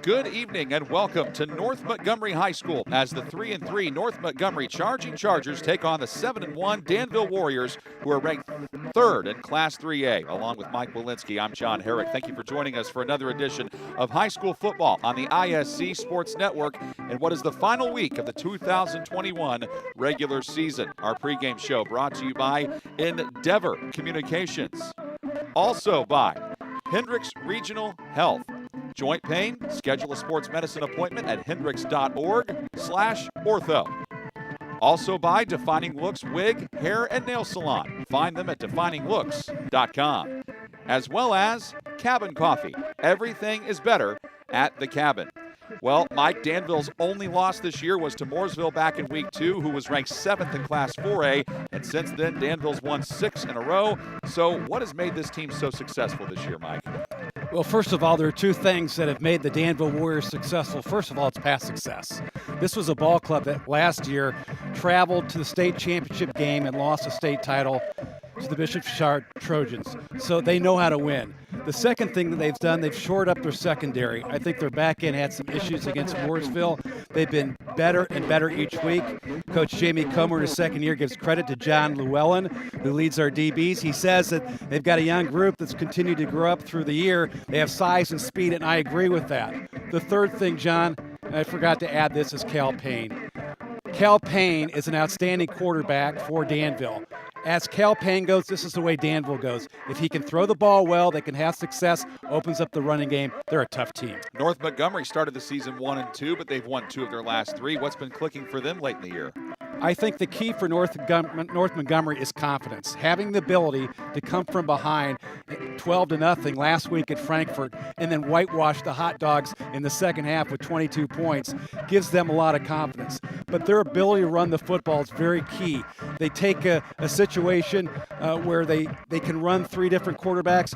Good evening and welcome to North Montgomery High School as the 3-3 North Montgomery Charging Chargers take on the 7-1 Danville Warriors, who are ranked third in Class 3A. Along with Mike Walensky, I'm John Herrick. Thank you for joining us for another edition of high school football on the ISC Sports Network in what is the final week of the 2021 regular season. Our pregame show brought to you by Endeavor Communications. Also by Hendricks Regional Health. Joint pain? Schedule a sports medicine appointment at hendricks.org/ortho. Also by Defining Looks Wig, Hair, and Nail Salon. Find them at defininglooks.com. As well as Cabin Coffee. Everything is better at the Cabin. Well, Mike, Danville's only loss this year was to Mooresville back in week 2, who was ranked 7th in Class 4A. And since then, Danville's won 6 in a row. So what has made this team so successful this year, Mike? Well, first of all, there are two things that have made the Danville Warriors successful. First of all, it's past success. This was a ball club that last year traveled to the state championship game and lost a state title to the Bishop Shard Trojans. So they know how to win. The second thing that they've done, they've shored up their secondary. I think their back end had some issues against Mooresville. They've been better and better each week. Coach Jamie Comer in his second year gives credit to John Llewellyn, who leads our DBs. He says that they've got a young group that's continued to grow up through the year. They have size and speed, and I agree with that. The third thing, John, and I forgot to add this, is Cal Payne. Cal Payne is an outstanding quarterback for Danville. As Cal Payne goes, this is the way Danville goes. If he can throw the ball well, they can have success, opens up the running game. They're a tough team. North Montgomery started the season 1-2, but they've won 2 of their last 3. What's been clicking for them late in the year? I think the key for North Montgomery is confidence, having the ability to come from behind 12-0 last week at Frankfort and then whitewash the Hot Dogs in the second half with 22 points gives them a lot of confidence. But their ability to run the football is very key. They take a situation where they can run 3 different quarterbacks.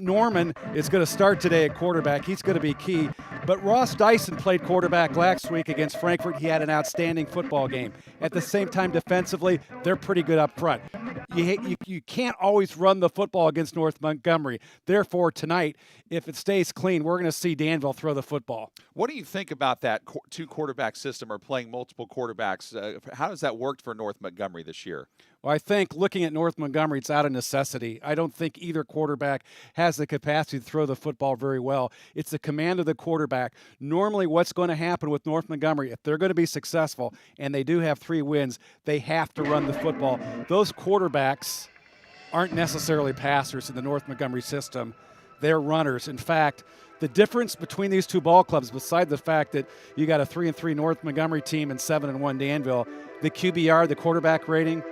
Norman is going to start today at quarterback. He's going to be key. But Ross Dyson played quarterback last week against Frankfort. He had an outstanding football game. At the same time, defensively, they're pretty good up front. You can't always run the football against North Montgomery. Therefore, tonight, if it stays clean, we're going to see Danville throw the football. What do you think about that 2-quarterback system or playing multiple quarterbacks? How has that worked for North Montgomery this year? Well, I think looking at North Montgomery, it's out of necessity. I don't think either quarterback has the capacity to throw the football very well. It's the command of the quarterback. Normally what's going to happen with North Montgomery, if they're going to be successful, and they do have 3 wins, they have to run the football. Those quarterbacks aren't necessarily passers in the North Montgomery system. They're runners. In fact, the difference between these 2 ball clubs, beside the fact that you got a 3-3 North Montgomery team and 7-1 Danville, the QBR, the quarterback rating,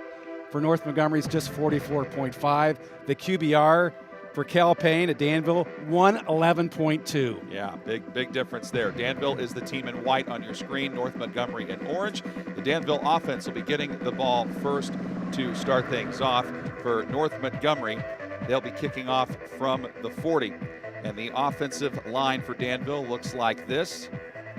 for North Montgomery is just 44.5. The QBR for Cal Payne at Danville, 111.2. Yeah, big difference there. Danville is the team in white on your screen, North Montgomery in orange. The Danville offense will be getting the ball first to start things off. For North Montgomery, they'll be kicking off from the 40. And the offensive line for Danville looks like this.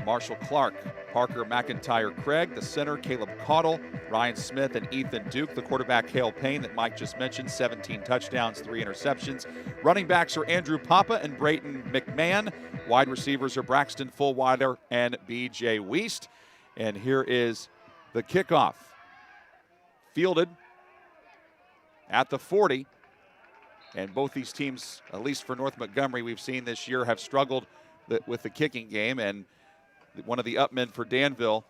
Marshall Clark, Parker McIntyre Craig, the center Caleb Caudle, Ryan Smith, and Ethan Duke. The quarterback Cal Payne that Mike just mentioned, 17 touchdowns, 3 interceptions. Running backs are Andrew Papa and Brayton McMahon. Wide receivers are Braxton Fullwiler and B.J. Wiest. And here is the kickoff. Fielded at the 40. And both these teams, at least for North Montgomery, we've seen this year have struggled with the kicking game, and one of the up men for Danville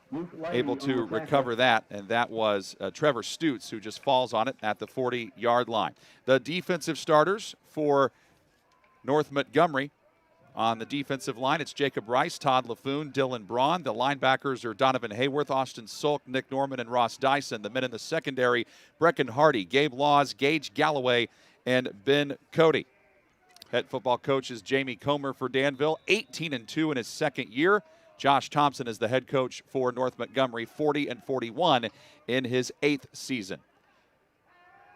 able to recover that, and that was Trevor Stutz, who just falls on it at the 40-yard line. The defensive starters for North Montgomery on the defensive line, it's Jacob Rice, Todd LaFoon, Dylan Braun. The linebackers are Donovan Hayworth, Austin Sulk, Nick Norman, and Ross Dyson. The men in the secondary, Brecken Hardy, Gabe Laws, Gage Galloway, and Ben Cody. Head football coach is Jamie Comer for Danville, 18-2 in his second year. Josh Thompson is the head coach for North Montgomery, 40-41 in his 8th season.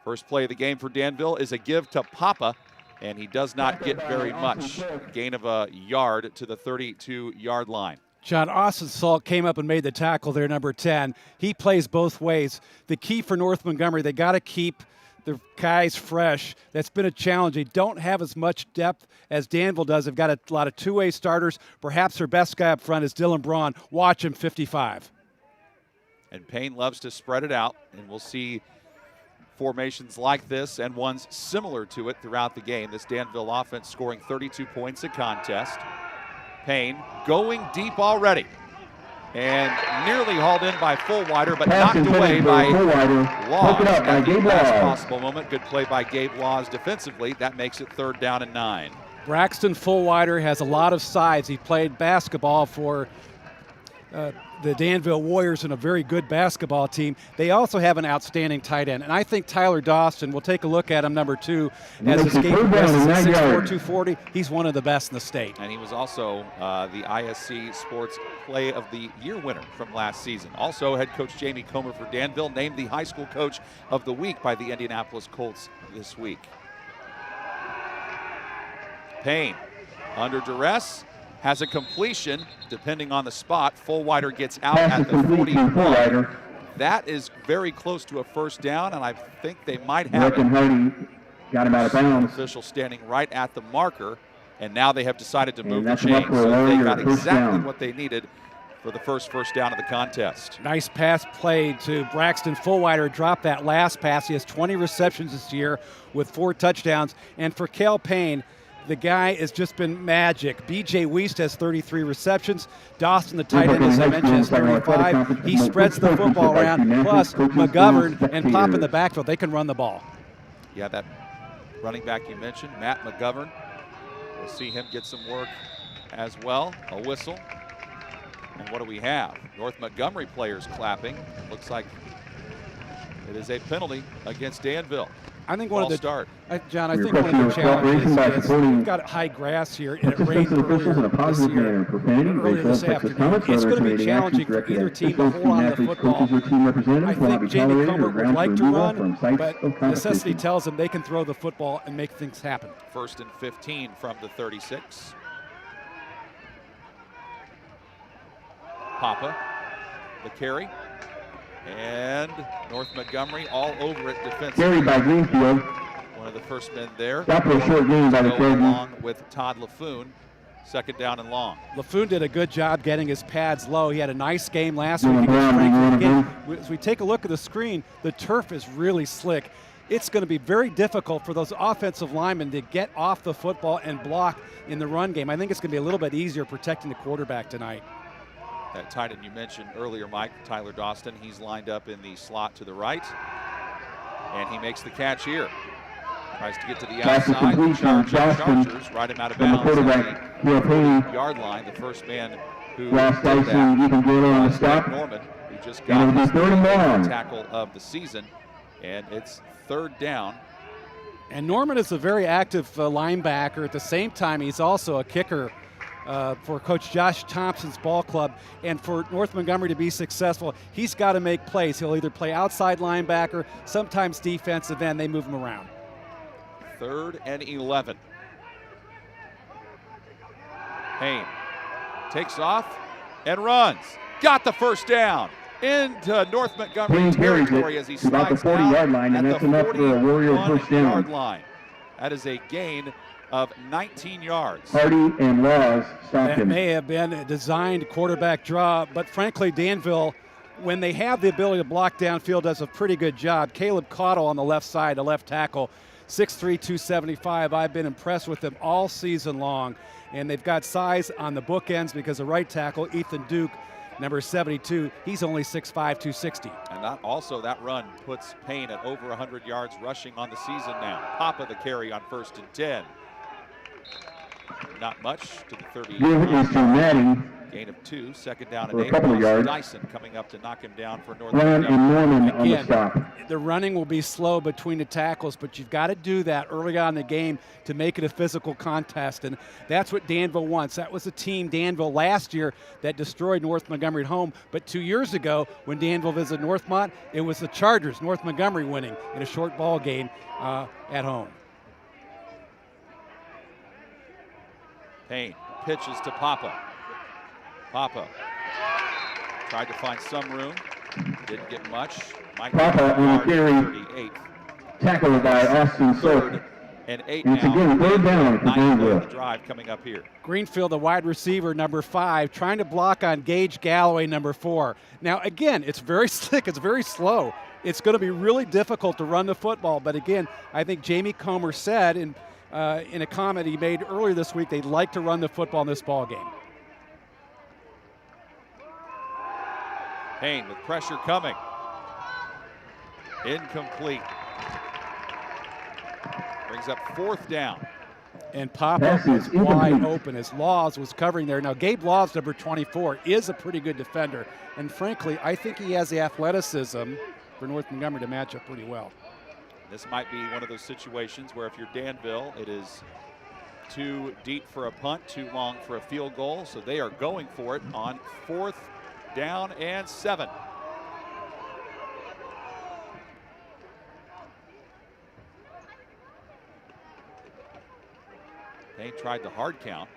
First play of the game for Danville is a give to Papa, and he does not get very much. Gain of a yard to the 32-yard line. John, Austin Salt came up and made the tackle there, number 10. He plays both ways. The key for North Montgomery, they got to keep the guys fresh. That's been a challenge. They don't have as much depth as Danville does. They've got a lot of two-way starters. Perhaps their best guy up front is Dylan Braun. Watch him, 55. And Payne loves to spread it out, and we'll see formations like this and ones similar to it throughout the game. This Danville offense scoring 32 points a contest. Payne going deep already and nearly hauled in by Fullwider, but knocked away by Laws at the last possible moment. Good play by Gabe Laws defensively. That makes it 3rd down and 9. Braxton Fullwider has a lot of size. He played basketball for the Danville Warriors and a very good basketball team. They also have an outstanding tight end, and I think Tyler Dawson, we'll take a look at him, number 2, as his game progresses at 6'4", 240. He's one of the best in the state. And he was also the ISC Sports Play of the Year winner from last season. Also, head coach Jamie Comer for Danville named the high school coach of the week by the Indianapolis Colts this week. Payne under duress. Has a completion, depending on the spot. Fullwider gets out at the 41. That is very close to a 1st down, and I think they might have it. Got him out of bounds. Official standing right at the marker, and now they have decided to move the chains. So they got exactly what they needed for the first down of the contest. Nice pass play to Braxton Fullwider. Dropped that last pass. He has 20 receptions this year with 4 touchdowns. And for Cal Payne, the guy has just been magic. B.J. Wiest has 33 receptions. Dawson, the tight end, as I mentioned, has 35. He spreads the football around. Plus, McGovern and Pop in the backfield. They can run the ball. Yeah, that running back you mentioned, Matt McGovern. We'll see him get some work as well. A whistle. And what do we have? North Montgomery players clapping. Looks like it is a penalty against Danville. I think one of the start. John, I think one of the challenges is we've got high grass here, and it rained earlier this afternoon. It's going to be challenging for either team to hold on to the football. I think Jamie Comer would like to run, but necessity tells them they can throw the football and make things happen. 1st and 15 from the 36. Papa, the carry. And North Montgomery all over it defensively. Carried by Greenfield. One of the first men there. Got for a short gain by the Trojans. Along with Todd LaFoon. 2nd down and long. LaFoon did a good job getting his pads low. He had a nice game last week against Frankfurt. Again, as we take a look at the screen, the turf is really slick. It's going to be very difficult for those offensive linemen to get off the football and block in the run game. I think it's going to be a little bit easier protecting the quarterback tonight. That tight end you mentioned earlier, Mike, Tyler Dawson, he's lined up in the slot to the right. And he makes the catch here. Tries to get to the outside. Chargers ride him out of bounds at the yard line. The first man who did that was Norman, who just got his tackle of the season. And it's 3rd down. And Norman is a very active linebacker. At the same time, he's also a kicker for Coach Josh Thompson's ball club. And for North Montgomery to be successful, he's got to make plays. He'll either play outside linebacker, sometimes defensive end. They move him around. 3rd and 11. Payne takes off and runs. Got the 1st down into North Montgomery territory as he slides the 40-yard line, and at that's the enough for a Warrior first down. 41-yard line. That is a gain of 19 yards. Hardy and Laws stopped him. That may have been a designed quarterback draw, but frankly, Danville, when they have the ability to block downfield, does a pretty good job. Caleb Cottle on the left side, the left tackle, 6'3", 275. I've been impressed with them all season long, and they've got size on the bookends because the right tackle, Ethan Duke, number 72, he's only 6'5", 260. And that run puts Payne at over 100 yards rushing on the season now. Papa the carry on 1st and 10. Not much to the 30. Gain of 2, 2nd down and 8. Couple of yards. Dyson coming up to knock him down for North Norman on the stop. The running will be slow between the tackles, but you've got to do that early on in the game to make it a physical contest, and that's what Danville wants. That was the team, Danville, last year that destroyed North Montgomery at home, but 2 years ago when Danville visited North Mont, it was the Chargers, North Montgomery, winning in a short ball game at home. Payne pitches to Papa. Papa tried to find some room, didn't get much. Papa on the carry, 38. Tackled by Austin third Silk. and 8 And it's now. again 3rd down for Ninth Danville. the drive coming up here. Greenfield, the wide receiver, number 5, trying to block on Gage Galloway, number 4. Now, again, it's very slick. It's very slow. It's going to be really difficult to run the football. But again, I think Jamie Comer said in a comment he made earlier this week, they'd like to run the football in this ball game. Payne with pressure coming. Incomplete. Brings up 4th down. And Pop-Up was wide open as Laws was covering there. Now, Gabe Laws, number 24, is a pretty good defender. And frankly, I think he has the athleticism for North Montgomery to match up pretty well. This might be one of those situations where if you're Danville, it is too deep for a punt, too long for a field goal. So they are going for it on 4th down and 7. They tried the hard count.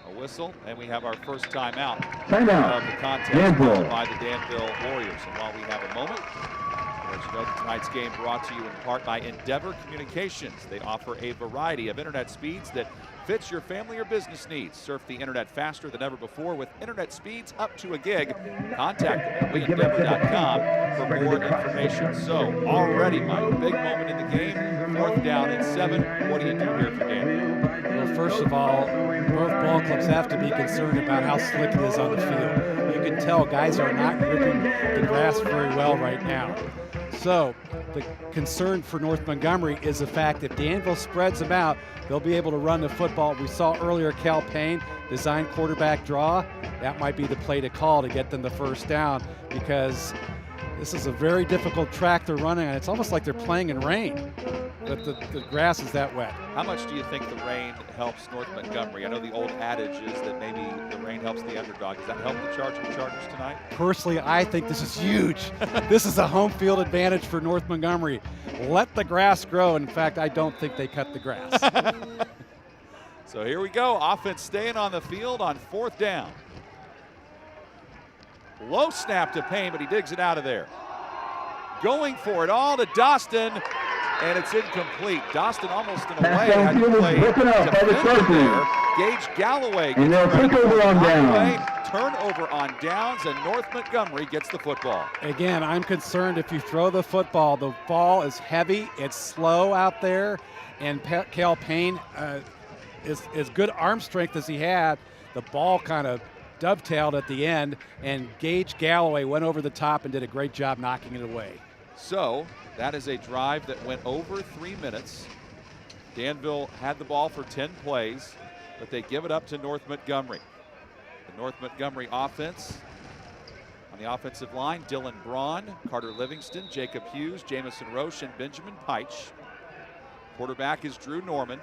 A whistle, and we have our first timeout of the contest called by the Danville Warriors. And while we have a moment, I'll let you know that tonight's game brought to you in part by Endeavor Communications. They offer a variety of internet speeds that fits your family or business needs. Surf the internet faster than ever before with internet speeds up to a gig. Contact them at endeavor.com for more information. So already, Mike, big moment in the game. 4th down and 7. What do you do here for Danville? Well, first of all, both ball clubs have to be concerned about how slick it is on the field. You can tell guys are not gripping the grass very well right now. So the concern for North Montgomery is the fact that Danville spreads them out, they'll be able to run the football. We saw earlier Cal Payne design quarterback draw. That might be the play to call to get them the first down, because this is a very difficult track they're running on. It's almost like they're playing in rain, but the grass is that wet. How much do you think the rain helps North Montgomery? I know the old adage is that maybe the rain helps the underdog. Does that help the Chargers tonight? Personally, I think this is huge. This is a home field advantage for North Montgomery. Let the grass grow. In fact, I don't think they cut the grass. So here we go. Offense staying on the field on 4th down. Low snap to Payne, but he digs it out of there. Going for it all to Dawson, and it's incomplete. Dawson almost in a way had to play defender there. Gage Galloway gets turnover on downs. Turnover on downs, and North Montgomery gets the football. Again, I'm concerned if you throw the football, the ball is heavy, it's slow out there, and Cal Payne is as good arm strength as he had. The ball kind of dovetailed at the end, and Gage Galloway went over the top and did a great job knocking it away. So that is a drive that went over 3 minutes. Danville had the ball for 10 plays, but they give it up to North Montgomery. The North Montgomery offense, on the offensive line, Dylan Braun, Carter Livingston, Jacob Hughes, Jamison Roche, and Benjamin Peich. Quarterback is Drew Norman.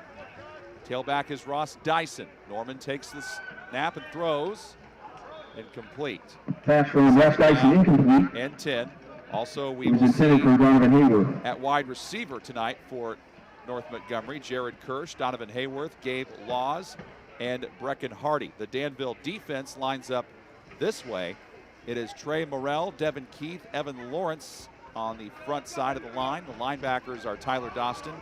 Tailback is Ross Dyson. Norman takes the snap and throws. Incomplete. Pass from Ross Dyson, incomplete. And 10. Also, we It was will intended for see Donovan Hayworth. at wide receiver tonight for North Montgomery, Jared Kirsch, Donovan Hayworth, Gabe Laws, and Brecken Hardy. The Danville defense lines up this way. It is Trey Morrell, Devin Keith, Evan Lawrence on the front side of the line. The linebackers are Tyler Dawson,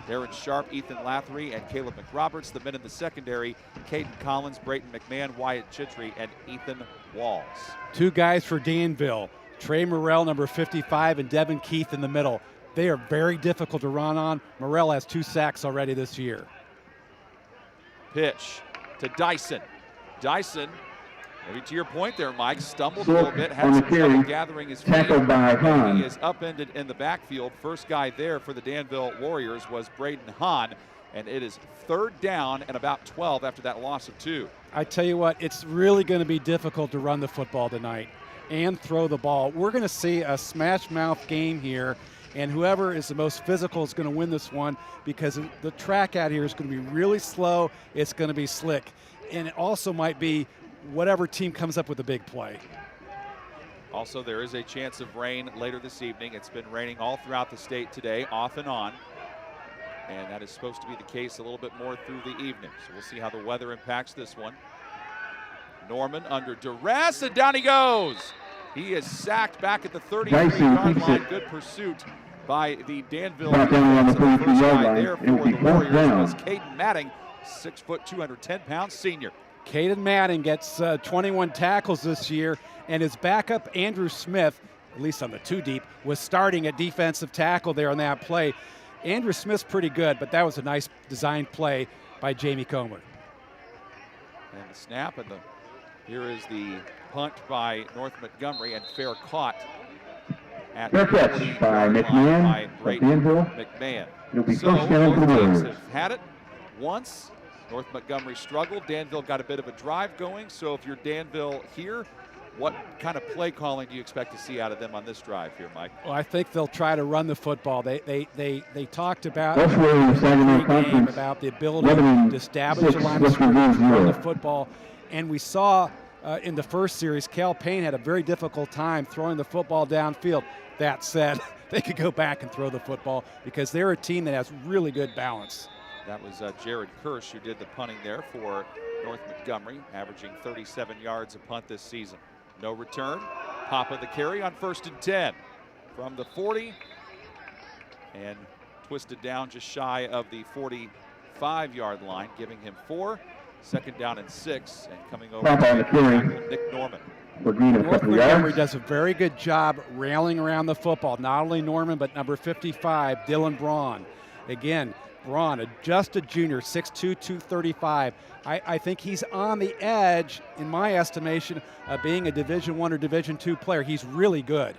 Darren Sharp, Ethan Lathry, and Caleb McRoberts. The men in the secondary, Caden Collins, Brayton McMahon, Wyatt Chitry, and Ethan Walls. 2 guys for Danville, Trey Morrell, number 55, and Devin Keith in the middle. They are very difficult to run on. Morrell has 2 sacks already this year. Pitch to Dyson. Dyson, maybe to your point there, Mike, stumbled a little bit, had some trouble gathering his feet. He is upended in the backfield. First guy there for the Danville Warriors was Braden Hahn, and it is 3rd down and about 12 after that loss of 2. I tell you what, it's really going to be difficult to run the football tonight and throw the ball. We're going to see a smash mouth game here, and whoever is the most physical is going to win this one, because the track out here is going to be really slow. It's going to be slick, and it also might be whatever team comes up with a big play. Also, there is a chance of rain later this evening. It's been raining all throughout the state today, off and on, and that is supposed to be the case a little bit more through the evening. So we'll see how the weather impacts this one. Norman under duress, and down he goes. He is sacked back at the Dyson 33-yard keeps line. it. Good pursuit by the Danville Brought down on the defense. And the first 33-yard guy line. there It'll for be the fourth Warriors down. was Caden Matting, 6 foot, 210-pound senior. Caden Matting gets 21 tackles this year, and his backup, Andrew Smith, at least on the two deep, was starting at defensive tackle there on that play. Andrew Smith's pretty good, but that was a nice designed play by Jamie Comer. And the snap, and here is the punt by North Montgomery, and fair caught at Fair the catch 40-yard by line McMahon by of Brayton Danville. McMahon. It'll be So first down for both the teams Warriors. have had it once. North Montgomery struggled. Danville got a bit of a drive going. So if you're Danville here, what kind of play calling do you expect to see out of them on this drive here, Mike? Well, I think they'll try to run the football. They talked about That's where the Sagamore Conference about the ability Lebanon to establish a 6, line of West scrimmage, Virginia run the 0. football, and we saw in the first series, Cal Payne had a very difficult time throwing the football downfield. That said, they could go back and throw the football because they're a team that has really good balance. That was Jared Kirsch who did the punting there for North Montgomery, averaging 37 yards a punt this season. No return. Pop of the carry on 1st and 10 from the 40, and twisted down just shy of the 45-yard line, giving him 4. 2nd down and 6, and coming over Pop on the carry. Nick Norman. For gain of a North couple of Montgomery yards. does a very good job railing around the football. Not only Norman, but number 55, Dylan Braun. Again, Braun, just a junior, 6'2", 235. I think he's on the edge, in my estimation, of being a Division I or Division II player. He's really good.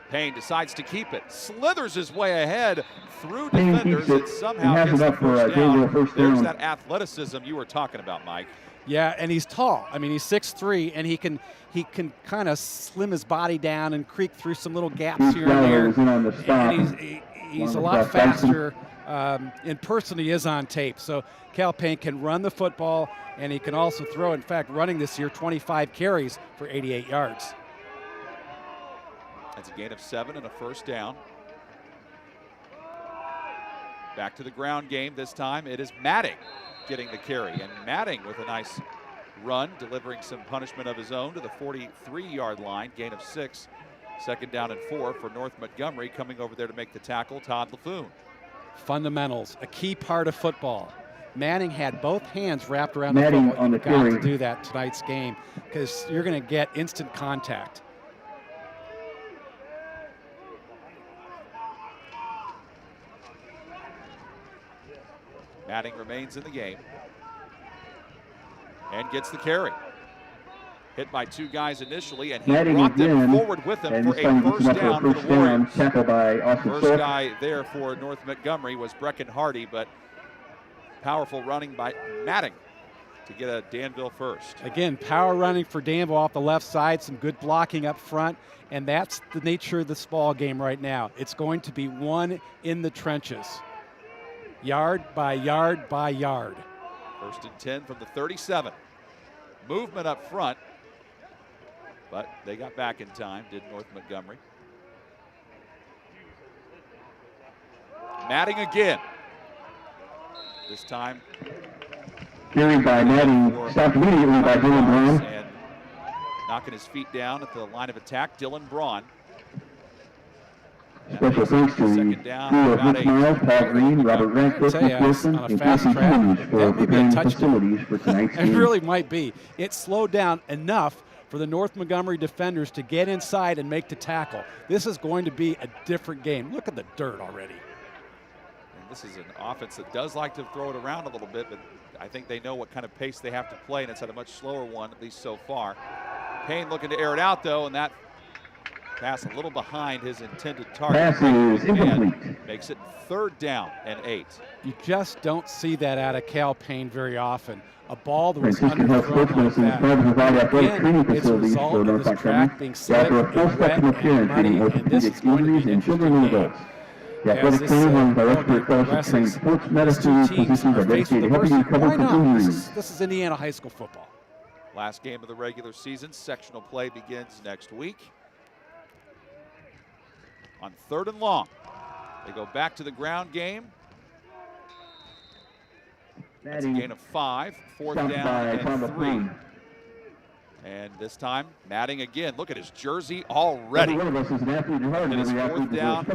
Payne decides to keep it, slithers his way ahead through Payne defenders, keeps it and somehow and has gets the enough for first Danville down. first There's down. that athleticism you were talking about, Mike. Yeah, and he's tall. I mean, he's 6'3", and he can kind of slim his body down and creak through some little gaps Keith here and Gallagher there. is in on the stop. And he's a lot faster in person he is on tape. So Cal Payne can run the football, and he can also throw. In fact, running this year, 25 carries for 88 yards. That's a gain of 7 and a first down. Back to the ground game this time. It is Matting getting the carry, and Matting with a nice run, delivering some punishment of his own to the 43-yard line, gain of 6. 2nd down and 4 for North Montgomery. Coming over there to make the tackle, Todd LaFoon. Fundamentals, a key part of football. Manning had both hands wrapped around Matting the football. on the You've got carry. to do that tonight's game because you're going to get instant contact. Matting remains in the game and gets the carry. Hit by 2 guys initially, and he Matting brought them again, forward with him and for this time a he gets first enough down for a for first the down. Warriors. Tackled by Austin First Thorpe. guy there for North Montgomery was Brecken Hardy, but powerful running by Matting to get a Danville first. Again, power running for Danville off the left side, some good blocking up front, and that's the nature of this ball game right now. It's going to be won in the trenches, yard by yard by yard. 1st and 10 from the 37. Movement up front, but they got back in time, did North Montgomery. Matting again. This time Carried by Matting, stopped immediately by Dylan Braun. and knocking his feet down at the line of attack, Dylan Braun. Special thanks to the Second down, crew of about Rich 8. Miles, Paul Green, Robert Rank, tell you, Wilson, on a and fast Casey track, Hughes for that may be a preparing the touchdown. facilities for tonight's It game. really might be. It slowed down enough for the North Montgomery defenders to get inside and make the tackle. This is going to be a different game. Look at the dirt already. And this is an offense that does like to throw it around a little bit, but I think they know what kind of pace they have to play, and it's at a much slower one, at least so far. Payne looking to air it out, though, and that pass a little behind his intended target. Pass is And incomplete. makes it 3rd down and 8. You just don't see that out of Cal Payne very often. A ball that was Franciscan Health underthrown Sportsman like is that. proud to provide athletic Again, training it's a facilities result for of North this Montgomery. track being They slick offer a and full wet spectrum of care and including muddy, and this is orthopedic going to be injuries an in children and interesting game. adults. The athletic this, training runs by ball respiratory game fellowship trained progresses, sports these medicine two teams physicians are are dedicated facing to helping you diversity. recover Why from not? injuries. This is Indiana high school football. Last game of the regular season. Sectional play begins next week. On 3rd and long, they go back to the ground game. That's a gain of 5. 4th down and 3. And this time, Matting again. Look at his jersey already. It is 4th down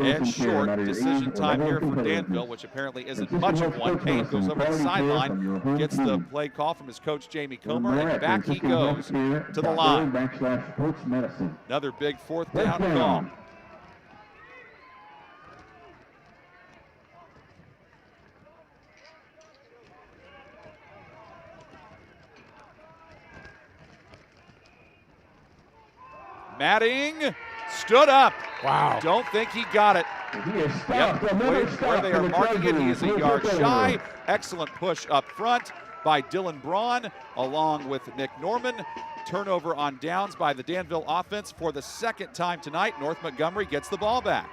and short. Decision time here for Danville, which apparently isn't much of one. Payne goes over the sideline, gets the play call from his coach, Jamie Comer, and back he goes to the line. Another big 4th down call. Matting stood up. Wow. Don't think he got it. Yep. Where they are marking it, he is a yard shy. Excellent push up front by Dylan Braun along with Nick Norman. Turnover on downs by the Danville offense for the 2nd time tonight. North Montgomery gets the ball back.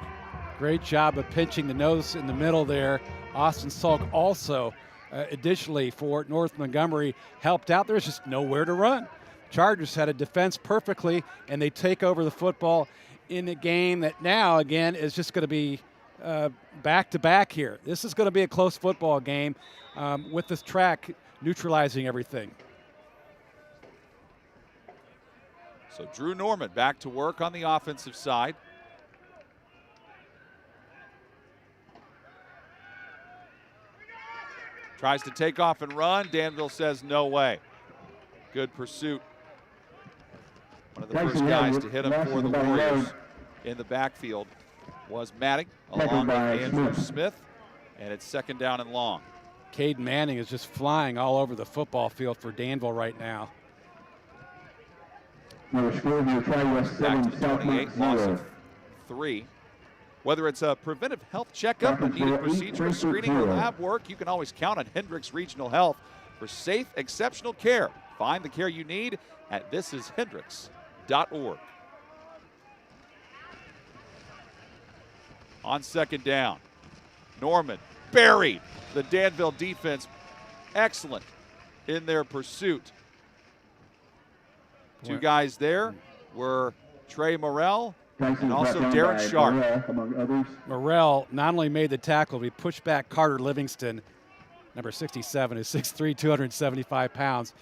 Great job of pinching the nose in the middle there. Austin Salk also, additionally for North Montgomery, helped out. There's just nowhere to run. Chargers had a defense perfectly, and they take over the football in a game that now, again, is just going to be back-to-back here. This is going to be a close football game with this track neutralizing everything. So Drew Norman back to work on the offensive side. Tries to take off and run. Danville says no way. Good pursuit. One of the first guys to hit him for the Warriors in the backfield was Matting, along with Andrew Smith, and it's 2nd down and long. Cade Manning is just flying all over the football field for Danville right now. Back to the 28, loss of 3. Whether it's a preventive health checkup, a needed procedure, screening, or lab work, you can always count on Hendricks Regional Health for safe, exceptional care. Find the care you need at thisishendricks.org. On 2nd down, Norman buried the Danville defense. Excellent in their pursuit. 2 guys there were Trey Morrell and also Darren Sharp. Morrell not only made the tackle, but he pushed back Carter Livingston, number 67, who's 6'3", 275 pounds.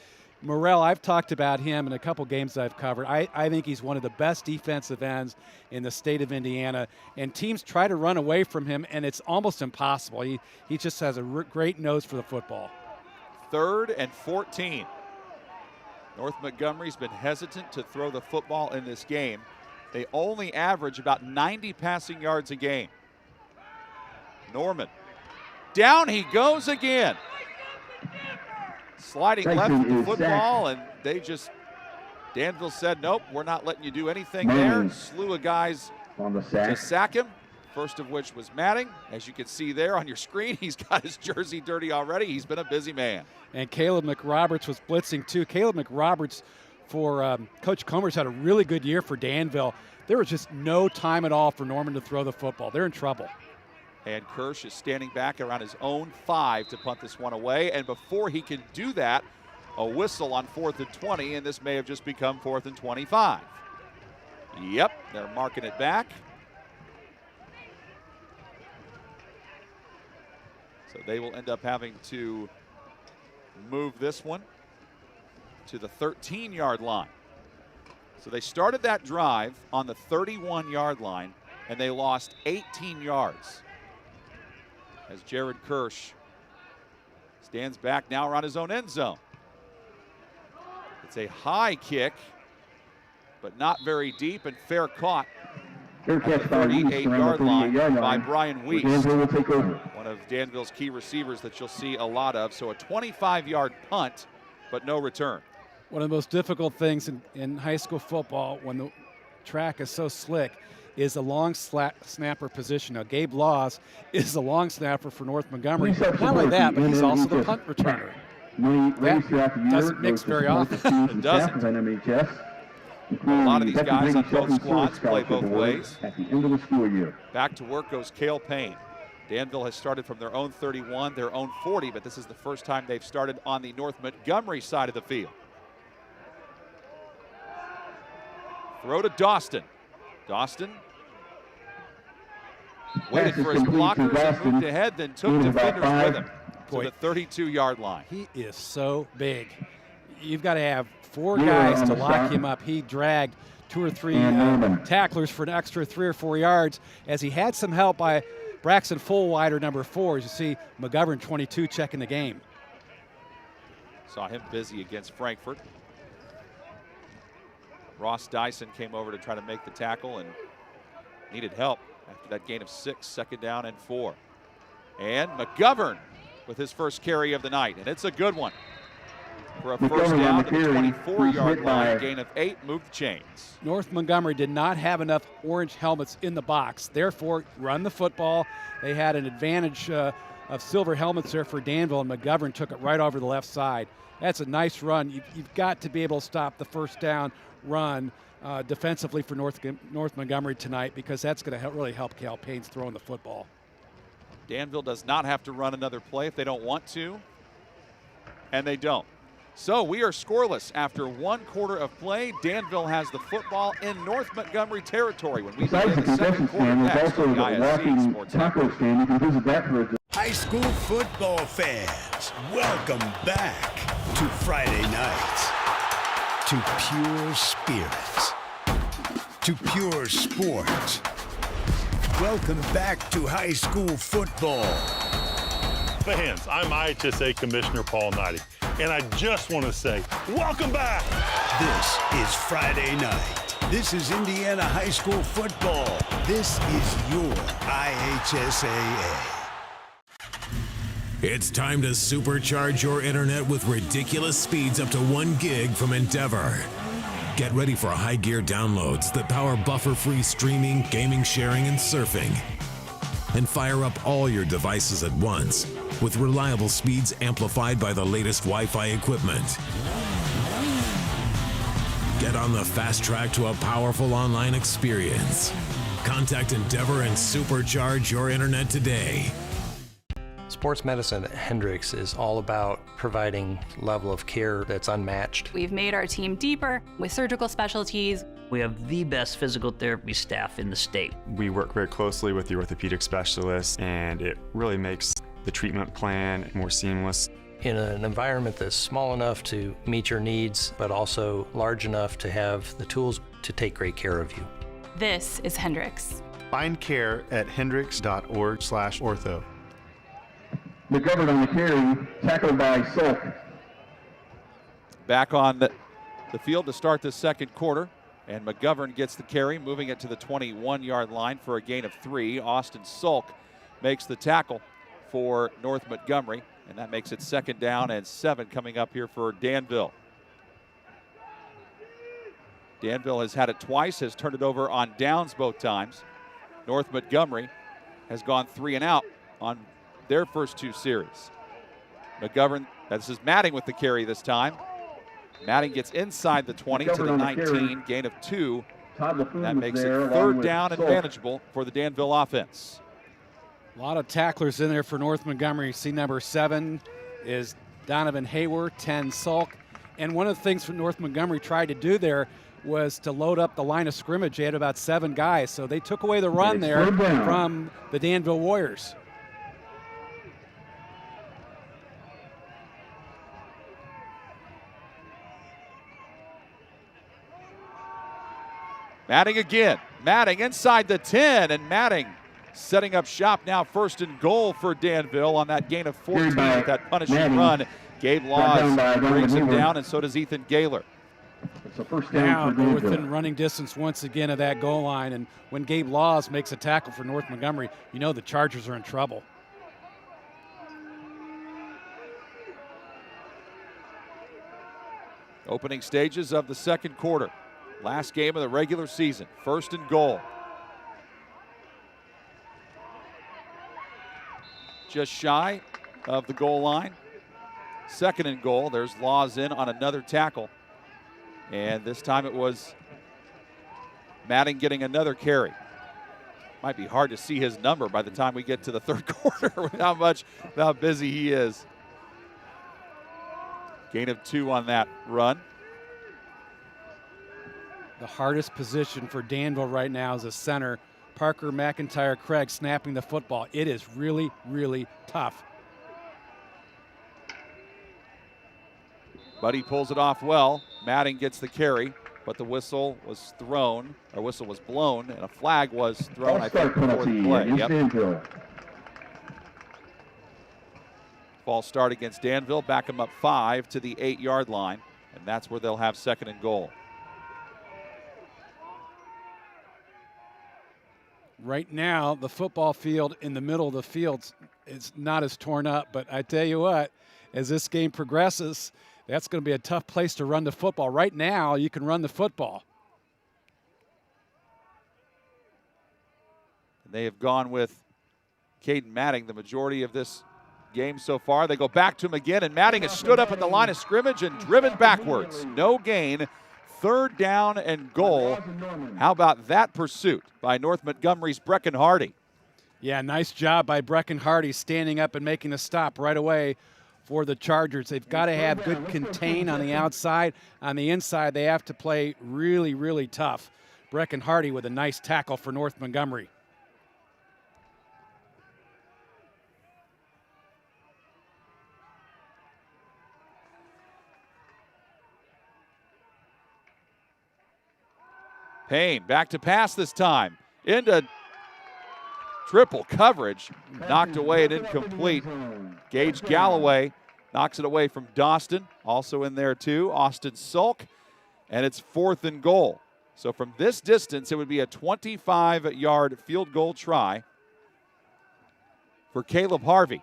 Morrell, I've talked about him in a couple games I've covered. I think he's one of the best defensive ends in the state of Indiana, and teams try to run away from him, and it's almost impossible. He just has a great nose for the football. 3rd and 14. North Montgomery's been hesitant to throw the football in this game. They only average about 90 passing yards a game. Norman. Down he goes again. Sliding left with the football, and Danville said, nope, we're not letting you do anything there. Slew of guys to sack him, first of which was Matting. As you can see there on your screen, he's got his jersey dirty already. He's been a busy man. And Caleb McRoberts was blitzing too. Caleb McRoberts for Coach Comer's had a really good year for Danville. There was just no time at all for Norman to throw the football. They're in trouble. And Kirsch is standing back around his own 5 to punt this one away. And before he can do that, a whistle on 4th and 20, and this may have just become 4th and 25. Yep, they're marking it back. So they will end up having to move this one to the 13-yard line. So they started that drive on the 31-yard line, and they lost 18 yards. As Jared Kirsch stands back now around his own end zone. It's a high kick, but not very deep, and fair caught at the 38-yard line by Brian Wiest, one of Danville's key receivers that you'll see a lot of. So a 25-yard punt, but no return. One of the most difficult things in high school football when the track is so slick is a long snapper position. Now, Gabe Laws is the long snapper for North Montgomery. Not only that, but he's also the punt returner. That doesn't mix very often. It doesn't. A lot of these guys on both squads play both ways. Back to work goes Cale Payne. Danville has started from their own 31, their own 40, but this is the first time they've started on the North Montgomery side of the field. Throw to Dawson. Dawson waited for his blockers and moved ahead, then took defenders with him. Boy, to the 32-yard line. he is so big. You've got to have 4 guys to lock him up. He dragged 2 or 3 tacklers for an extra 3 or 4 yards, as he had some help by Braxton Fullwider, number 4. As you see, McGovern, 22, checking the game. Saw him busy against Frankfurt. Ross Dyson came over to try to make the tackle and needed help after that gain of 6, 2nd down and 4. And McGovern with his first carry of the night, and it's a good one. For a first down to the 24-yard line, gain of 8, move the chains. North Montgomery did not have enough orange helmets in the box. Therefore, run the football. They had an advantage of silver helmets there for Danville, and McGovern took it right over the left side. That's a nice run. You've got to be able to stop the first down run defensively for North Montgomery tonight, because that's going to really help Cal Payne's throwing the football. Danville does not have to run another play if they don't want to, and they don't. So we are scoreless after 1 quarter of play. Danville has the football in North Montgomery territory when we begin the second quarter next on the IHSAA Sports Network. High school football fans, welcome back to Friday nights, to pure spirits, to pure sports. Welcome back to high school football. Fans, I'm IHSAA Commissioner Paul Knighty, and I just want to say, welcome back. This is Friday night. This is Indiana high school football. This is your IHSAA. It's time to supercharge your internet with ridiculous speeds up to 1 gig from Endeavor. Get ready for high gear downloads that power buffer-free streaming, gaming, sharing, and surfing. And fire up all your devices at once with reliable speeds amplified by the latest Wi-Fi equipment. Get on the fast track to a powerful online experience. Contact Endeavor and supercharge your internet today. Sports medicine at Hendricks is all about providing level of care that's unmatched. We've made our team deeper with surgical specialties. We have the best physical therapy staff in the state. We work very closely with the orthopedic specialists, and it really makes the treatment plan more seamless. In an environment that's small enough to meet your needs, but also large enough to have the tools to take great care of you. This is Hendricks. Find care at hendricks.org/ortho. McGovern on the carry, tackled by Sulk. Back on the field to start the second quarter, and McGovern gets the carry, moving it to the 21-yard line for a gain of 3. Austin Sulk makes the tackle for North Montgomery, and that makes it 2nd down and 7 coming up here for Danville. Danville has had it twice, has turned it over on downs both times. North Montgomery has gone 3 and out on their first 2 series. McGovern, this is Matting with the carry this time. Matting gets inside the 20 to the 19, gain of 2. That makes it 3rd down and manageable for the Danville offense. A lot of tacklers in there for North Montgomery. See number 7 is Donovan Hayward, 10 Sulk. And one of the things that North Montgomery tried to do there was to load up the line of scrimmage. They had about 7 guys, so they took away the run there from the Danville Warriors. Matting again. Matting inside the 10, and Matting setting up shop now, 1st and goal for Danville on that gain of 14 with that punishing run. Gabe Laws brings him down, and so does Ethan Gaylor. It's a first down. Now they're within running distance once again of that goal line, and when Gabe Laws makes a tackle for North Montgomery, you know the Chargers are in trouble. Opening stages of the second quarter. Last game of the regular season, 1st and goal. Just shy of the goal line. 2nd and goal. There's Laws in on another tackle. And this time it was Matting getting another carry. Might be hard to see his number by the time we get to the 3rd quarter with how busy he is. Gain of 2 on that run. The hardest position for Danville right now is a center. Parker McIntyre Craig snapping the football. It is really, really tough. but he pulls it off well. Matting gets the carry, but the whistle was thrown, or whistle was blown, and a flag was thrown, I think, before the play. Yep. False start against Danville, back them up 5 to the 8-yard line, and that's where they'll have 2nd and goal. Right now, the football field in the middle of the field is not as torn up, but I tell you what, as this game progresses, that's going to be a tough place to run the football. Right now, you can run the football. And they have gone with Caden Matting the majority of this game so far. They go back to him again, and Matting has stood up at the line of scrimmage and driven backwards. No gain. 3rd down and goal. How about that pursuit by North Montgomery's Brecken Hardy? Yeah, nice job by Brecken Hardy standing up and making a stop right away for the Chargers. They've got to have good contain on the outside. On the inside, they have to play really, really tough. Brecken Hardy with a nice tackle for North Montgomery. Payne back to pass this time. Into triple coverage. Knocked away and incomplete. Gage Galloway knocks it away from Dawson. Also in there too, Austin Sulk. And it's 4th and goal. So from this distance, it would be a 25-yard field goal try for Caleb Harvey.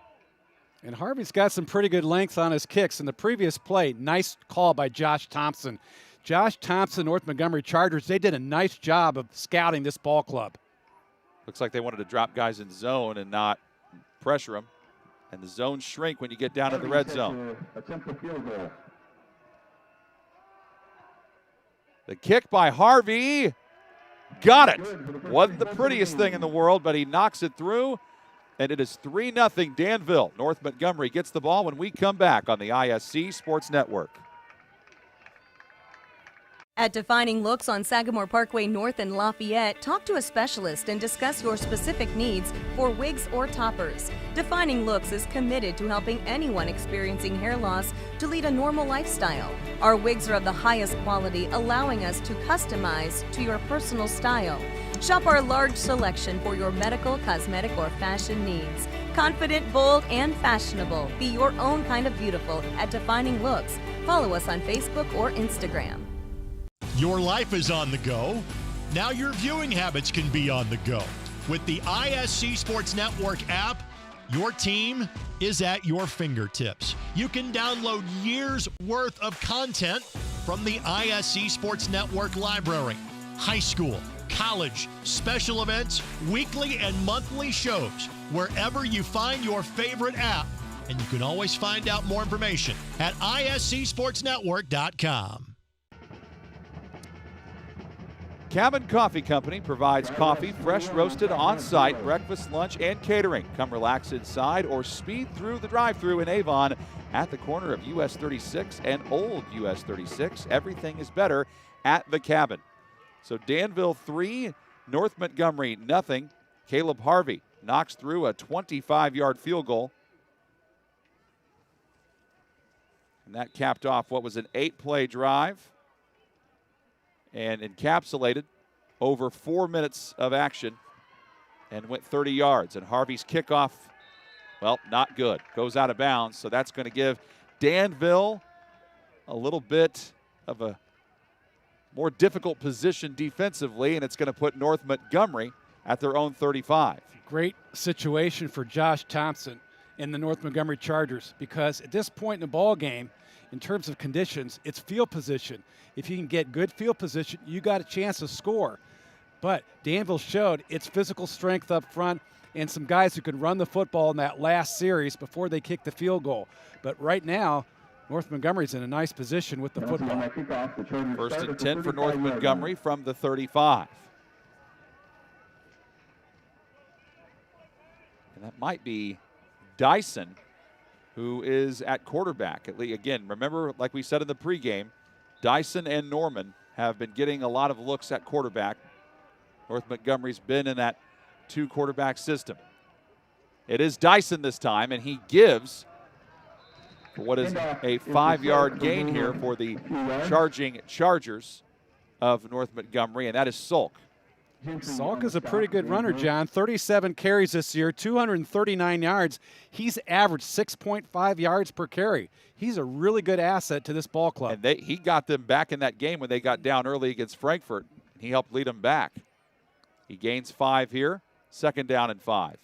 And Harvey's got some pretty good length on his kicks. In the previous play, nice call by Josh Thompson. Josh Thompson, North Montgomery Chargers, they did a nice job of scouting this ball club. Looks like they wanted to drop guys in zone and not pressure them. And the zones shrink when you get down to the red zone. The kick by Harvey. Got it. Wasn't the prettiest thing in the world, but he knocks it through. And it is 3-0 Danville. North Montgomery gets the ball when we come back on the ISC Sports Network. At Defining Looks on Sagamore Parkway North in Lafayette, talk to a specialist and discuss your specific needs for wigs or toppers. Defining Looks is committed to helping anyone experiencing hair loss to lead a normal lifestyle. Our wigs are of the highest quality, allowing us to customize to your personal style. Shop our large selection for your medical, cosmetic, or fashion needs. Confident, bold, and fashionable. Be your own kind of beautiful at Defining Looks. Follow us on Facebook or Instagram. Your life is on the go. Now your viewing habits can be on the go. With the ISC Sports Network app, your team is at your fingertips. You can download years' worth of content from the ISC Sports Network library. High school, college, special events, weekly and monthly shows, wherever you find your favorite app. And you can always find out more information at iscsportsnetwork.com. Cabin Coffee Company provides coffee, fresh roasted on-site, breakfast, lunch, and catering. Come relax inside or speed through the drive-thru in Avon at the corner of US 36 and Old US 36. Everything is better at the Cabin. So Danville 3, North Montgomery nothing. Caleb Harvey knocks through a 25-yard field goal. And that capped off what was an 8-play drive and encapsulated over 4 minutes of action and went 30 yards. And Harvey's kickoff, well, not good. Goes out of bounds, so that's going to give Danville a little bit of a more difficult position defensively, and it's going to put North Montgomery at their own 35. Great situation for Josh Thompson and the North Montgomery Chargers, because at this point in the ball game, in terms of conditions, it's field position. If you can get good field position, you got a chance to score. But Danville showed its physical strength up front and some guys who could run the football in that last series before they kicked the field goal. But right now, North Montgomery's in a nice position with the football. First and 10 for North Montgomery from the 35. And that might be Dyson, who is at quarterback. Again, remember, like we said in the pregame, Dyson and Norman have been getting a lot of looks at quarterback. North Montgomery's been in that 2-quarterback system. It is Dyson this time, and he gives for what is a 5-yard gain here for the charging Chargers of North Montgomery, and that is Sulk. Sulk is a pretty good runner, John. 37 carries this year, 239 yards. He's averaged 6.5 yards per carry. He's a really good asset to this ball club. And he got them back in that game when they got down early against Frankfurt. He helped lead them back. He gains 5 here, 2nd down and 5.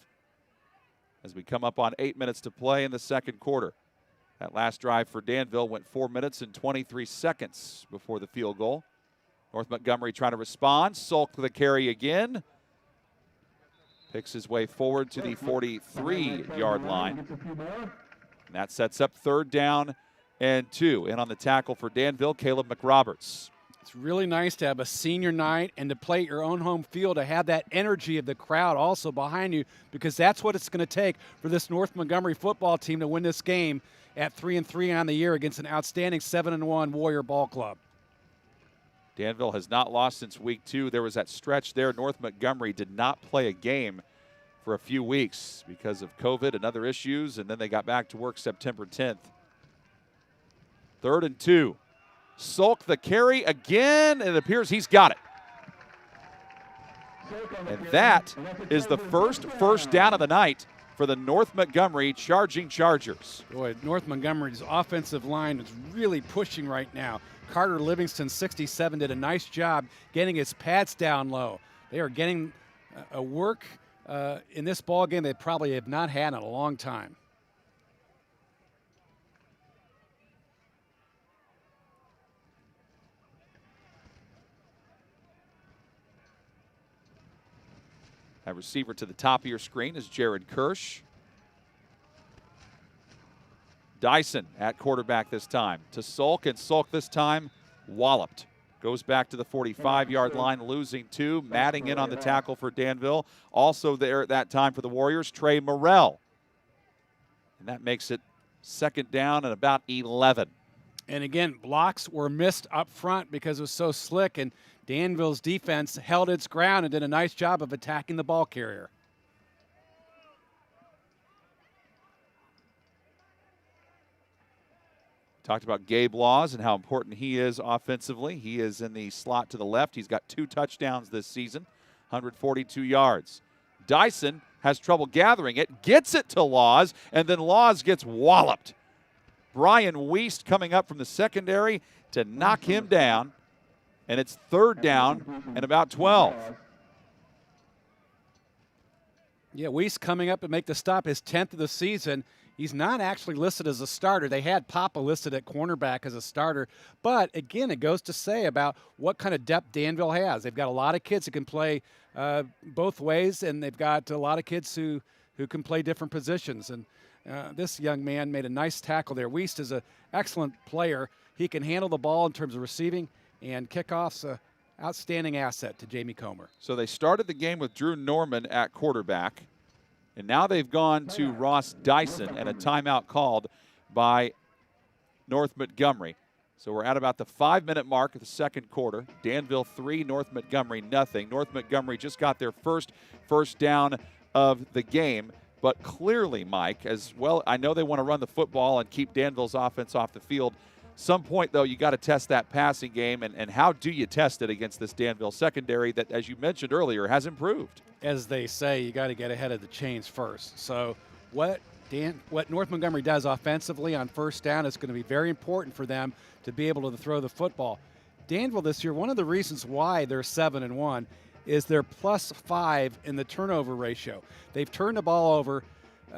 As we come up on 8 minutes to play in the second quarter. That last drive for Danville went 4 minutes and 23 seconds before the field goal. North Montgomery trying to respond. Sulk the carry again. Picks his way forward to the 43-yard line. And that sets up 3rd down and 2. And on the tackle for Danville, Caleb McRoberts. It's really nice to have a senior night and to play at your own home field, to have that energy of the crowd also behind you, because that's what it's going to take for this North Montgomery football team to win this game at 3-3 on the year against an outstanding 7-1 Warrior ball club. Danville has not lost since week 2. There was that stretch there. North Montgomery did not play a game for a few weeks because of COVID and other issues, and then they got back to work September 10th. 3rd and 2. Sulk the carry again, and it appears he's got it. And that is the first down of the night for the North Montgomery Charging Chargers. Boy, North Montgomery's offensive line is really pushing right now. Carter Livingston, 67, did a nice job getting his pads down low. They are getting a work in this ball game they probably have not had in a long time. That receiver to the top of your screen is Jared Kirsch. Dyson at quarterback this time to Sulk, and Sulk this time walloped. Goes back to the 45-yard line, losing 2. Matting in on the tackle for Danville. Also there at that time for the Warriors, Trey Morrell. And that makes it 2nd down and about 11. And again, blocks were missed up front because it was so slick, and Danville's defense held its ground and did a nice job of attacking the ball carrier. Talked about Gabe Laws and how important he is offensively. He is in the slot to the left. He's got 2 touchdowns this season, 142 yards. Dyson has trouble gathering it, gets it to Laws, and then Laws gets walloped. Brian Wiest coming up from the secondary to knock him down, and it's 3rd down and about 12. Yeah, Wiest coming up and make the stop, his 10th of the season. He's not actually listed as a starter. They had Papa listed at cornerback as a starter. But, again, it goes to say about what kind of depth Danville has. They've got a lot of kids that can play both ways, and they've got a lot of kids who can play different positions. And this young man made a nice tackle there. Wiest is an excellent player. He can handle the ball in terms of receiving, and Kickoff's an outstanding asset to Jamie Comer. So they started the game with Drew Norman at quarterback. And now they've gone to Ross Dyson, and a timeout called by North Montgomery. So we're at about the 5-minute mark of the second quarter. Danville 3, North Montgomery nothing. North Montgomery just got their first down of the game. But clearly, Mike, as well, I know they want to run the football and keep Danville's offense off the field. Some point, though, you got to test that passing game, and how do you test it against this Danville secondary that, as you mentioned earlier, has improved? As they say, you got to get ahead of the chains first. So what North Montgomery does offensively on 1st down is going to be very important for them to be able to throw the football. Danville this year, one of the reasons why they're 7-1 is they're +5 in the turnover ratio. They've turned the ball over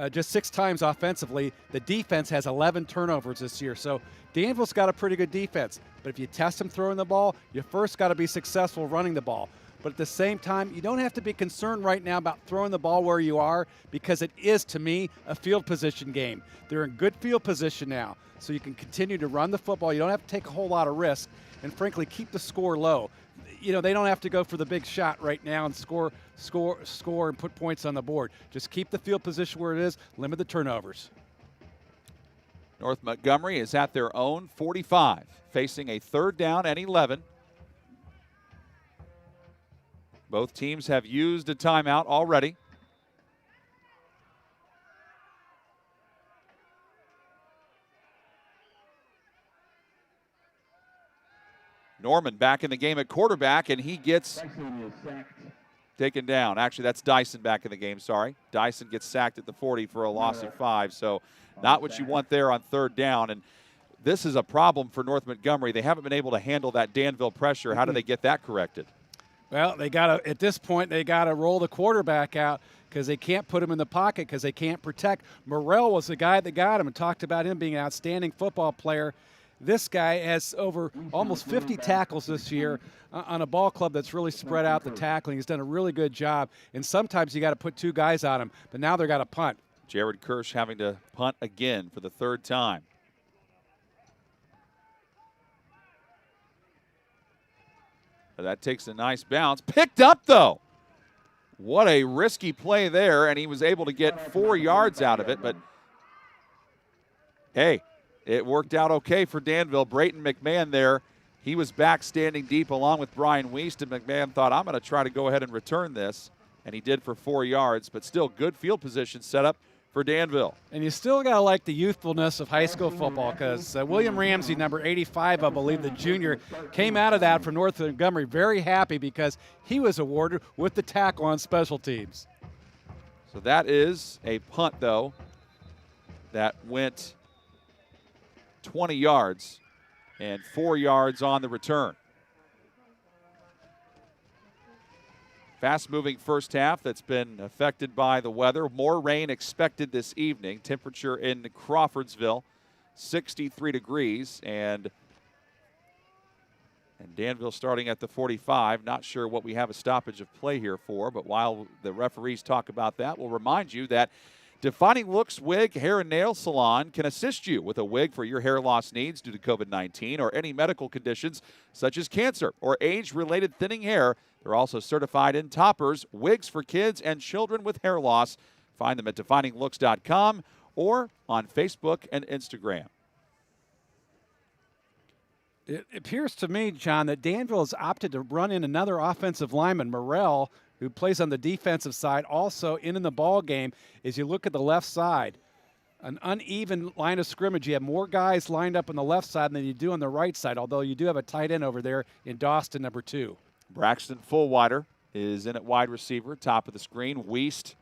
just 6 times offensively. The defense has 11 turnovers this year. So Danville's got a pretty good defense. But if you test them throwing the ball, you first got to be successful running the ball. But at the same time, you don't have to be concerned right now about throwing the ball where you are, because it is, to me, a field position game. They're in good field position now, so you can continue to run the football. You don't have to take a whole lot of risk, and frankly, keep the score low. You know, they don't have to go for the big shot right now and score and put points on the board. Just keep the field position where it is, limit the turnovers. North Montgomery is at their own 45, facing a 3rd down and 11. Both teams have used a timeout already. Norman back in the game at quarterback, and he gets taken down. Actually, that's Dyson back in the game, sorry. Dyson gets sacked at the 40 for a loss of 5, so not what you want there on third down. And this is a problem for North Montgomery. They haven't been able to handle that Danville pressure. How do they get that corrected? Well, they got to, at this point, they got to roll the quarterback out because they can't put him in the pocket because they can't protect. Morrell was the guy that got him and talked about him being an outstanding football player. This guy has over almost 50 tackles this year on a ball club that's really spread out the tackling. He's done a really good job, and sometimes you got to put 2 guys on him, but now they're got to punt. Jared Kirsch having to punt again for the 3rd time. That takes a nice bounce. Picked up, though. What a risky play there, and he was able to get 4 yards out of it, but hey, it worked out okay for Danville. Brayton McMahon there, he was back standing deep along with Brian Wiest, and McMahon thought, I'm going to try to go ahead and return this, and he did for 4 yards, but still good field position set up for Danville. And you still got to like the youthfulness of high school football because William Ramsey, number 85, I believe, the junior, came out of that for North Montgomery very happy because he was awarded with the tackle on special teams. So that is a punt, though, that went 20 yards and 4 yards on the return. Fast-moving first half that's been affected by the weather. More rain expected this evening. Temperature in Crawfordsville, 63 degrees. And Danville starting at the 45. Not sure what we have a stoppage of play here for, but while the referees talk about that, we'll remind you that Defining Looks Wig Hair and Nail Salon can assist you with a wig for your hair loss needs due to COVID-19 or any medical conditions such as cancer or age-related thinning hair. They're also certified in toppers, wigs for kids and children with hair loss. Find them at defininglooks.com or on Facebook and Instagram. It appears to me, John, that Danville has opted to run in another offensive lineman, Morrell, who plays on the defensive side, also in the ball game. As you look at the left side, an uneven line of scrimmage. You have more guys lined up on the left side than you do on the right side, although you do have a tight end over there in Dawson, number 2. Braxton Fullwider is in at wide receiver, top of the screen. Wiest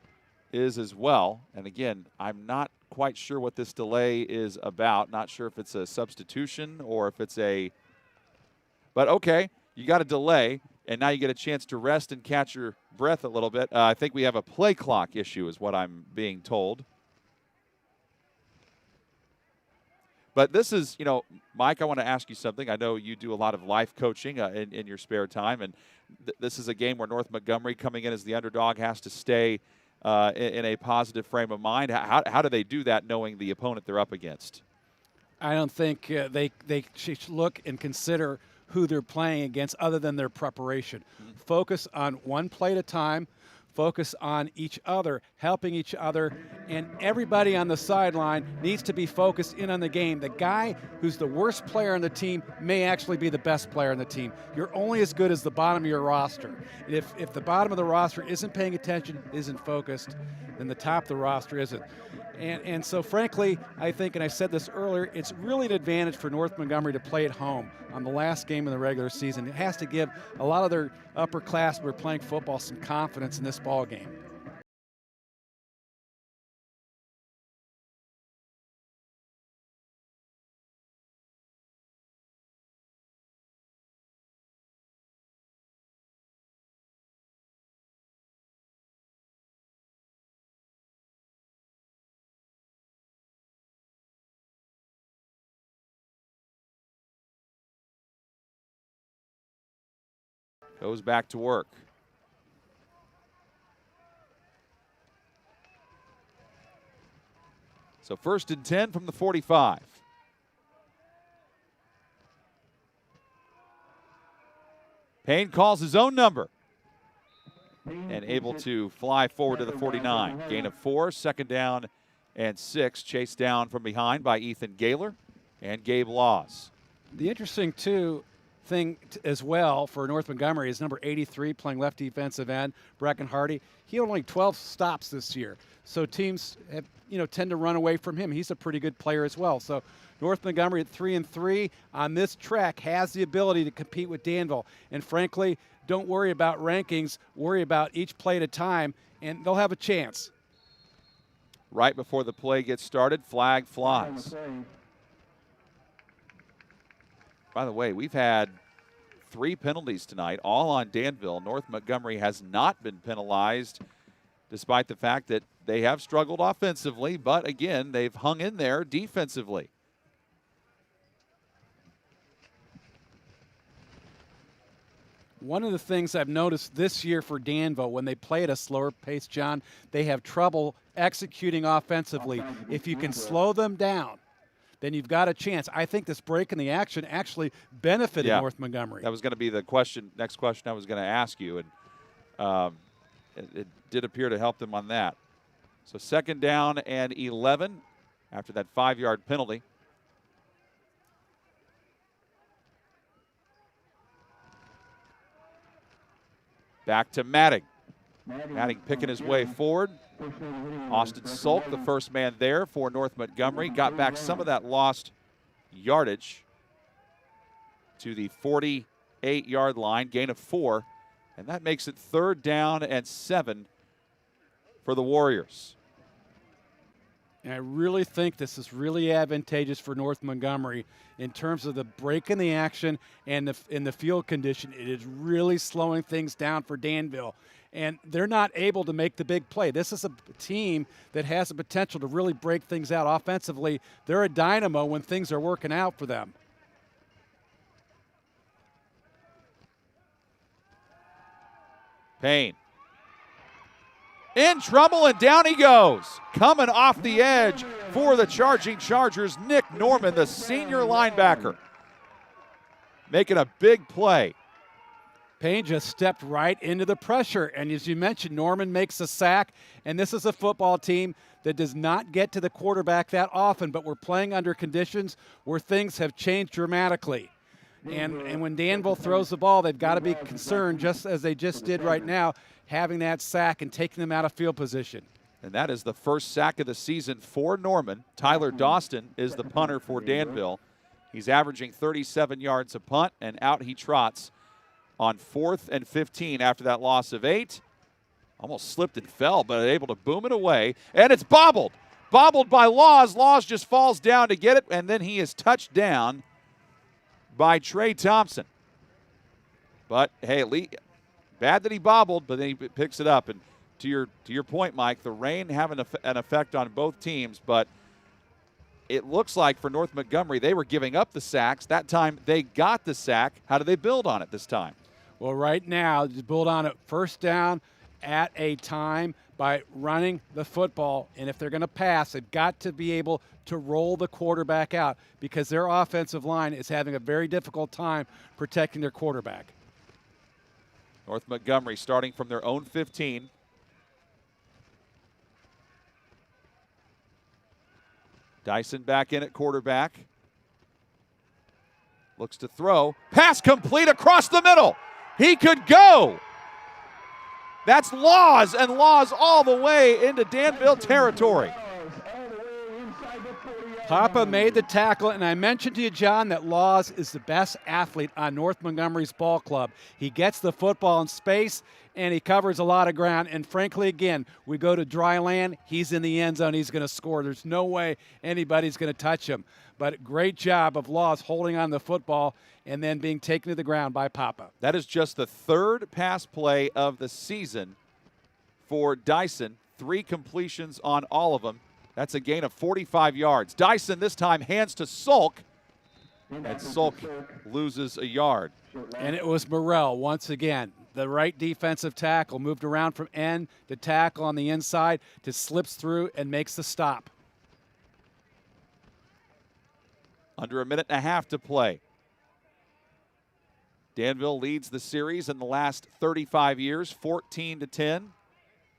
is as well. And again, I'm not quite sure what this delay is about. Not sure if it's a substitution or if it's a – but okay, you got a delay, and now you get a chance to rest and catch your breath a little bit. I think we have a play clock issue is what I'm being told. But this is, you know, Mike, I want to ask you something. I know you do a lot of life coaching in your spare time, and this is a game where North Montgomery, coming in as the underdog, has to stay in a positive frame of mind. How do they do that knowing the opponent they're up against? I don't think they should look and consider who they're playing against other than their preparation. Mm-hmm. Focus on one play at a time. Focus on each other, helping each other, and everybody on the sideline needs to be focused in on the game. The guy who's the worst player on the team may actually be the best player on the team. You're only as good as the bottom of your roster. If the bottom of the roster isn't paying attention, isn't focused, then the top of the roster isn't. And so, frankly, I think, and I said this earlier, it's really an advantage for North Montgomery to play at home on the last game of the regular season. It has to give a lot of their upperclassmen who are playing football some confidence in this ball game. Goes back to work. So 1st and 10 from the 45. Payne calls his own number and able to fly forward to the 49. Gain of 4, 2nd down and 6. Chased down from behind by Ethan Gaylor and Gabe Laws. The interesting, too, thing as well for North Montgomery is number 83 playing left defensive end, Bracken Hardy. He had only 12 stops this year, so teams have, tend to run away from him. He's a pretty good player as well. So North Montgomery at 3-3 on this track has the ability to compete with Danville. And frankly, don't worry about rankings. Worry about each play at a time, and they'll have a chance. Right before the play gets started, flag flies. By the way, we've had 3 penalties tonight, all on Danville. North Montgomery has not been penalized, despite the fact that they have struggled offensively, but again, they've hung in there defensively. One of the things I've noticed this year for Danville, when they play at a slower pace, John, they have trouble executing offensively. If you can slow them down, then you've got a chance. I think this break in the action actually benefited North Montgomery. That was going to be the next question I was going to ask you, and it did appear to help them on that. So 2nd down and 11 after that 5-yard penalty. Back to Matting. Matting picking his way forward. Austin Sulk, the first man there for North Montgomery, got back some of that lost yardage to the 48-yard line, gain of 4, and that makes it 3rd down and 7 for the Warriors. And I really think this is really advantageous for North Montgomery in terms of the break in the action and in the field condition. It is really slowing things down for Danville. And they're not able to make the big play. This is a team that has the potential to really break things out offensively. They're a dynamo when things are working out for them. Payne. In trouble, and down he goes. Coming off the edge for the charging Chargers, Nick Norman, the senior linebacker, making a big play. Payne just stepped right into the pressure, and as you mentioned, Norman makes a sack, and this is a football team that does not get to the quarterback that often, but we're playing under conditions where things have changed dramatically. And when Danville throws the ball, they've got to be concerned, just as they just did right now, having that sack and taking them out of field position. And that is the first sack of the season for Norman. Tyler Dawson is the punter for Danville. He's averaging 37 yards a punt, and out he trots on 4th and 15 after that loss of 8. Almost slipped and fell, but able to boom it away. And it's bobbled. Bobbled by Laws. Laws just falls down to get it, and then he is touched down by Trey Thompson. But, hey, bad that he bobbled, but then he picks it up. And to your point, Mike, the rain having an effect on both teams, but it looks like for North Montgomery, they were giving up the sacks. That time they got the sack. How do they build on it this time? Well, right now, just build on it 1st down at a time by running the football. And if they're going to pass, they've got to be able to roll the quarterback out because their offensive line is having a very difficult time protecting their quarterback. North Montgomery starting from their own 15. Dyson back in at quarterback. Looks to throw. Pass complete across the middle. He could go. That's Laws, and Laws all the way into Danville territory. Papa made the tackle, and I mentioned to you, John, that Laws is the best athlete on North Montgomery's ball club. He gets the football in space, and he covers a lot of ground. And frankly, again, we go to dry land, he's in the end zone, he's going to score. There's no way anybody's going to touch him. But great job of Laws holding on the football and then being taken to the ground by Papa. That is just the 3rd pass play of the season for Dyson. 3 completions on all of them. That's a gain of 45 yards. Dyson this time hands to Sulk, and Sulk loses a yard. And it was Morrell once again. The right defensive tackle moved around from end to tackle on the inside, to slips through and makes the stop. Under a minute and a half to play. Danville leads the series in the last 35 years, 14-10.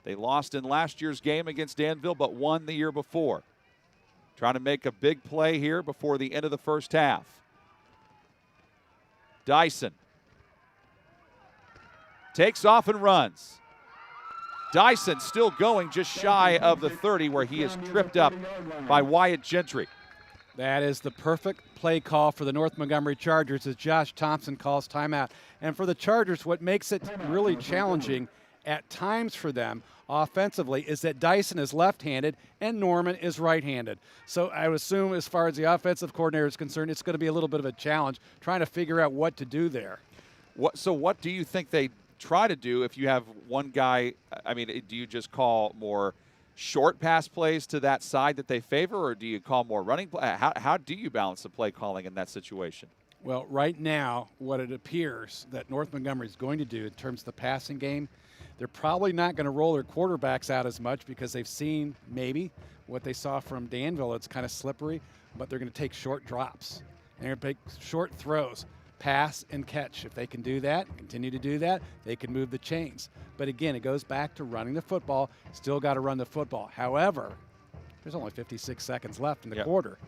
They lost in last year's game against Danville, but won the year before. Trying to make a big play here before the end of the first half. Dyson takes off and runs. Dyson still going just shy of the 30 where he is tripped up by Wyatt Gentry. That is the perfect play call for the North Montgomery Chargers as Josh Thompson calls timeout. And for the Chargers, what makes it really challenging at times for them offensively is that Dyson is left-handed and Norman is right-handed. So I would assume as far as the offensive coordinator is concerned, it's going to be a little bit of a challenge trying to figure out what to do there. So what do you think they try to do if you have one guy? I mean, do you just call more short pass plays to that side that they favor, or do you call more running play? How do you balance the play calling in that situation? Well, right now, what it appears that North Montgomery is going to do in terms of the passing game, they're probably not going to roll their quarterbacks out as much because they've seen maybe what they saw from Danville. It's kind of slippery, but they're going to take short drops. And they're going to take short throws, pass and catch. If they can do that, continue to do that, they can move the chains. But again, it goes back to running the football. Still got to run the football. However, there's only 56 seconds left in the quarter.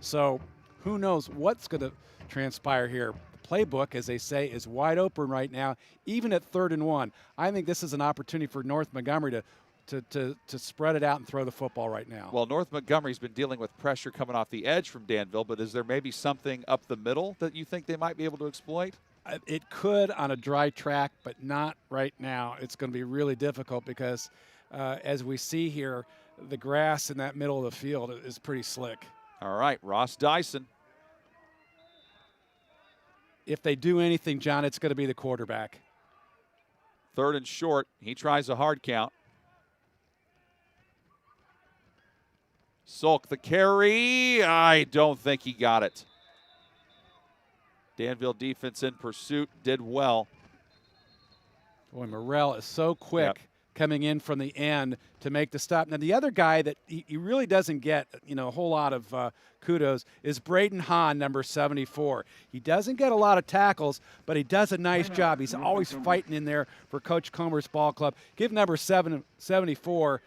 So who knows what's going to transpire here. The playbook, as they say, is wide open right now, even at 3rd and 1. I think this is an opportunity for North Montgomery to spread it out and throw the football right now. Well, North Montgomery's been dealing with pressure coming off the edge from Danville, but is there maybe something up the middle that you think they might be able to exploit? It could on a dry track, but not right now. It's going to be really difficult because, as we see here, the grass in that middle of the field is pretty slick. All right, Ross Dyson. If they do anything, John, it's going to be the quarterback. 3rd and short. He tries a hard count. Sulk the carry. I don't think he got it. Danville defense in pursuit did well. Boy, Morrell is so quick coming in from the end to make the stop. Now, the other guy that he really doesn't get, a whole lot of kudos is Braden Hahn, number 74. He doesn't get a lot of tackles, but he does a nice job. He's always fighting in there for Coach Comer's ball club. Give number 74,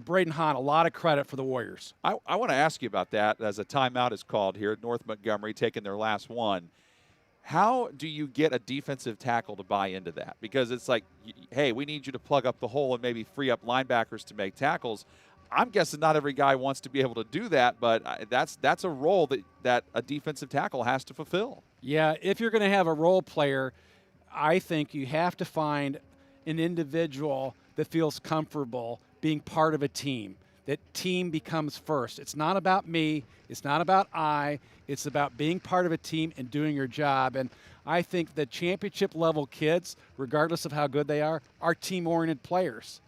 Braden Hahn, a lot of credit for the Warriors. I want to ask you about that as a timeout is called here at North Montgomery, taking their last one. How do you get a defensive tackle to buy into that? Because it's like, hey, we need you to plug up the hole and maybe free up linebackers to make tackles. I'm guessing not every guy wants to be able to do that, but that's a role that a defensive tackle has to fulfill. Yeah, if you're going to have a role player, I think you have to find an individual that feels comfortable being part of a team. That team becomes first. It's not about me. It's not about I. It's about being part of a team and doing your job. And I think the championship level kids, regardless of how good they are team-oriented players.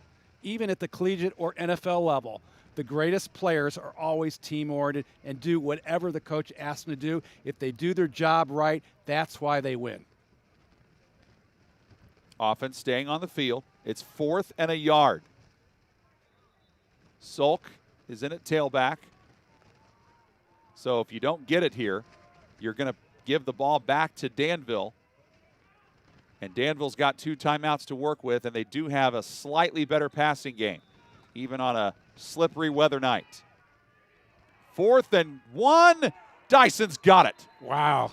Even at the collegiate or NFL level, the greatest players are always team-oriented and do whatever the coach asks them to do. If they do their job right, that's why they win. Offense staying on the field. It's 4th and a yard. Sulk is in at tailback. So if you don't get it here, you're going to give the ball back to Danville. And Danville's got 2 timeouts to work with, and they do have a slightly better passing game, even on a slippery weather night. 4th and 1. Dyson's got it. Wow.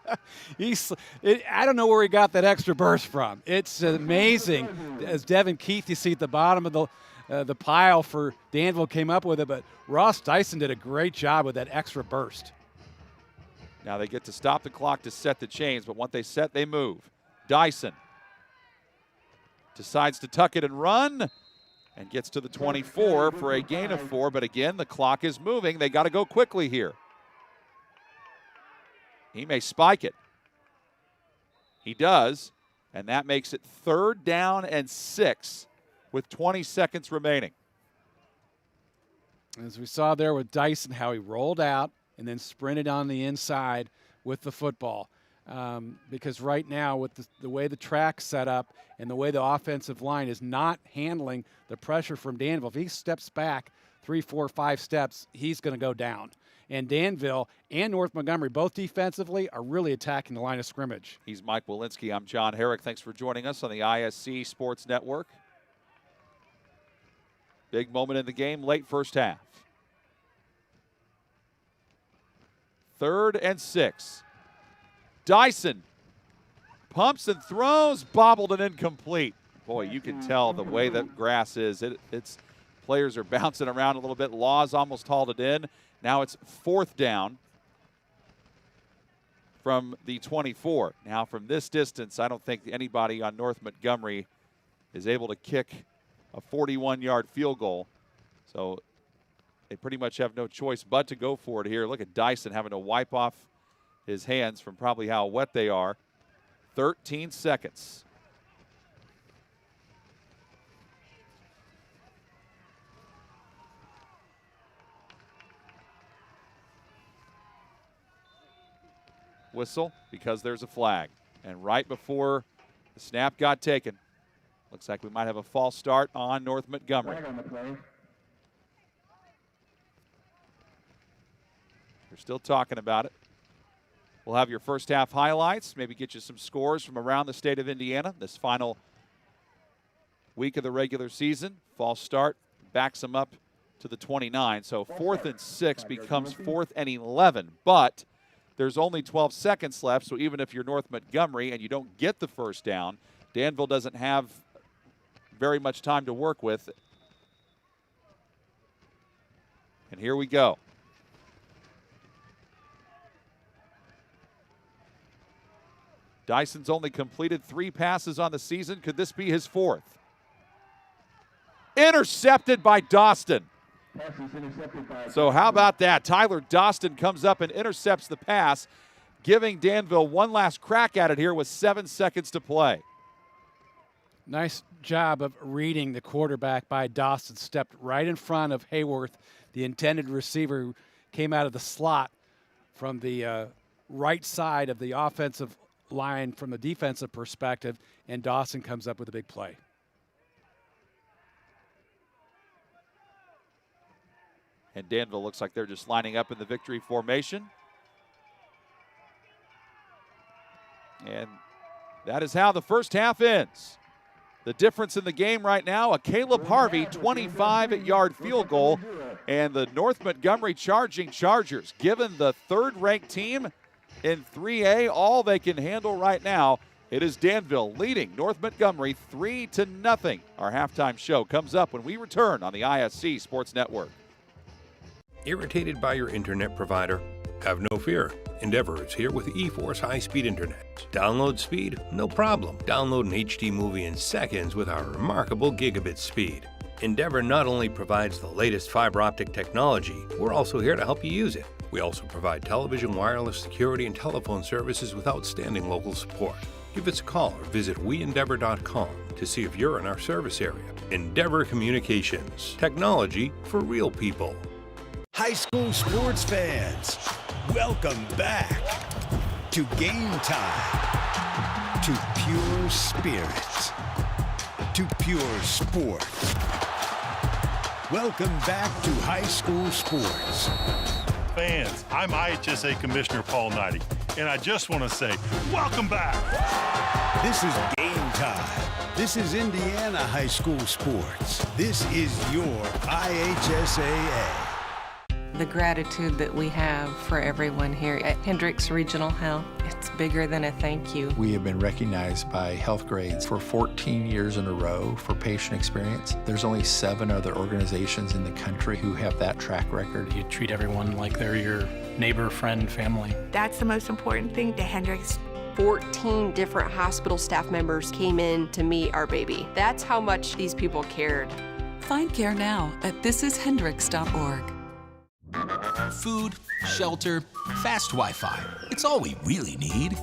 I don't know where he got that extra burst from. It's amazing. As Devin Keith, you see at the bottom of the pile for Danville came up with it, but Ross Dyson did a great job with that extra burst. Now they get to stop the clock to set the chains, but once they set, they move. Dyson decides to tuck it and run and gets to the 24 for a gain of 4, but again, the clock is moving. They got to go quickly here. He may spike it. He does, and that makes it 3rd down and 6 with 20 seconds remaining. As we saw there with Dyson, how he rolled out and then sprinted on the inside with the football. Because right now, with the way the track's set up and the way the offensive line is not handling the pressure from Danville, if he steps back 3, 4, 5 steps, he's going to go down. And Danville and North Montgomery, both defensively, are really attacking the line of scrimmage. He's Mike Walensky. I'm John Herrick. Thanks for joining us on the ISC Sports Network. Big moment in the game, late first half. 3rd and 6. Dyson pumps and throws, bobbled and incomplete. Boy, you can tell the way that grass is. It's players are bouncing around a little bit. Laws almost hauled it in. Now it's 4th down from the 24. Now from this distance, I don't think anybody on North Montgomery is able to kick a 41-yard field goal. So they pretty much have no choice but to go for it here. Look at Dyson having to wipe off his hands from probably how wet they are. 13 seconds. Whistle because there's a flag. And right before the snap got taken, looks like we might have a false start on North Montgomery. They're still talking about it. We'll have your first half highlights, maybe get you some scores from around the state of Indiana this final week of the regular season. False start backs them up to the 29. So 4th and 6 becomes 4th and 11. But there's only 12 seconds left, so even if you're North Montgomery and you don't get the first down, Danville doesn't have very much time to work with. And here we go. Dyson's only completed 3 passes on the season. Could this be his 4th? Intercepted by Dawson. So how about that? Tyler Dawson comes up and intercepts the pass, giving Danville one last crack at it here with 7 seconds to play. Nice job of reading the quarterback by Dawson. Stepped right in front of Hayworth, the intended receiver, who came out of the slot from the right side of the offensive line from a defensive perspective, and Dawson comes up with a big play. And Danville looks like they're just lining up in the victory formation. And that is how the first half ends. The difference in the game right now, a Caleb Harvey 25-yard field goal, and the North Montgomery Charging Chargers, given the 3rd-ranked team in 3A, all they can handle right now. It is Danville leading North Montgomery 3-0. Our halftime show comes up when we return on the ISC Sports Network. Irritated by your internet provider? Have no fear. Endeavor is here with eForce high-speed internet. Download speed? No problem. Download an HD movie in seconds with our remarkable gigabit speed. Endeavor not only provides the latest fiber optic technology, we're also here to help you use it. We also provide television, wireless, security, and telephone services with outstanding local support. Give us a call or visit weendeavor.com to see if you're in our service area. Endeavor Communications. Technology for real people. High school sports fans, welcome back to Game Time, to pure spirits, to pure sport. Welcome back to high school sports. Fans, I'm IHSAA Commissioner Paul Knighty, and I just want to say, welcome back. This is Game Time. This is Indiana high school sports. This is your IHSAA. The gratitude that we have for everyone here at Hendricks Regional Health, it's bigger than a thank you. We have been recognized by Health Grades for 14 years in a row for patient experience. There's only 7 other organizations in the country who have that track record. You treat everyone like they're your neighbor, friend, family. That's the most important thing to Hendricks. 14 different hospital staff members came in to meet our baby. That's how much these people cared. Find care now at thisishendricks.org. Food, shelter, fast Wi-Fi. It's all we really need.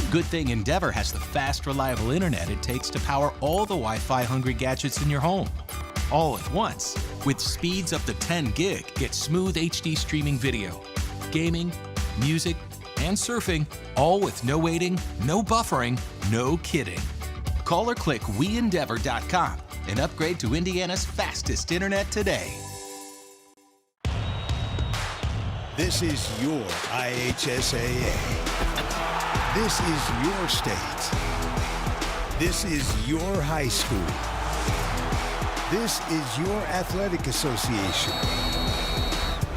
Good thing Endeavor has the fast, reliable internet it takes to power all the Wi-Fi hungry gadgets in your home. All at once. With speeds up to 10 gig, get smooth HD streaming video, gaming, music, and surfing, all with no waiting, no buffering, no kidding. Call or click weendeavor.com and upgrade to Indiana's fastest internet today. This is your IHSAA. This is your state. This is your high school. This is your athletic association.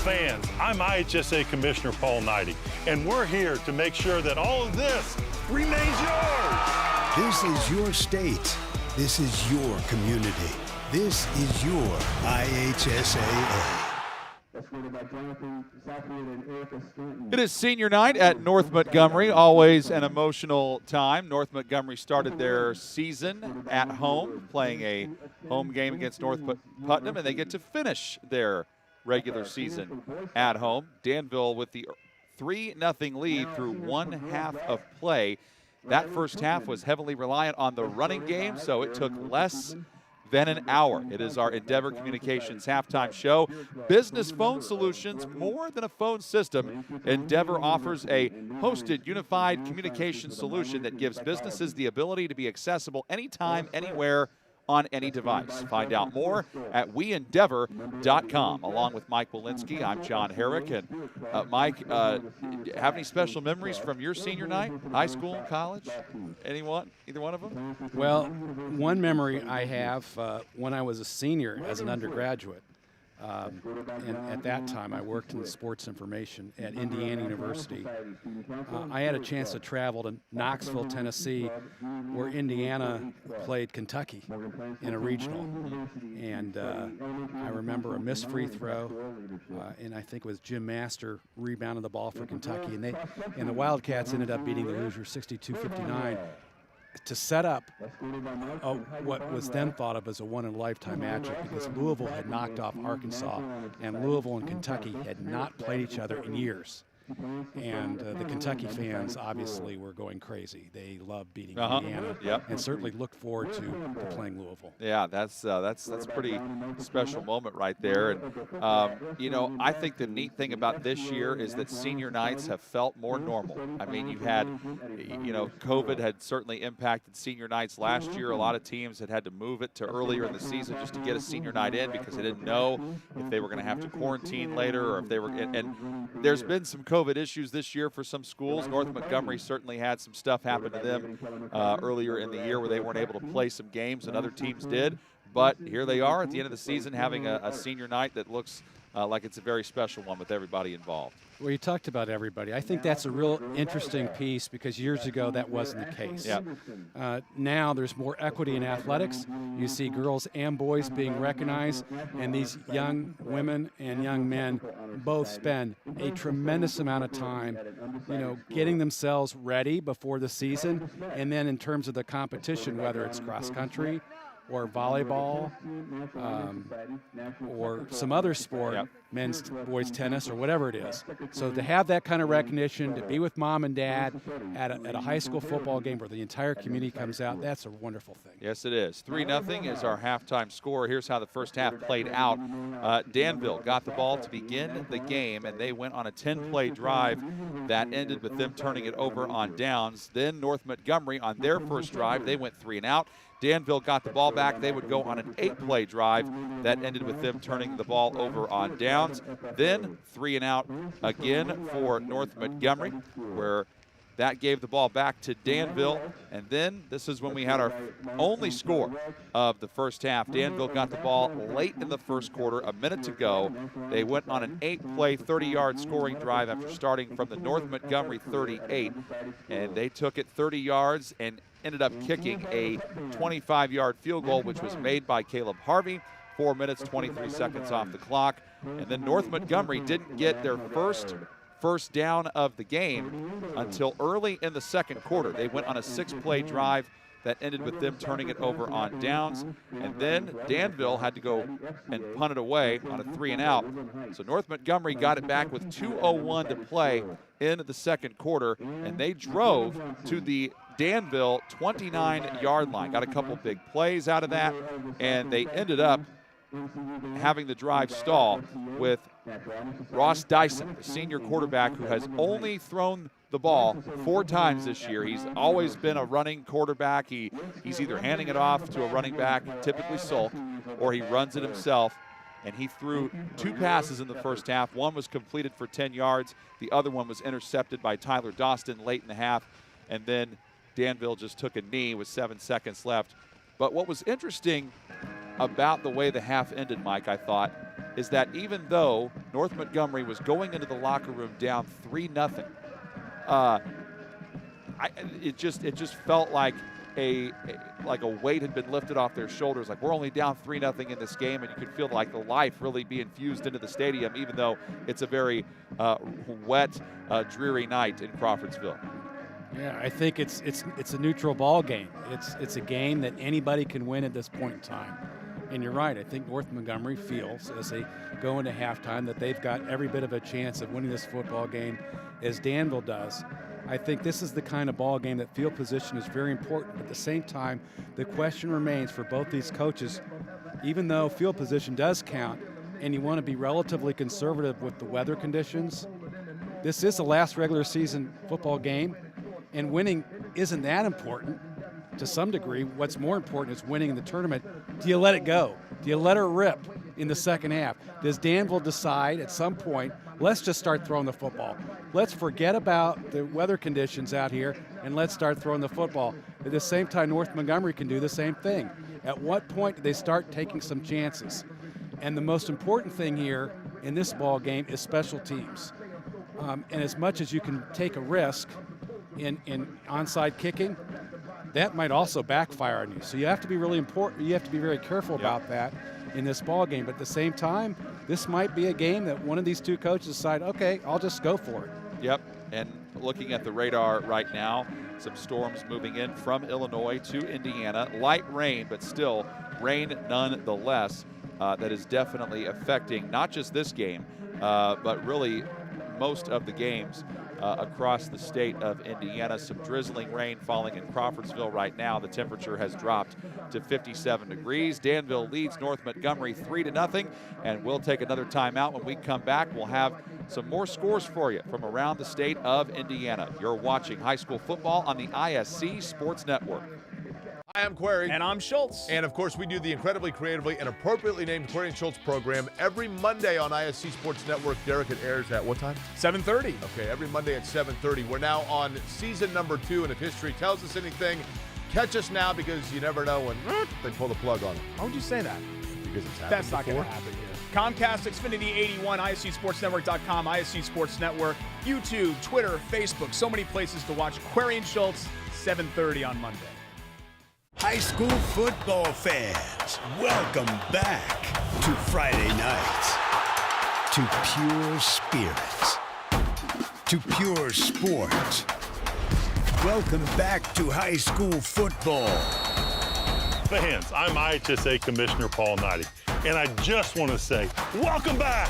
fans, I'm IHSAA Commissioner Paul Knighty, and we're here to make sure that all of this remains yours. This is your state. This is your community. This is your IHSAA. It is senior night at North Montgomery, always an emotional time. North Montgomery started their season at home, playing a home game against North Putnam, and they get to finish their regular season at home. Danville with the 3-0 lead through one half of play. That first half was heavily reliant on the running game, so it took less than an hour. It is our Endeavor Communications halftime show. Business phone solutions, more than a phone system. Endeavor offers a hosted, unified communication solution that gives businesses the ability to be accessible anytime, anywhere, on any device. Find out more at weendeavor.com. Along with Mike Walensky, I'm John Herrick. And Mike, have any special memories from your senior night? High school, college? Anyone? Either one of them? Well, one memory I have when I was a senior as an undergraduate. And at that time, I worked in sports information at Indiana University. I had a chance to travel to Knoxville, Tennessee, where Indiana played Kentucky in a regional. And I remember a missed free throw, and I think it was Jim Master rebounded the ball for Kentucky. And the Wildcats ended up beating the Hoosiers 62-59. To set up what was then thought of as a one-in-a-lifetime matchup, because Louisville had knocked off Arkansas, and Louisville and Kentucky had not played each other in years. And the Kentucky fans obviously were going crazy. They loved beating Indiana, and certainly looked forward to playing Louisville. Yeah, that's a pretty special moment right there. And you know, I think the neat thing about this year is that senior nights have felt more normal. I mean, you've had, you know, COVID had certainly impacted senior nights last year. A lot of teams had to move it to earlier in the season just to get a senior night in because they didn't know if they were going to have to quarantine later or if they were. And there's been some COVID issues this year for some schools. North Montgomery certainly had some stuff happen to them earlier in the year where they weren't able to play some games and other teams did. But here they are at the end of the season having a senior night that looks like it's a very special one with everybody involved. Well, you talked about everybody. I think that's a real interesting piece because years ago that wasn't the case. Now there's more equity in athletics. You see girls and boys being recognized, and these young women and young men both spend a tremendous amount of time, you know, getting themselves ready before the season, and then in terms of the competition, whether it's cross country or volleyball, or some other sport, men's, boys tennis, or whatever it is. So to have that kind of recognition, to be with mom and dad at a high school football game where the entire community comes out, that's a wonderful thing. Yes, it is. 3-0 is our halftime score. Here's how the first half played out. Danville got the ball to begin the game, and they went on a 10-play drive that ended with them turning it over on downs. Then North Montgomery, on their first drive, they went 3 and out. Danville got the ball back. They would go on an 8-play drive that ended with them turning the ball over on downs. Then 3 and out again for North Montgomery, where that gave the ball back to Danville. And then this is when we had our only score of the first half. Danville got the ball late in the first quarter, a minute to go. They went on an 8-play, 30-yard scoring drive after starting from the North Montgomery 38. And they took it 30 yards and ended up kicking a 25-yard field goal, which was made by Caleb Harvey. 4 minutes, 23 seconds off the clock. And then North Montgomery didn't get their first down of the game until early in the second quarter. They went on a 6-play drive that ended with them turning it over on downs. And then Danville had to go and punt it away on a 3 and out. So North Montgomery got it back with 2:01 to play in the second quarter, and they drove to the Danville 29-yard line. Got a couple big plays out of that, and they ended up having the drive stall with Ross Dyson, the senior quarterback who has only thrown the ball 4 times this year. He's always been a running quarterback. He's either handing it off to a running back, typically Sulk, or he runs it himself. And he threw 2 passes in the first half. One was completed for 10 yards. The other one was intercepted by Tyler Dawson late in the half. And then Danville just took a knee with 7 seconds left. But what was interesting about the way the half ended, Mike, I thought, is that even though North Montgomery was going into the locker room down 3-0, it just felt like a weight had been lifted off their shoulders. Like, we're only down 3-0 in this game, and you could feel like the life really be infused into the stadium, even though it's a very wet, dreary night in Crawfordsville. Yeah, I think it's a neutral ball game. It's a game that anybody can win at this point in time. And you're right. I think North Montgomery feels, as they go into halftime, that they've got every bit of a chance of winning this football game as Danville does. I think this is the kind of ball game that field position is very important. But at the same time, the question remains for both these coaches, even though field position does count, and you want to be relatively conservative with the weather conditions, this is the last regular season football game, and winning isn't that important. To some degree, what's more important is winning in the tournament. Do you let it go? Do you let her rip in the second half? Does Danville decide at some point, let's just start throwing the football? Let's forget about the weather conditions out here and let's start throwing the football. At the same time, North Montgomery can do the same thing. At what point do they start taking some chances? And the most important thing here in this ball game is special teams. And as much as you can take a risk in onside kicking, that might also backfire on you. So you have to be really important. You have to be very careful about that in this ball game. But at the same time, this might be a game that one of these two coaches decide, okay, I'll just go for it. Yep, and looking at the radar right now, some storms moving in from Illinois to Indiana. Light rain, but still rain nonetheless. That is definitely affecting not just this game, but really most of the games across the state of Indiana. Some drizzling rain falling in Crawfordsville right now. The temperature has dropped to 57 degrees. Danville leads North Montgomery 3-0, and we'll take another timeout. When we come back, we'll have some more scores for you from around the state of Indiana. You're watching high school football on the ISC Sports Network. Hi, I'm Query. And I'm Schultz. And of course, we do the incredibly creatively and appropriately named Query and Schultz program every Monday on ISC Sports Network. Derek, it airs at what time? 7:30. Okay, every Monday at 7:30. We're now on season number 2, and if history tells us anything, catch us now, because you never know when they pull the plug on it. Why would you say that? Because it's happened That's not going to happen here. Comcast, Xfinity 81, ISCSportsNetwork.com, ISC Sports Network, YouTube, Twitter, Facebook, so many places to watch Query and Schultz, 7:30 on Monday. High school football fans, welcome back to Friday nights, to pure spirits, to pure sports. Welcome back to high school football. Fans, I'm IHSAA Commissioner Paul Knighty, and I just want to say, welcome back.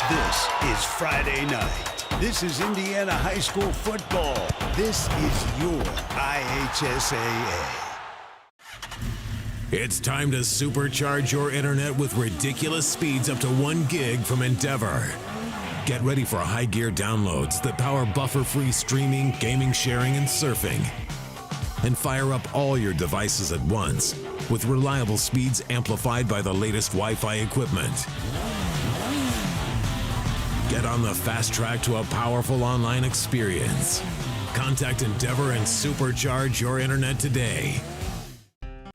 This is Friday night. This is Indiana high school football. This is your IHSAA. It's time to supercharge your internet with ridiculous speeds up to 1 gig from Endeavor. Get ready for high gear downloads that power buffer-free streaming, gaming, sharing, and surfing. And fire up all your devices at once with reliable speeds amplified by the latest Wi-Fi equipment. Get on the fast track to a powerful online experience. Contact Endeavor and supercharge your internet today.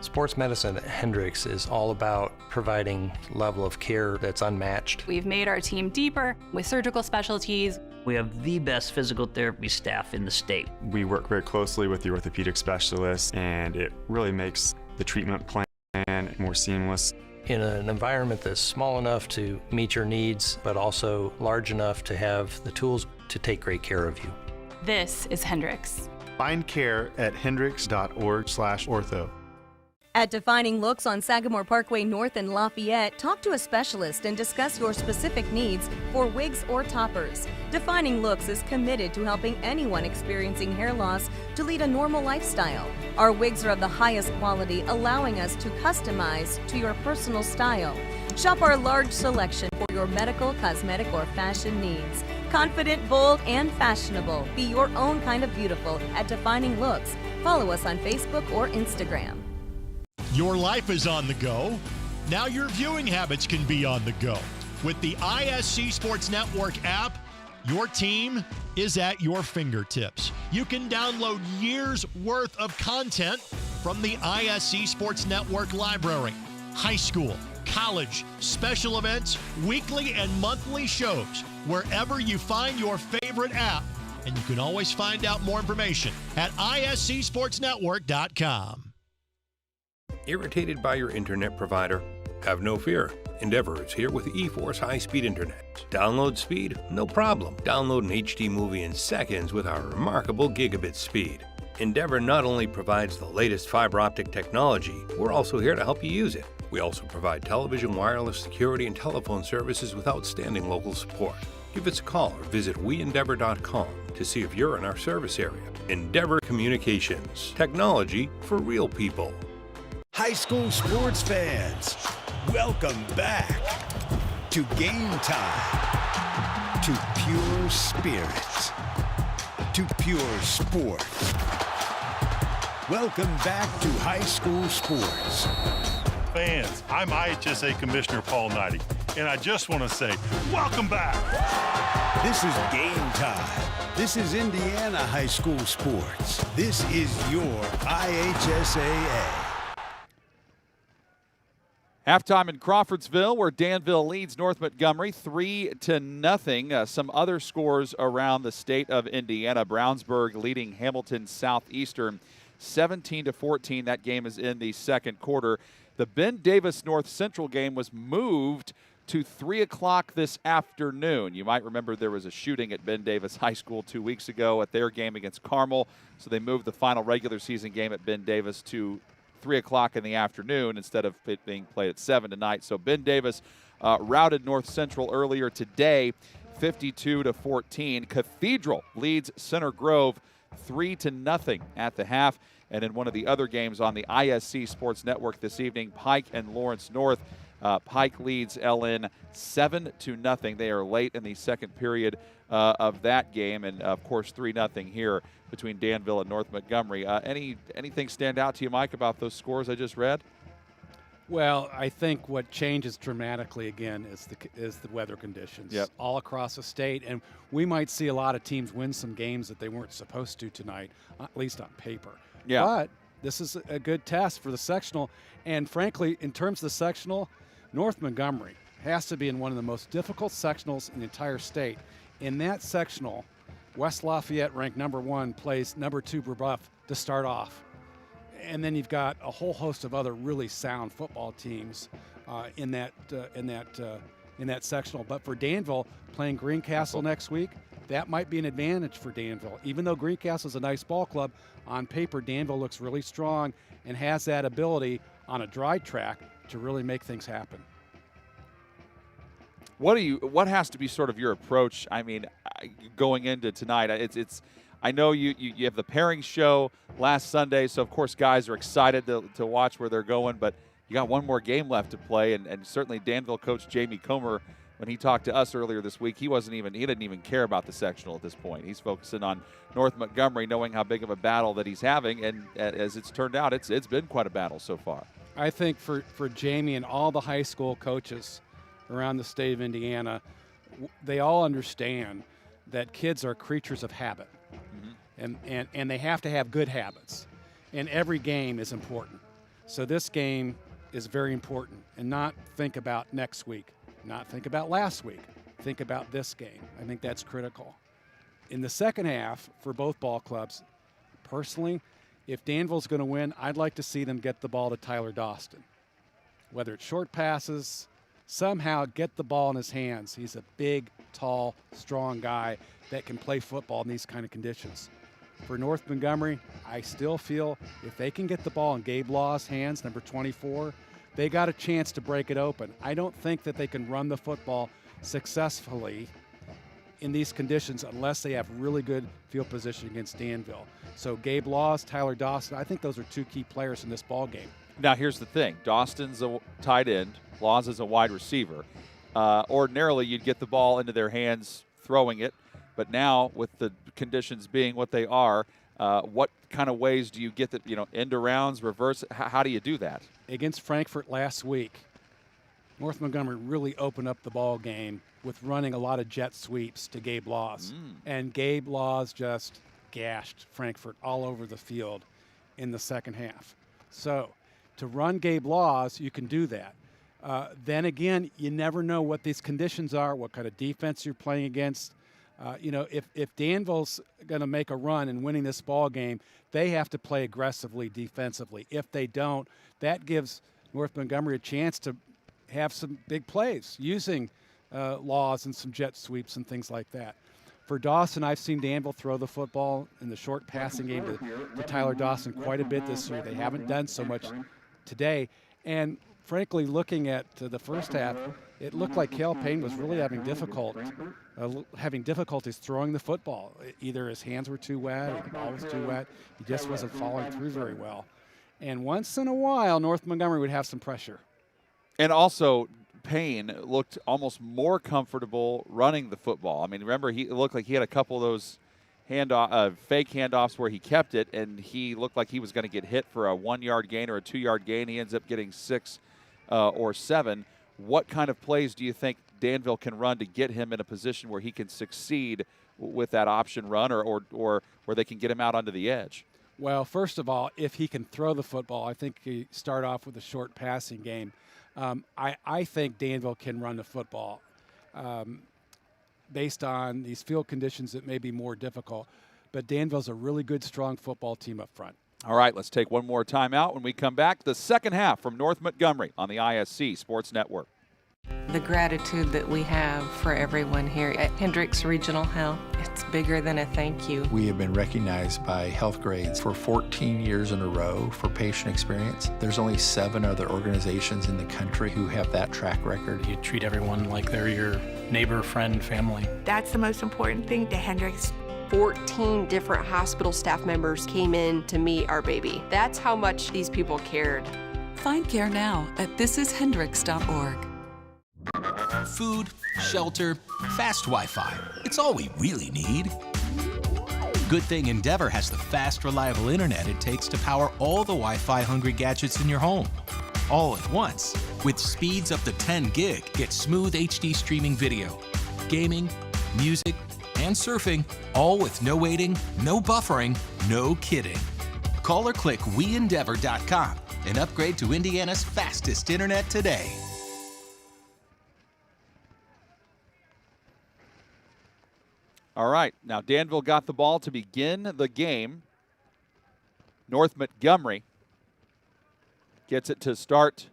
Sports medicine at Hendricks is all about providing level of care that's unmatched. We've made our team deeper with surgical specialties. We have the best physical therapy staff in the state. We work very closely with the orthopedic specialists, and it really makes the treatment plan more seamless. In an environment that's small enough to meet your needs, but also large enough to have the tools to take great care of you. This is Hendricks. Find care at hendricks.org/ortho. At Defining Looks on Sagamore Parkway North in Lafayette, talk to a specialist and discuss your specific needs for wigs or toppers. Defining Looks is committed to helping anyone experiencing hair loss to lead a normal lifestyle. Our wigs are of the highest quality, allowing us to customize to your personal style. Shop our large selection for your medical, cosmetic, or fashion needs. Confident, bold, and fashionable. Be your own kind of beautiful at Defining Looks. Follow us on Facebook or Instagram. Your life is on the go. Now your viewing habits can be on the go. With the ISC Sports Network app, your team is at your fingertips. You can download years' worth of content from the ISC Sports Network library. High school, college, special events, weekly and monthly shows, wherever you find your favorite app. And you can always find out more information at iscsportsnetwork.com. Irritated by your internet provider? Have no fear. Endeavor is here with eForce high-speed internet. Download speed? No problem. Download an HD movie in seconds with our remarkable gigabit speed. Endeavor not only provides the latest fiber optic technology, we're also here to help you use it. We also provide television, wireless security, and telephone services with outstanding local support. Give us a call or visit weendeavor.com to see if you're in our service area. Endeavor Communications. Technology for real people. High school sports fans, welcome back to Game Time, to pure spirits, to pure sport. Welcome back to high school sports. Fans, I'm IHSAA Commissioner Paul Knighty, and I just want to say, welcome back. This is Game Time. This is Indiana high school sports. This is your IHSAA. Halftime in Crawfordsville, where Danville leads North Montgomery 3-0. Some other scores around the state of Indiana. Brownsburg leading Hamilton Southeastern 17-14. That game is in the second quarter. The Ben Davis North Central game was moved to 3 o'clock this afternoon. You might remember there was a shooting at Ben Davis High School 2 weeks ago at their game against Carmel, so they moved the final regular season game at Ben Davis to 3 o'clock in the afternoon instead of it being played at 7 tonight. So Ben Davis routed North Central earlier today, 52-14. Cathedral leads Center Grove 3-0 at the half. And in one of the other games on the ISC Sports Network this evening, Pike and Lawrence North. Pike leads LN 7-0. They are late in the second period of that game, and of course 3-0 here between Danville and North Montgomery. Anything stand out to you, Mike, about those scores I just read? Well, I think what changes dramatically again is the weather conditions all across the state, and we might see a lot of teams win some games that they weren't supposed to tonight, at least on paper. Yeah. But this is a good test for the sectional, and frankly, in terms of the sectional, North Montgomery has to be in one of the most difficult sectionals in the entire state. In that sectional, West Lafayette, ranked number 1, plays number 2 Brebeuf to start off. And then you've got a whole host of other really sound football teams in that sectional. But for Danville, playing Greencastle next week, that might be an advantage for Danville. Even though Greencastle is a nice ball club, on paper Danville looks really strong and has that ability on a dry track to really make things happen. What has to be sort of your approach? I mean, going into tonight, I know you have the pairing show last Sunday, so of course guys are excited to watch where they're going, but you got one more game left to play, and certainly Danville coach Jamie Comer, when he talked to us earlier this week, he didn't even care about the sectional at this point. He's focusing on North Montgomery, knowing how big of a battle that he's having, and as it's turned out, it's been quite a battle so far. I think for Jamie and all the high school coaches around the state of Indiana, they all understand that kids are creatures of habit. And they have to have good habits. And every game is important. So this game is very important. And not think about next week, not think about last week. Think about this game. I think that's critical. In the second half, for both ball clubs, personally, if Danville's going to win, I'd like to see them get the ball to Tyler Dawson. Whether it's short passes, somehow get the ball in his hands. He's a big, tall, strong guy that can play football in these kind of conditions. For North Montgomery, I still feel if they can get the ball in Gabe Law's hands, number 24, they got a chance to break it open. I don't think that they can run the football successfully in these conditions unless they have really good field position against Danville. So Gabe Laws, Tyler Dawson, I think those are two key players in this ball game. Now here's the thing. Dawson's a tight end. Laws is a wide receiver. Ordinarily, you'd get the ball into their hands throwing it. But now, with the conditions being what they are, what kind of ways do you get the, end arounds, reverse? How do you do that? Against Frankfort last week, North Montgomery really opened up the ball game with running a lot of jet sweeps to Gabe Laws. And Gabe Laws just gashed Frankfort all over the field in the second half. So to run Gabe Laws, you can do that. Then again, you never know what these conditions are, what kind of defense you're playing against. If Danville's going to make a run in winning this ball game, they have to play aggressively defensively. If they don't, that gives North Montgomery a chance to have some big plays using laws and some jet sweeps and things like that. For Dawson, I've seen Danville throw the football in the short passing game to Tyler Dawson quite a bit this year. They haven't done so much today. And frankly, looking at the first half, it looked like Cale Payne was really having difficulties throwing the football. Either his hands were too wet or the ball was too wet. He just wasn't following through very well. And once in a while, North Montgomery would have some pressure. And also, Payne looked almost more comfortable running the football. I mean, remember, it looked like he had a couple of those fake handoffs where he kept it, and he looked like he was going to get hit for a 1-yard gain or a 2-yard gain. He ends up getting 6 or 7. What kind of plays do you think Danville can run to get him in a position where he can succeed with that option run or where they can get him out onto the edge? Well, first of all, if he can throw the football, I think he start off with a short passing game. I think Danville can run the football based on these field conditions that may be more difficult. But Danville's a really good, strong football team up front. All right, let's take one more timeout. When we come back, the second half from North Montgomery on the ISC Sports Network. The gratitude that we have for everyone here at Hendricks Regional Health, it's bigger than a thank you. We have been recognized by Health Grades for 14 years in a row for patient experience. There's only 7 other organizations in the country who have that track record. You treat everyone like they're your neighbor, friend, family. That's the most important thing to Hendricks. 14 different hospital staff members came in to meet our baby. That's how much these people cared. Find care now at thisishendricks.org. Food, shelter, fast Wi-Fi. It's all we really need. Good thing Endeavor has the fast, reliable internet it takes to power all the Wi-Fi hungry gadgets in your home. All at once. With speeds up to 10 gig, get smooth HD streaming video, gaming, music, and surfing, all with no waiting, no buffering, no kidding. Call or click WeEndeavor.com and upgrade to Indiana's fastest internet today. All right, now Danville got the ball to begin the game. North Montgomery gets it to start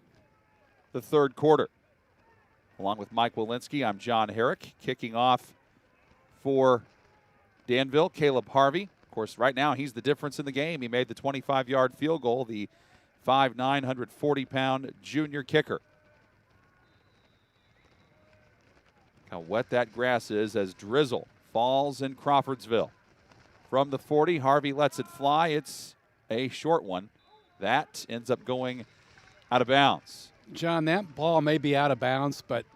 the third quarter. Along with Mike Walensky, I'm John Herrick, kicking off for Danville, Caleb Harvey. Of course, right now he's the difference in the game. He made the 25-yard field goal, the 5'9", 140-pound junior kicker. How wet that grass is as drizzle falls in Crawfordsville. From the 40, Harvey lets it fly. It's a short one. That ends up going out of bounds. John, that ball may be out of bounds, but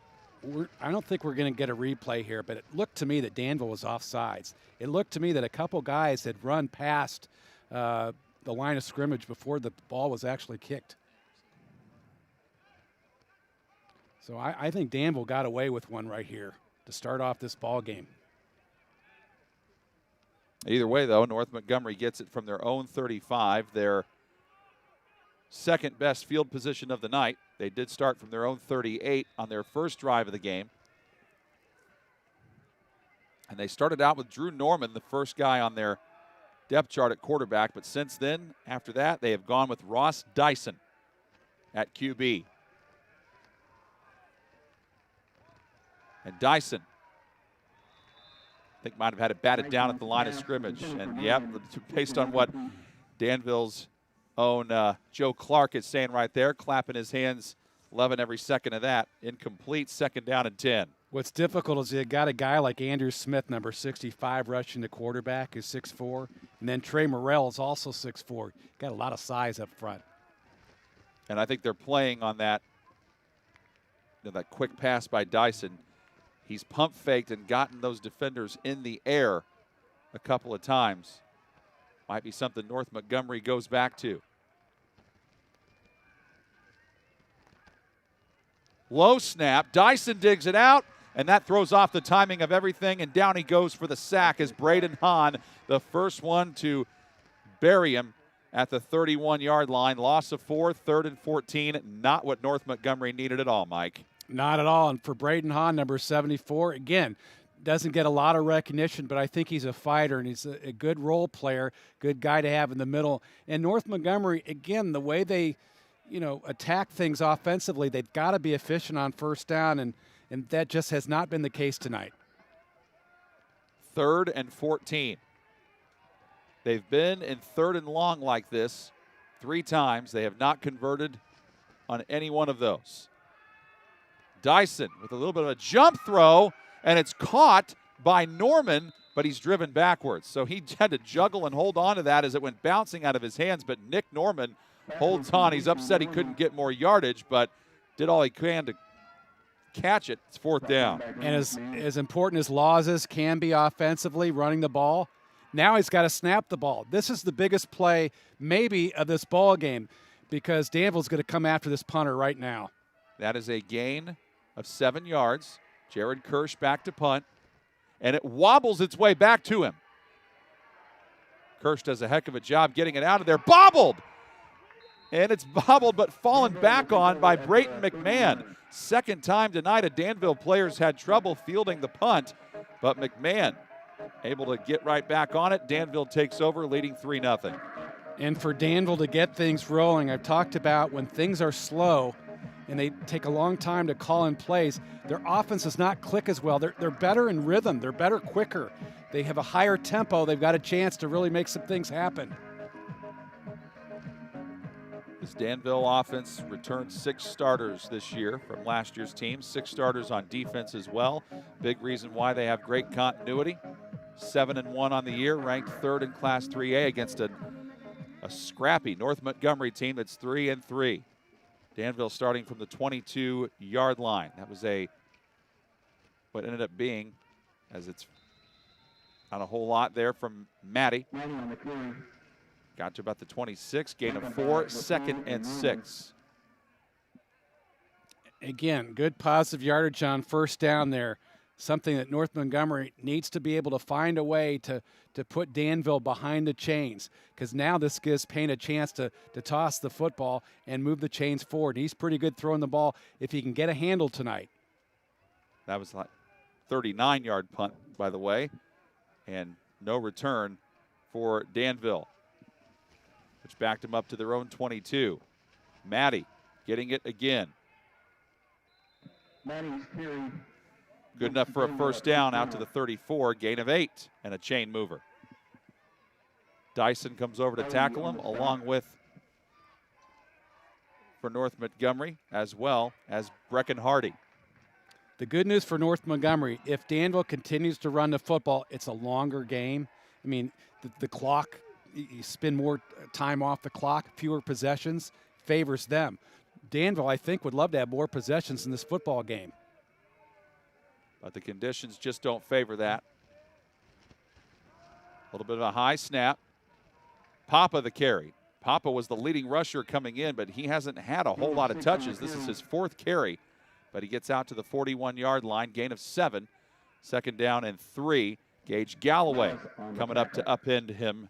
I don't think we're going to get a replay here, but it looked to me that Danville was offsides. It looked to me that a couple guys had run past the line of scrimmage before the ball was actually kicked. So I think Danville got away with one right here to start off this ball game. Either way, though, North Montgomery gets it from their own 35, their second best field position of the night. They did start from their own 38 on their first drive of the game. And they started out with Drew Norman, the first guy on their depth chart at quarterback. But since then, after that, they have gone with Ross Dyson at QB. And Dyson, I think, might have had it batted down at the line of scrimmage. And, yeah, based on what Danville's own Joe Clark is saying right there, clapping his hands, loving every second of that. Incomplete, 2nd down and 10. What's difficult is you got a guy like Andrew Smith, number 65, rushing the quarterback, who's 6'4", and then Trey Morrell is also 6'4". Got a lot of size up front. And I think they're playing on that, that quick pass by Dyson. He's pump faked and gotten those defenders in the air a couple of times. Might be something North Montgomery goes back to. Low snap. Dyson digs it out, and that throws off the timing of everything, and down he goes for the sack as Braden Hahn, the first one to bury him, at the 31-yard line. Loss of 4, 3rd and 14. Not what North Montgomery needed at all, Mike. Not at all. And for Braden Hahn, number 74, again, doesn't get a lot of recognition, but I think he's a fighter and he's a good role player, good guy to have in the middle. And North Montgomery, again, the way they, attack things offensively, they've got to be efficient on first down, and that just has not been the case tonight. 3rd and 14. They've been in 3rd and long like this 3 times. They have not converted on any one of those. Dyson with a little bit of a jump throw, and it's caught by Norman, but he's driven backwards. So he had to juggle and hold on to that as it went bouncing out of his hands, but Nick Norman holds on. He's upset he couldn't get more yardage, but did all he can to catch it. It's 4th down. And as important as Laws can be offensively, running the ball, now he's got to snap the ball. This is the biggest play maybe of this ball game because Danville's going to come after this punter right now. That is a gain of 7 yards. Jared Kirsch back to punt, and it wobbles its way back to him. Kirsch does a heck of a job getting it out of there. Bobbled! And it's bobbled but fallen back on by Brayton McMahon. Second time tonight a Danville player's had trouble fielding the punt, but McMahon able to get right back on it. Danville takes over, leading 3-0. And for Danville to get things rolling, I've talked about when things are slow and they take a long time to call in plays, their offense does not click as well. They're better in rhythm. They're better quicker. They have a higher tempo. They've got a chance to really make some things happen. This Danville offense returned 6 starters this year from last year's team, 6 starters on defense as well. Big reason why they have great continuity. 7-1 on the year, ranked 3rd in Class 3A against a scrappy North Montgomery team that's 3-3. Danville starting from the 22-yard line. That was what ended up being, as it's not a whole lot there from Matty. Got to about the 26, gain of 4, 2nd and 6. Again, good positive yardage on first down there. Something that North Montgomery needs to be able to find a way to put Danville behind the chains, because now this gives Payne a chance to toss the football and move the chains forward. He's pretty good throwing the ball if he can get a handle tonight. That was like 39-yard punt, by the way, and no return for Danville, which backed him up to their own 22. Matty getting it again. Good enough for a first down out to the 34, gain of 8, and a chain mover. Dyson comes over to tackle him, along with, for North Montgomery, as well as Brecken Hardy. The good news for North Montgomery, if Danville continues to run the football, it's a longer game. I mean, the clock, you spend more time off the clock, fewer possessions, favors them. Danville, I think, would love to have more possessions in this football game. But the conditions just don't favor that. A little bit of a high snap. Papa the carry. Papa was the leading rusher coming in, but he hasn't had a whole lot of touches. This is his 4th carry, but he gets out to the 41-yard line, gain of 7. 2nd down and 3. Gage Galloway coming up to upend him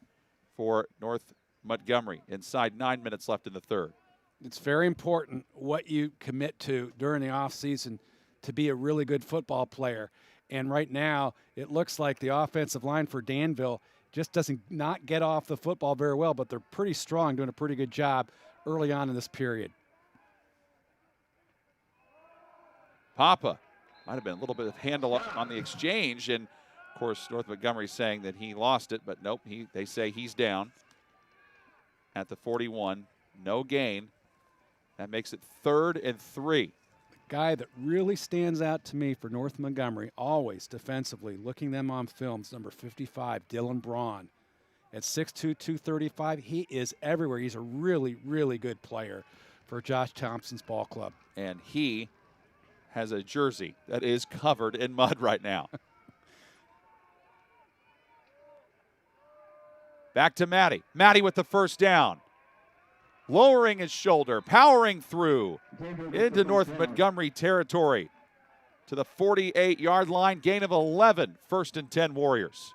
for North Montgomery. Inside 9 minutes left in the 3rd. It's very important what you commit to during the offseason to be a really good football player. And right now, it looks like the offensive line for Danville just doesn't not get off the football very well, but they're pretty strong, doing a pretty good job early on in this period. Papa might have been a little bit of handle on the exchange, and of course North Montgomery saying that he lost it, but nope, they say he's down at the 41. No gain. That makes it 3rd and 3. Guy that really stands out to me for North Montgomery, always defensively, looking them on films, number 55, Dylan Braun. At 6'2", 235, he is everywhere. He's a really, really good player for Josh Thompson's ball club. And he has a jersey that is covered in mud right now. Back to Matty. Matty with the first down. Lowering his shoulder, powering through into North Montgomery territory to the 48-yard line, gain of 11, 1st and 10 Warriors.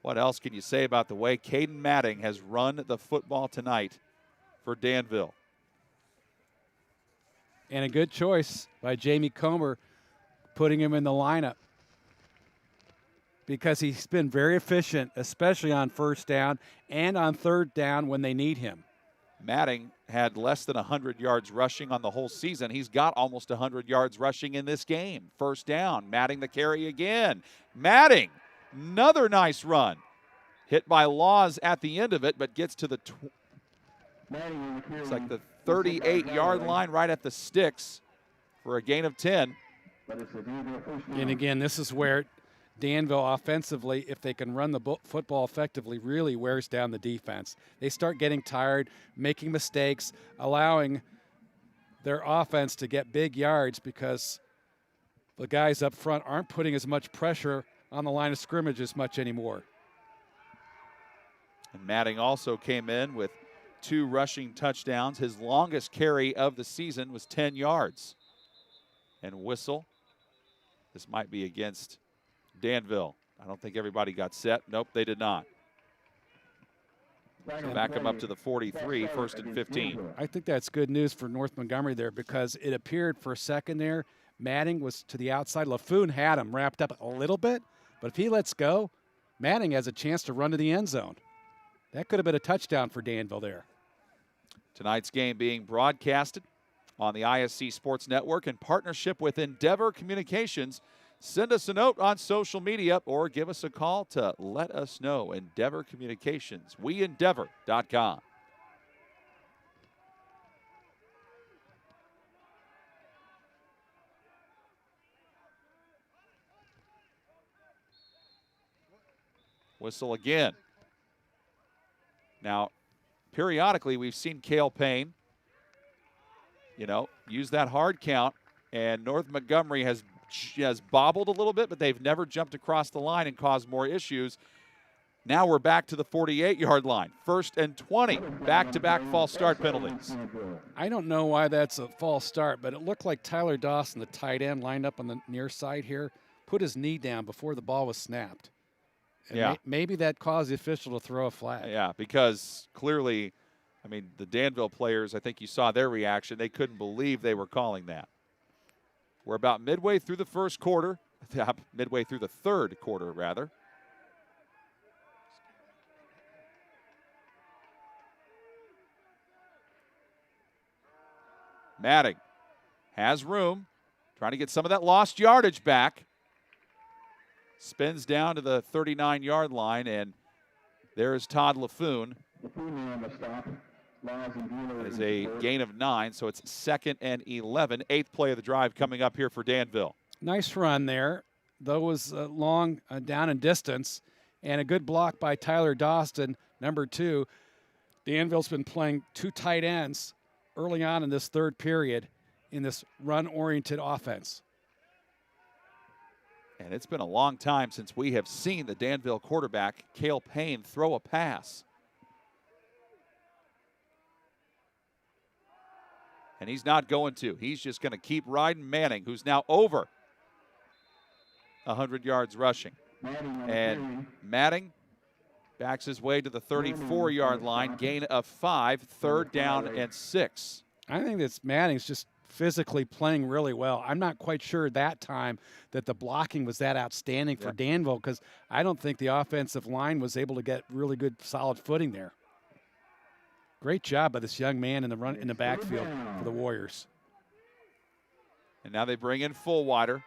What else can you say about the way Caden Matting has run the football tonight for Danville? And a good choice by Jamie Comer putting him in the lineup, because he's been very efficient, especially on first down and on third down when they need him. Matting had less than 100 yards rushing on the whole season. He's got almost 100 yards rushing in this game. First down, Matting the carry again. Matting, another nice run. Hit by Laws at the end of it, but gets to the it's like the 38-yard line, right at the sticks for a gain of 10. And again, this is where Danville offensively, if they can run the football effectively, really wears down the defense. They start getting tired, making mistakes, allowing their offense to get big yards because the guys up front aren't putting as much pressure on the line of scrimmage as much anymore. And Matting also came in with 2 rushing touchdowns. His longest carry of the season was 10 yards. And whistle. This might be against Danville. I don't think everybody got set. Nope, they did not. So back him up to the 43, 1st and 15. I think that's good news for North Montgomery there, because it appeared for a second there Matting was to the outside. LaFoon had him wrapped up a little bit, but if he lets go, Matting has a chance to run to the end zone. That could have been a touchdown for Danville there. Tonight's game being broadcasted on the ISC Sports Network in partnership with Endeavor Communications. Send us a note on social media or give us a call to let us know. Endeavor Communications, weendeavor.com. Whistle again. Now, periodically we've seen Cale Payne, use that hard count, and North Montgomery has bobbled a little bit, but they've never jumped across the line and caused more issues. Now we're back to the 48-yard line. 1st and 20, back-to-back false start penalties. I don't know why that's a false start, but it looked like Tyler Dawson, the tight end, lined up on the near side here, put his knee down before the ball was snapped. And maybe that caused the official to throw a flag. Yeah, because clearly, the Danville players, I think you saw their reaction. They couldn't believe they were calling that. We're about midway through the first quarter, midway through the third quarter, rather. Matting has room, trying to get some of that lost yardage back. Spins down to the 39-yard line, and there's Todd LaFoon. That is a gain of 9, so it's 2nd and 11. 8th play of the drive coming up here for Danville. Nice run there, though it was long down in distance, and a good block by Tyler Dawson, number 2. Danville's been playing 2 tight ends early on in this third period in this run-oriented offense. And it's been a long time since we have seen the Danville quarterback, Cale Payne, throw a pass. And he's not going to. He's just going to keep riding Matting, who's now over 100 yards rushing. And Matting backs his way to the 34-yard line, gain of 5, 3rd down and 6. I think that Matting's just physically playing really well. I'm not quite sure that time that the blocking was that outstanding for Danville, because I don't think the offensive line was able to get really good solid footing there. Great job by this young man in the backfield for the Warriors. And now they bring in Fullwider.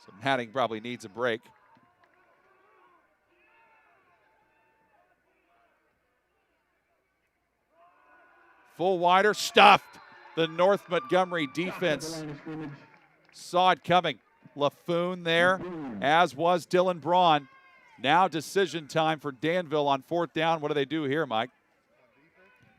So Matting probably needs a break. Fullwider stuffed. The North Montgomery defense saw it coming. LaFoon there, as was Dylan Braun. Now decision time for Danville on 4th down. What do they do here, Mike?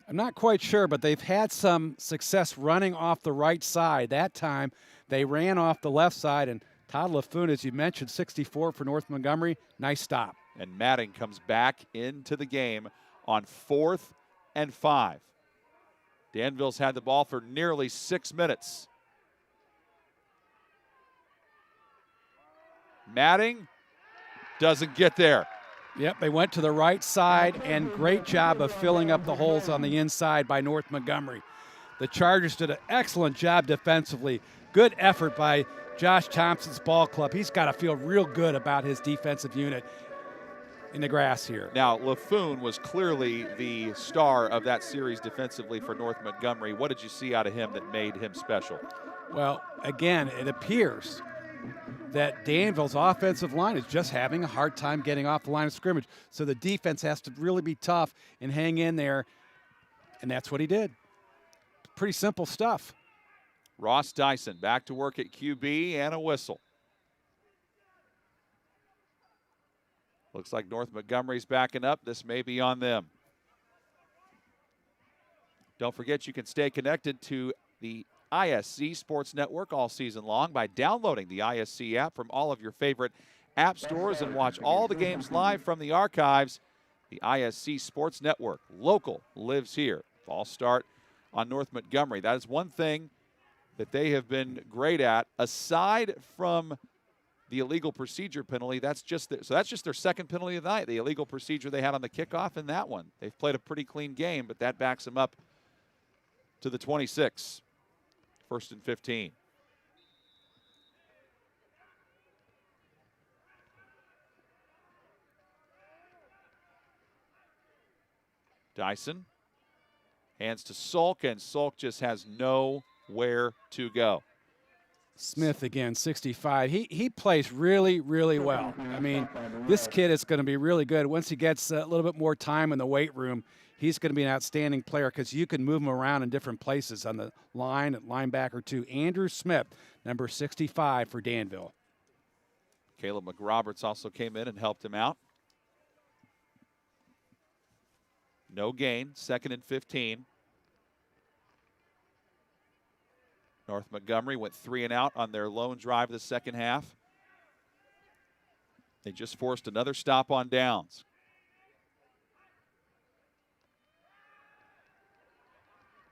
I'm not quite sure, but they've had some success running off the right side. That time they ran off the left side, and Todd LaFoon, as you mentioned, 64 for North Montgomery. Nice stop. And Matting comes back into the game on 4th and 5. Danville's had the ball for nearly 6 minutes. Matting Doesn't get there. Yep, they went to the right side, and great job of filling up the holes on the inside by North Montgomery. The Chargers did an excellent job defensively. Good effort by Josh Thompson's ball club. He's got to feel real good about his defensive unit in the grass here. Now, LaFoon was clearly the star of that series defensively for North Montgomery. What did you see out of him that made him special? Well, again, it appears that Danville's offensive line is just having a hard time getting off the line of scrimmage. So the defense has to really be tough and hang in there, and that's what he did. Pretty simple stuff. Ross Dyson back to work at QB and a whistle. Looks like North Montgomery's backing up. This may be on them. Don't forget you can stay connected to the ISC Sports Network all season long by downloading the ISC app from all of your favorite app stores and watch all the games live from the archives. The ISC Sports Network, local, lives here. Ball start on North Montgomery. That is one thing that they have been great at. Aside from the illegal procedure penalty, that's just their second penalty of the night. The illegal procedure they had on the kickoff and that one. They've played a pretty clean game, but that backs them up to the 26. 1st and 15. Dyson hands to Sulk, and Sulk just has nowhere to go. Smith again, 65. He plays really, really well. I mean, this kid is going to be really good. Once he gets a little bit more time in the weight room, he's going to be an outstanding player because you can move him around in different places on the line, at linebacker too. Andrew Smith, number 65 for Danville. Caleb McRoberts also came in and helped him out. No gain, 2nd and 15. North Montgomery went 3 and out on their lone drive the second half. They just forced another stop on downs.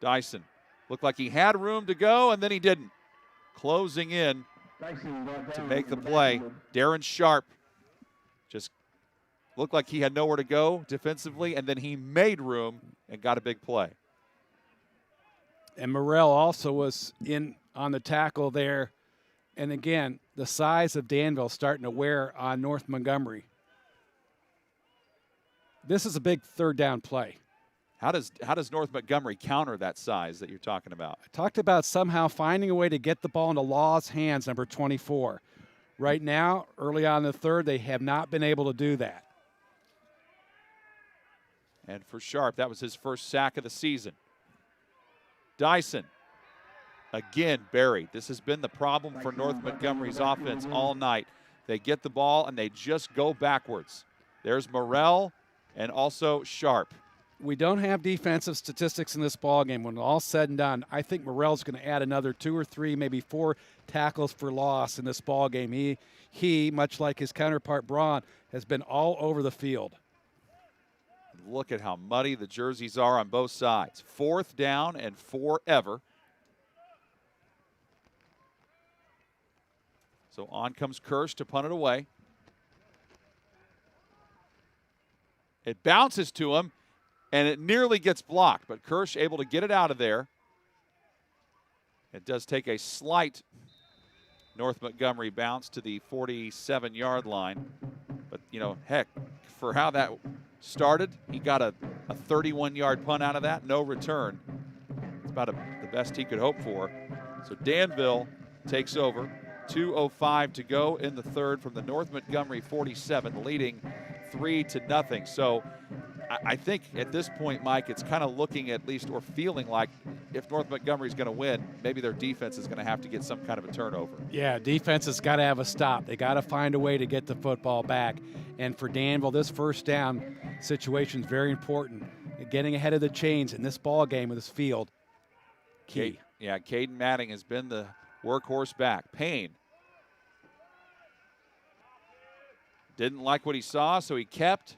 Dyson looked like he had room to go, and then he didn't. Closing in to make the play. Darren Sharp just looked like he had nowhere to go defensively, and then he made room and got a big play. And Morrell also was in on the tackle there. And again, the size of Danville starting to wear on North Montgomery. This is a big third down play. How does North Montgomery counter that size that you're talking about? I talked about somehow finding a way to get the ball into Law's hands, number 24. Right now, early on in the third, they have not been able to do that. And for Sharp, that was his first sack of the season. Dyson, again buried. This has been the problem for North Montgomery's offense all night. They get the ball and they just go backwards. There's Morrell and also Sharp. We don't have defensive statistics in this ballgame. When all's said and done, I think Morrell's going to add another 2 or 3, maybe 4 tackles for loss in this ballgame. He, much like his counterpart Braun, has been all over the field. Look at how muddy the jerseys are on both sides. 4th down and forever. So on comes Kirsch to punt it away. It bounces to him, and it nearly gets blocked, but Kirsch able to get it out of there. It does take a slight North Montgomery bounce to the 47-yard line. But, you know, heck, for how that started, he got a 31-yard punt out of that, no return. It's about the best he could hope for. So Danville takes over. 2:05 to go in the third from the North Montgomery 47, leading 3-0. So I think at this point, Mike, it's kind of looking at least or feeling like if North Montgomery's going to win, maybe their defense is going to have to get some kind of a turnover. Yeah, defense has got to have a stop. They got to find a way to get the football back. And for Danville, this first down situation is very important. Getting ahead of the chains in this ball game with this field, key. Yeah, Caden Matting has been the workhorse back. Payne didn't like what he saw, so he kept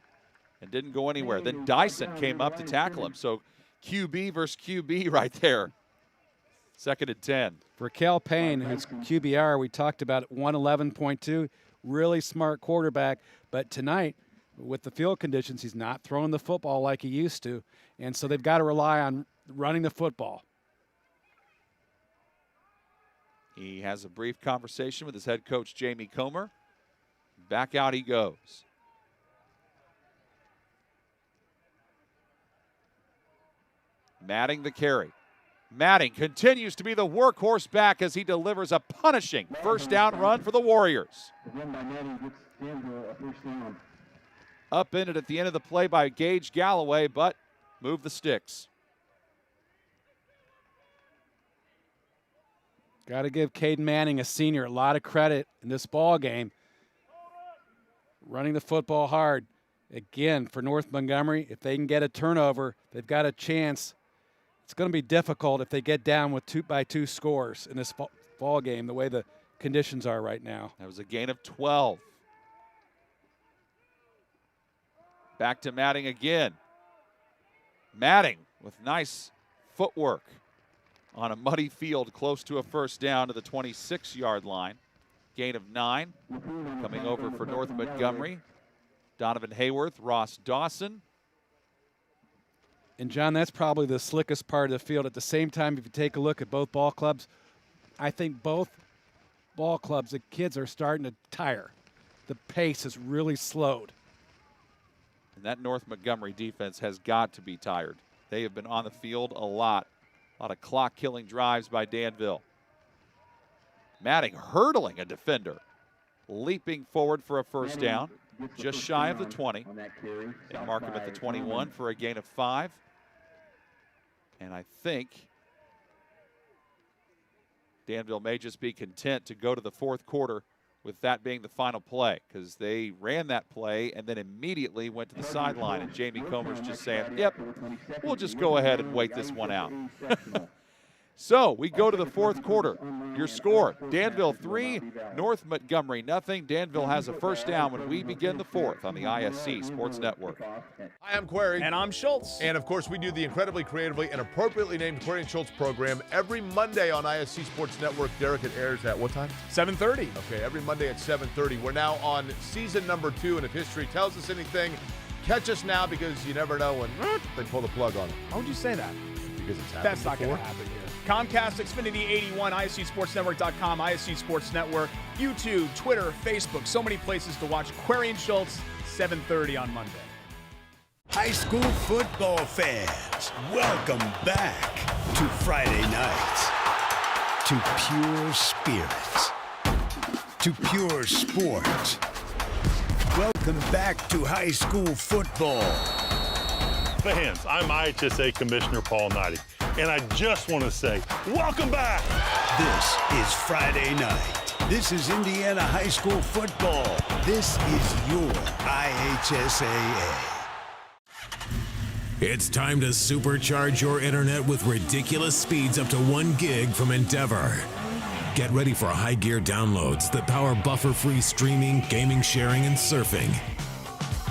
and didn't go anywhere. Then Dyson came up to tackle him. So QB versus QB right there. 2nd and 10. For Kel Payne, whose QBR we talked about at 111.2, really smart quarterback. But tonight, with the field conditions, he's not throwing the football like he used to. And so they've got to rely on running the football. He has a brief conversation with his head coach, Jamie Comer. Back out he goes. Matting the carry. Matting continues to be the workhorse back as he delivers a punishing first down run for the Warriors. Upended at the end of the play by Gage Galloway, but moved the sticks. Got to give Caden Manning, a senior, a lot of credit in this ball game. Running the football hard. Again, for North Montgomery, if they can get a turnover, they've got a chance. It's going to be difficult if they get down with 2 scores in this ball game, the way the conditions are right now. That was a gain of 12. Back to Matting again. Matting with nice footwork on a muddy field close to a first down to the 26-yard line. Gain of 9. Coming over for North Montgomery. Donovan Hayworth, Ross Dawson. And, John, that's probably the slickest part of the field. At the same time, if you take a look at both ball clubs, I think both ball clubs, the kids are starting to tire. The pace has really slowed. And that North Montgomery defense has got to be tired. They have been on the field a lot of clock-killing drives by Danville. Matting hurdling a defender, leaping forward for a first down, just shy of the 20. They mark him at the 21 for a gain of 5. And I think Danville may just be content to go to the fourth quarter with that being the final play, because they ran that play and then immediately went to the sideline, and Jamie Comer's just saying, yep, we'll just go ahead and wait this one out. So we go to the fourth quarter. Your score, Danville 3, North Montgomery nothing. Danville has a first down when we begin the fourth on the ISC Sports Network. Hi, I'm Query. And I'm Schultz. And, of course, we do the incredibly creatively and appropriately named Query and Schultz program every Monday on ISC Sports Network. Derek, it airs at what time? 7:30. Okay, every Monday at 7:30. We're now on season number 2, and if history tells us anything, catch us now, because you never know when they pull the plug on it. How would you say that? Because it's happened That's not going to happen here. Comcast, Xfinity 81, ISCSportsNetwork.com, ISC Sports Network, YouTube, Twitter, Facebook, so many places to watch Query and Schultz, 7:30 on Monday. High school football fans, welcome back to Friday nights, to pure spirits, to pure sports. Welcome back to high school football. Fans, I'm IHSAA Commissioner Paul Knighty, and I just want to say, welcome back! This is Friday night. This is Indiana high school football. This is your IHSAA. It's time to supercharge your internet with ridiculous speeds up to 1 gig from Endeavor. Get ready for high gear downloads that power buffer-free streaming, gaming, sharing, and surfing.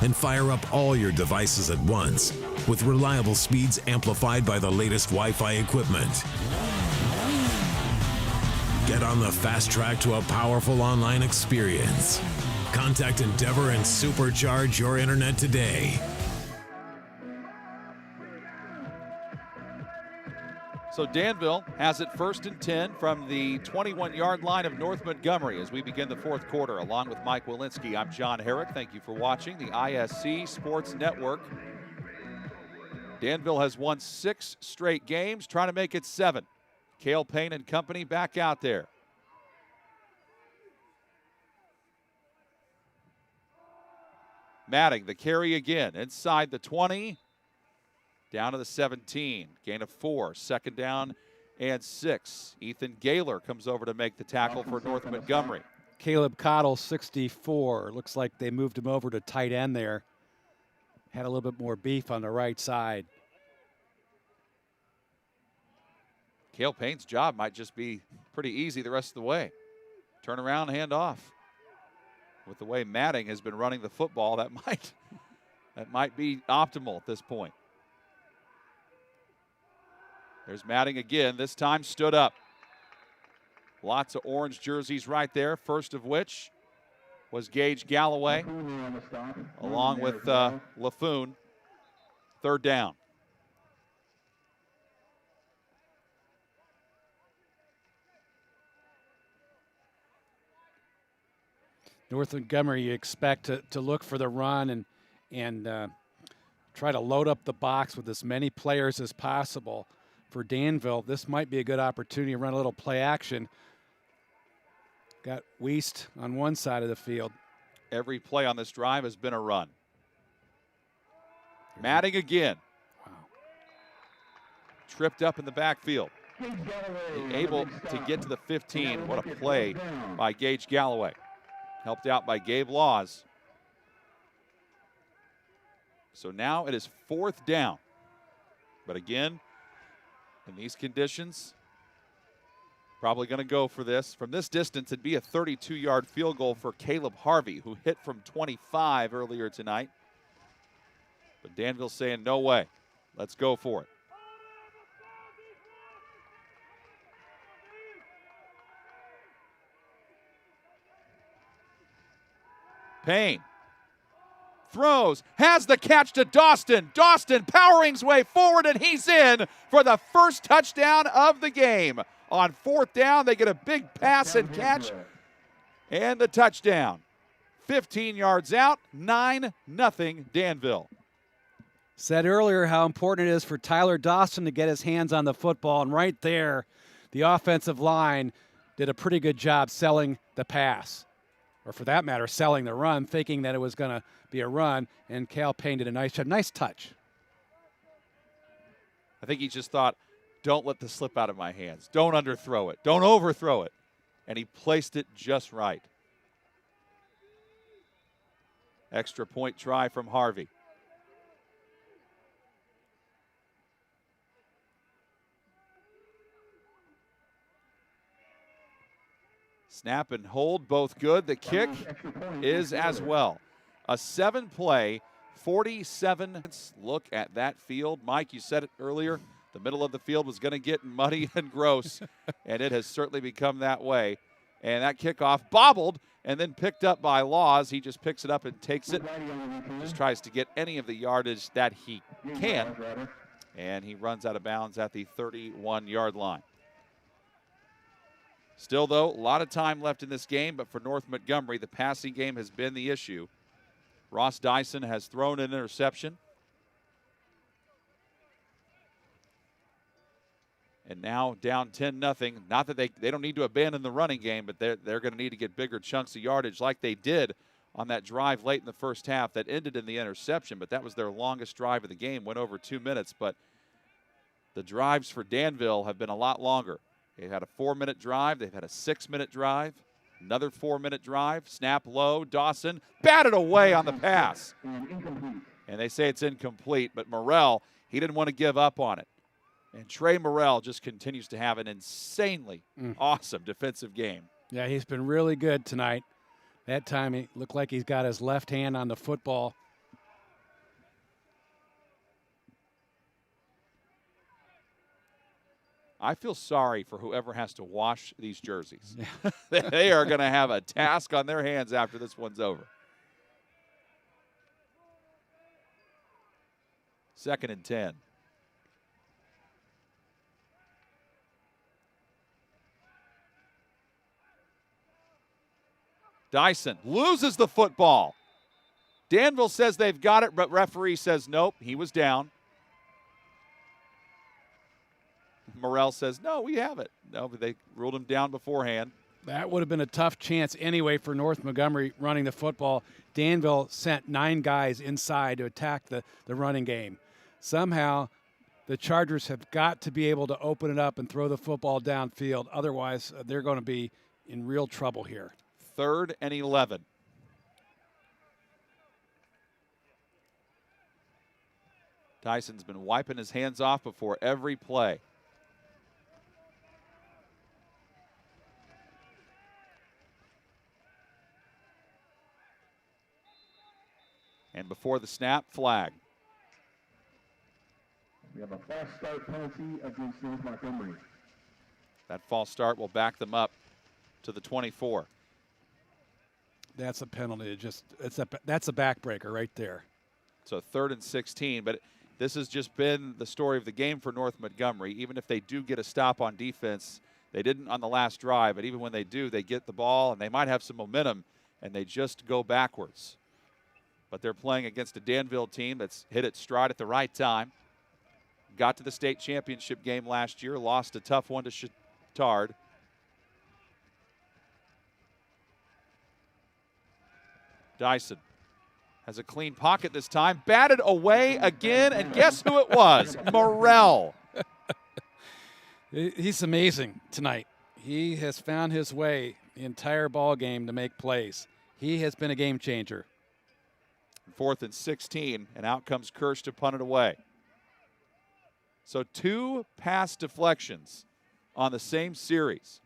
And fire up all your devices at once with reliable speeds amplified by the latest Wi-Fi equipment. Get on the fast track to a powerful online experience. Contact Endeavor and supercharge your internet today. So Danville has it 1st and 10 from the 21-yard line of North Montgomery as we begin the fourth quarter. Along with Mike Walensky, I'm John Herrick. Thank you for watching the ISC Sports Network. Danville has won 6 straight games, trying to make it 7. Cale Payne and company back out there. Matting, the carry again, inside the 20. Down to the 17, gain of 4, 2nd down and 6. Ethan Gaylor comes over to make the tackle for North Montgomery. Caleb Cottle, 64. Looks like they moved him over to tight end there. Had a little bit more beef on the right side. Cale Payne's job might just be pretty easy the rest of the way. Turn around, hand off. With the way Matting has been running the football, that might be optimal at this point. There's Matting again, this time stood up. Lots of orange jerseys right there, first of which was Gage Galloway, along with LaFoon. Third down. North Montgomery, you expect to look for the run and try to load up the box with as many players as possible. For Danville, this might be a good opportunity to run a little play action. Got Wiest on one side of the field. Every play on this drive has been a run. Matting again. Wow. Tripped up in the backfield. Able to get to the 15. What a play by Gage Galloway. Helped out by Gabe Laws. So now it is 4th down. But again, in these conditions, probably going to go for this. From this distance, it'd be a 32-yard field goal for Caleb Harvey, who hit from 25 earlier tonight. But Danville's saying, no way. Let's go for it. Payne throws, has the catch to Dawson. Dawson powering his way forward, and he's in for the first touchdown of the game. On 4th down, they get a big pass and catch, and the touchdown. 15 yards out, 9-0 Danville. Said earlier how important it is for Tyler Dawson to get his hands on the football, and right there, the offensive line did a pretty good job selling the pass. Or for that matter, selling the run, thinking that it was going to be a run, and Cal Payne did a nice job. Nice touch. I think he just thought, don't let this slip out of my hands. Don't underthrow it. Don't overthrow it. And he placed it just right. Extra point try from Harvey. Snap and hold, both good. The kick is as well. A 7-play, 47. Look at that field. Mike, you said it earlier. The middle of the field was going to get muddy and gross, and it has certainly become that way. And that kickoff bobbled and then picked up by Laws. He just picks it up and takes it. Just tries to get any of the yardage that he can. And he runs out of bounds at the 31-yard line. Still, though, a lot of time left in this game, but for North Montgomery, the passing game has been the issue. Ross Dyson has thrown an interception. And now down 10-0. Not that they don't need to abandon the running game, but they're going to need to get bigger chunks of yardage like they did on that drive late in the first half that ended in the interception, but that was their longest drive of the game, went over 2 minutes. But the drives for Danville have been a lot longer. They've had a 4-minute drive. They've had a 6-minute drive. Another 4-minute drive. Snap low. Dawson batted away on the pass. And they say it's incomplete, but Morrell, he didn't want to give up on it. And Trey Morrell just continues to have an insanely awesome defensive game. Yeah, he's been really good tonight. That time he looked like he's got his left hand on the football. I feel sorry for whoever has to wash these jerseys. They are going to have a task on their hands after this one's over. 2nd and 10. Dyson loses the football. Danville says they've got it, but referee says nope, he was down. Morrell says, no, we have it. No, but they ruled him down beforehand. That would have been a tough chance anyway for North Montgomery running the football. Danville sent 9 guys inside to attack the running game. Somehow the Chargers have got to be able to open it up and throw the football downfield. Otherwise, they're going to be in real trouble here. 3rd and 11. Tyson's been wiping his hands off before every play. And before the snap, flag. We have a false start penalty against North Montgomery. That false start will back them up to the 24. That's a penalty. That's a backbreaker right there. So 3rd and 16, but this has just been the story of the game for North Montgomery. Even if they do get a stop on defense, they didn't on the last drive, but even when they do, they get the ball and they might have some momentum and they just go backwards. But they're playing against a Danville team that's hit its stride at the right time. Got to the state championship game last year, lost a tough one to Chittard. Dyson has a clean pocket this time, batted away again, and guess who it was? Morrell. He's amazing tonight. He has found his way the entire ball game to make plays. He has been a game changer. 4th and 16, and out comes Kirsch to punt it away. So 2 pass deflections on the same series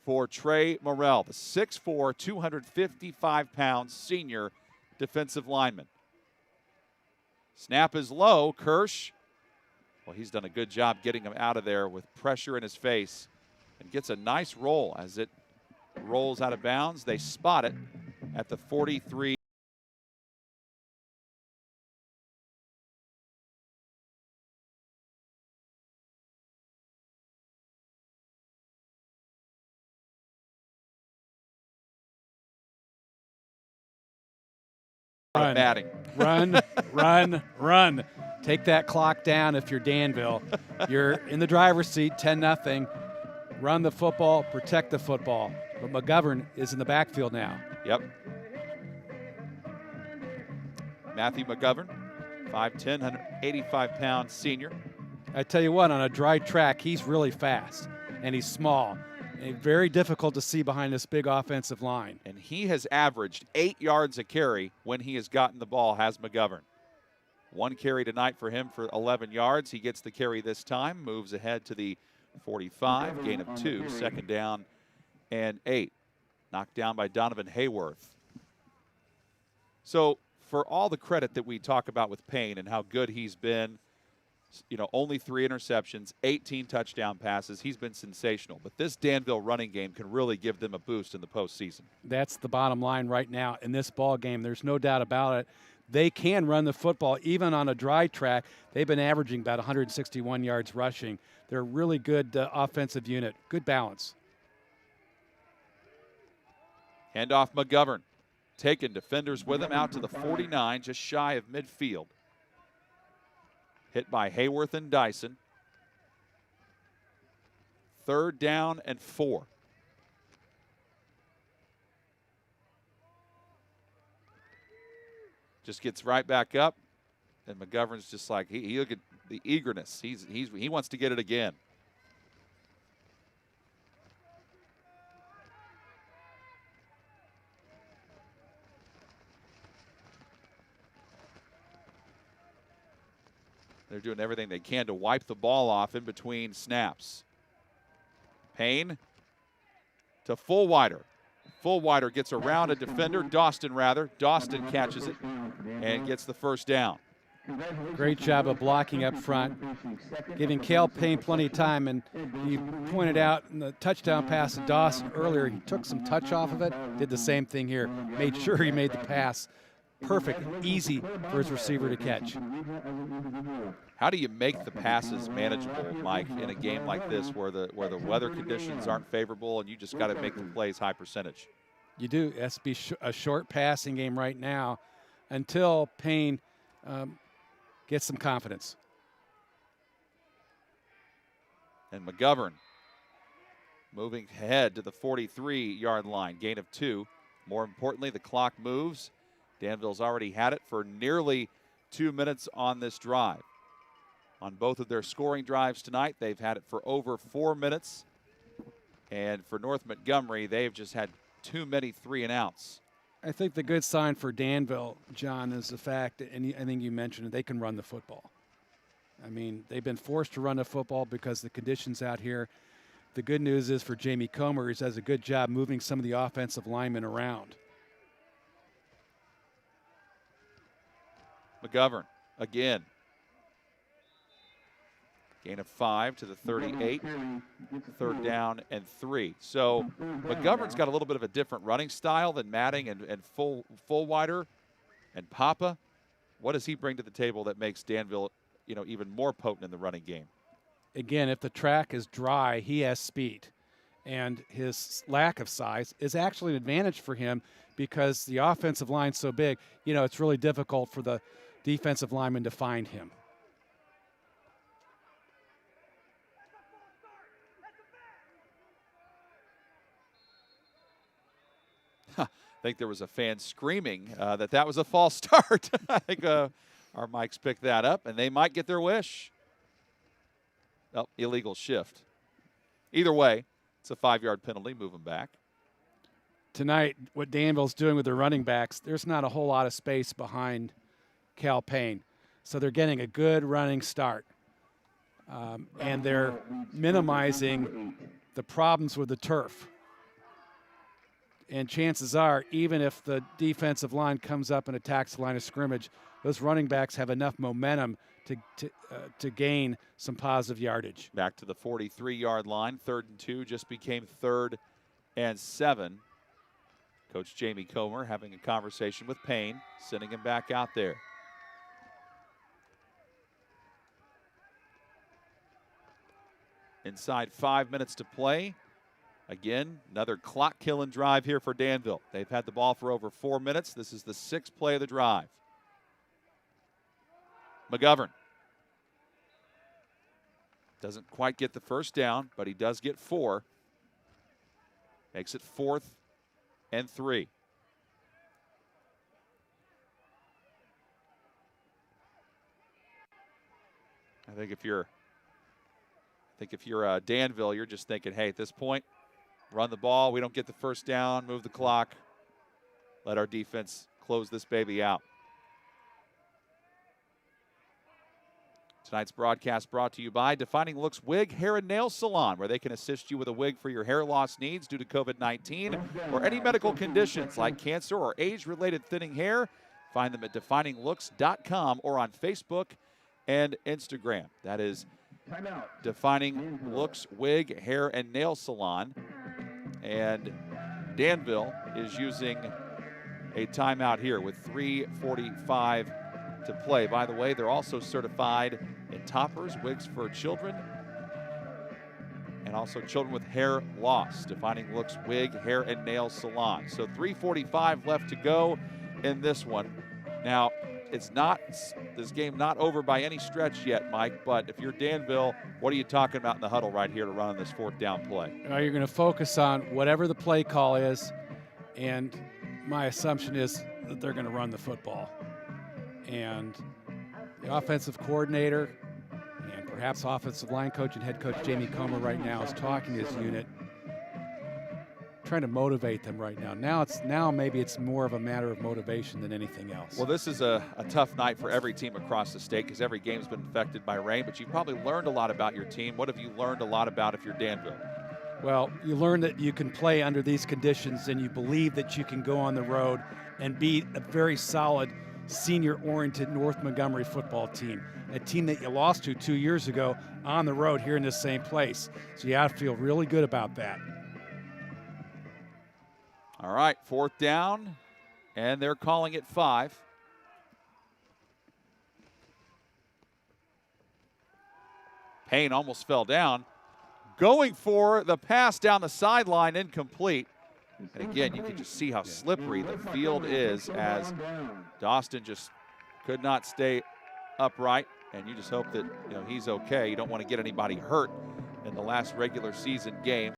for Trey Morrell, the 6'4", 255-pound senior defensive lineman. Snap is low. Kirsch, well, he's done a good job getting him out of there with pressure in his face and gets a nice roll as it rolls out of bounds. They spot it at the 43. Run. Take that clock down if you're Danville. You're in the driver's seat, 10-0. Run the football, protect the football. But McGovern is in the backfield now. Yep. Matthew McGovern, 5'10", 185-pound senior. I tell you what, on a dry track, he's really fast, and he's small. And very difficult to see behind this big offensive line. And he has averaged 8 yards a carry when he has gotten the ball, has McGovern. 1 carry tonight for him for 11 yards. He gets the carry this time, moves ahead to the 45, gain of 2, 2nd down and 8. Knocked down by Donovan Hayworth. So for all the credit that we talk about with Payne and how good he's been, you know, only 3 interceptions, 18 touchdown passes. He's been sensational. But this Danville running game can really give them a boost in the postseason. That's the bottom line right now in this ball game. There's no doubt about it. They can run the football even on a dry track. They've been averaging about 161 yards rushing. They're a really good offensive unit. Good balance. Handoff McGovern. Taking defenders with him out to the 49, just shy of midfield. Hit by Hayworth and Dyson. 3rd down and 4. Just gets right back up, and McGovern's just like, he look at the eagerness. He wants to get it again. They're doing everything they can to wipe the ball off in between snaps. Payne to Fullwider. Fullwider gets around a defender, Dawson rather. Dawson catches it and gets the 1st down. Great job of blocking up front, giving Cale Payne plenty of time. And you pointed out in the touchdown pass to Dawson earlier, he took some touch off of it, did the same thing here, made sure he made the pass perfect, easy for his receiver to catch. How do you make the passes manageable, Mike, in a game like this where the weather conditions aren't favorable and you just got to make the plays high percentage? You do. It has to be a short passing game right now until Payne gets some confidence. And McGovern moving ahead to the 43-yard line, gain of 2. More importantly, the clock moves. Danville's already had it for nearly 2 minutes on this drive. On both of their scoring drives tonight, they've had it for over 4 minutes. And for North Montgomery, they've just had too many 3-and-outs. I think the good sign for Danville, John, is the fact, and I think you mentioned it, they can run the football. I mean, they've been forced to run the football because the conditions out here. The good news is for Jamie Comer, he does a good job moving some of the offensive linemen around. McGovern again. Gain of 5 to the 38. 3rd down and 3. So McGovern's got a little bit of a different running style than Matting and Fullwider and Papa. What does he bring to the table that makes Danville, even more potent in the running game? Again, if the track is dry, he has speed. And his lack of size is actually an advantage for him because the offensive line's so big, it's really difficult for the defensive lineman to find him. I think there was a fan screaming that was a false start. I think our mics picked that up, and they might get their wish. Oh, illegal shift. Either way, it's a 5-yard penalty. Move them back. Tonight, what Danville's doing with their running backs, there's not a whole lot of space behind Cal Payne. So they're getting a good running start. And they're minimizing the problems with the turf. And chances are, even if the defensive line comes up and attacks the line of scrimmage, those running backs have enough momentum to gain some positive yardage. Back to the 43-yard line. 3rd and 2 just became 3rd and 7. Coach Jamie Comer having a conversation with Payne, sending him back out there. Inside 5 minutes to play. Again, another clock-killing drive here for Danville. They've had the ball for over 4 minutes. This is the 6th play of the drive. McGovern doesn't quite get the first down, but he does get 4. Makes it 4th and 3. I think if you're Danville, you're just thinking, hey, at this point, run the ball. We don't get the first down. Move the clock. Let our defense close this baby out. Tonight's broadcast brought to you by Defining Looks Wig, Hair and Nail Salon, where they can assist you with a wig for your hair loss needs due to COVID-19 or any medical conditions like cancer or age-related thinning hair. Find them at defininglooks.com or on Facebook and Instagram. That is Defining Looks Wig, Hair and Nail Salon. And Danville is using a timeout here with 3:45 to play. By the way, they're also certified in toppers, wigs for children, and also children with hair loss. Defining Looks Wig, Hair and Nail Salon. So 3:45 left to go in this one. Now, this game not over by any stretch yet, Mike, but if you're Danville, what are you talking about in the huddle right here to run on this 4th down play? You're going to focus on whatever the play call is, and my assumption is that they're going to run the football. And the offensive coordinator and perhaps offensive line coach and head coach Jamie Comer right now is talking to his unit, trying to motivate them right now. Now maybe it's more of a matter of motivation than anything else. Well, this is a tough night for every team across the state because every game's been affected by rain, but you've probably learned a lot about your team. What have you learned a lot about if you're Danville? Well, you learn that you can play under these conditions and you believe that you can go on the road and beat a very solid senior-oriented North Montgomery football team, a team that you lost to 2 years ago on the road here in this same place. So you have to feel really good about that. All right, 4th down, and they're calling it 5. Payne almost fell down. Going for the pass down the sideline, incomplete. And again, you can just see how slippery the field is as Dawson just could not stay upright. And you just hope that he's okay. You don't want to get anybody hurt in the last regular season game.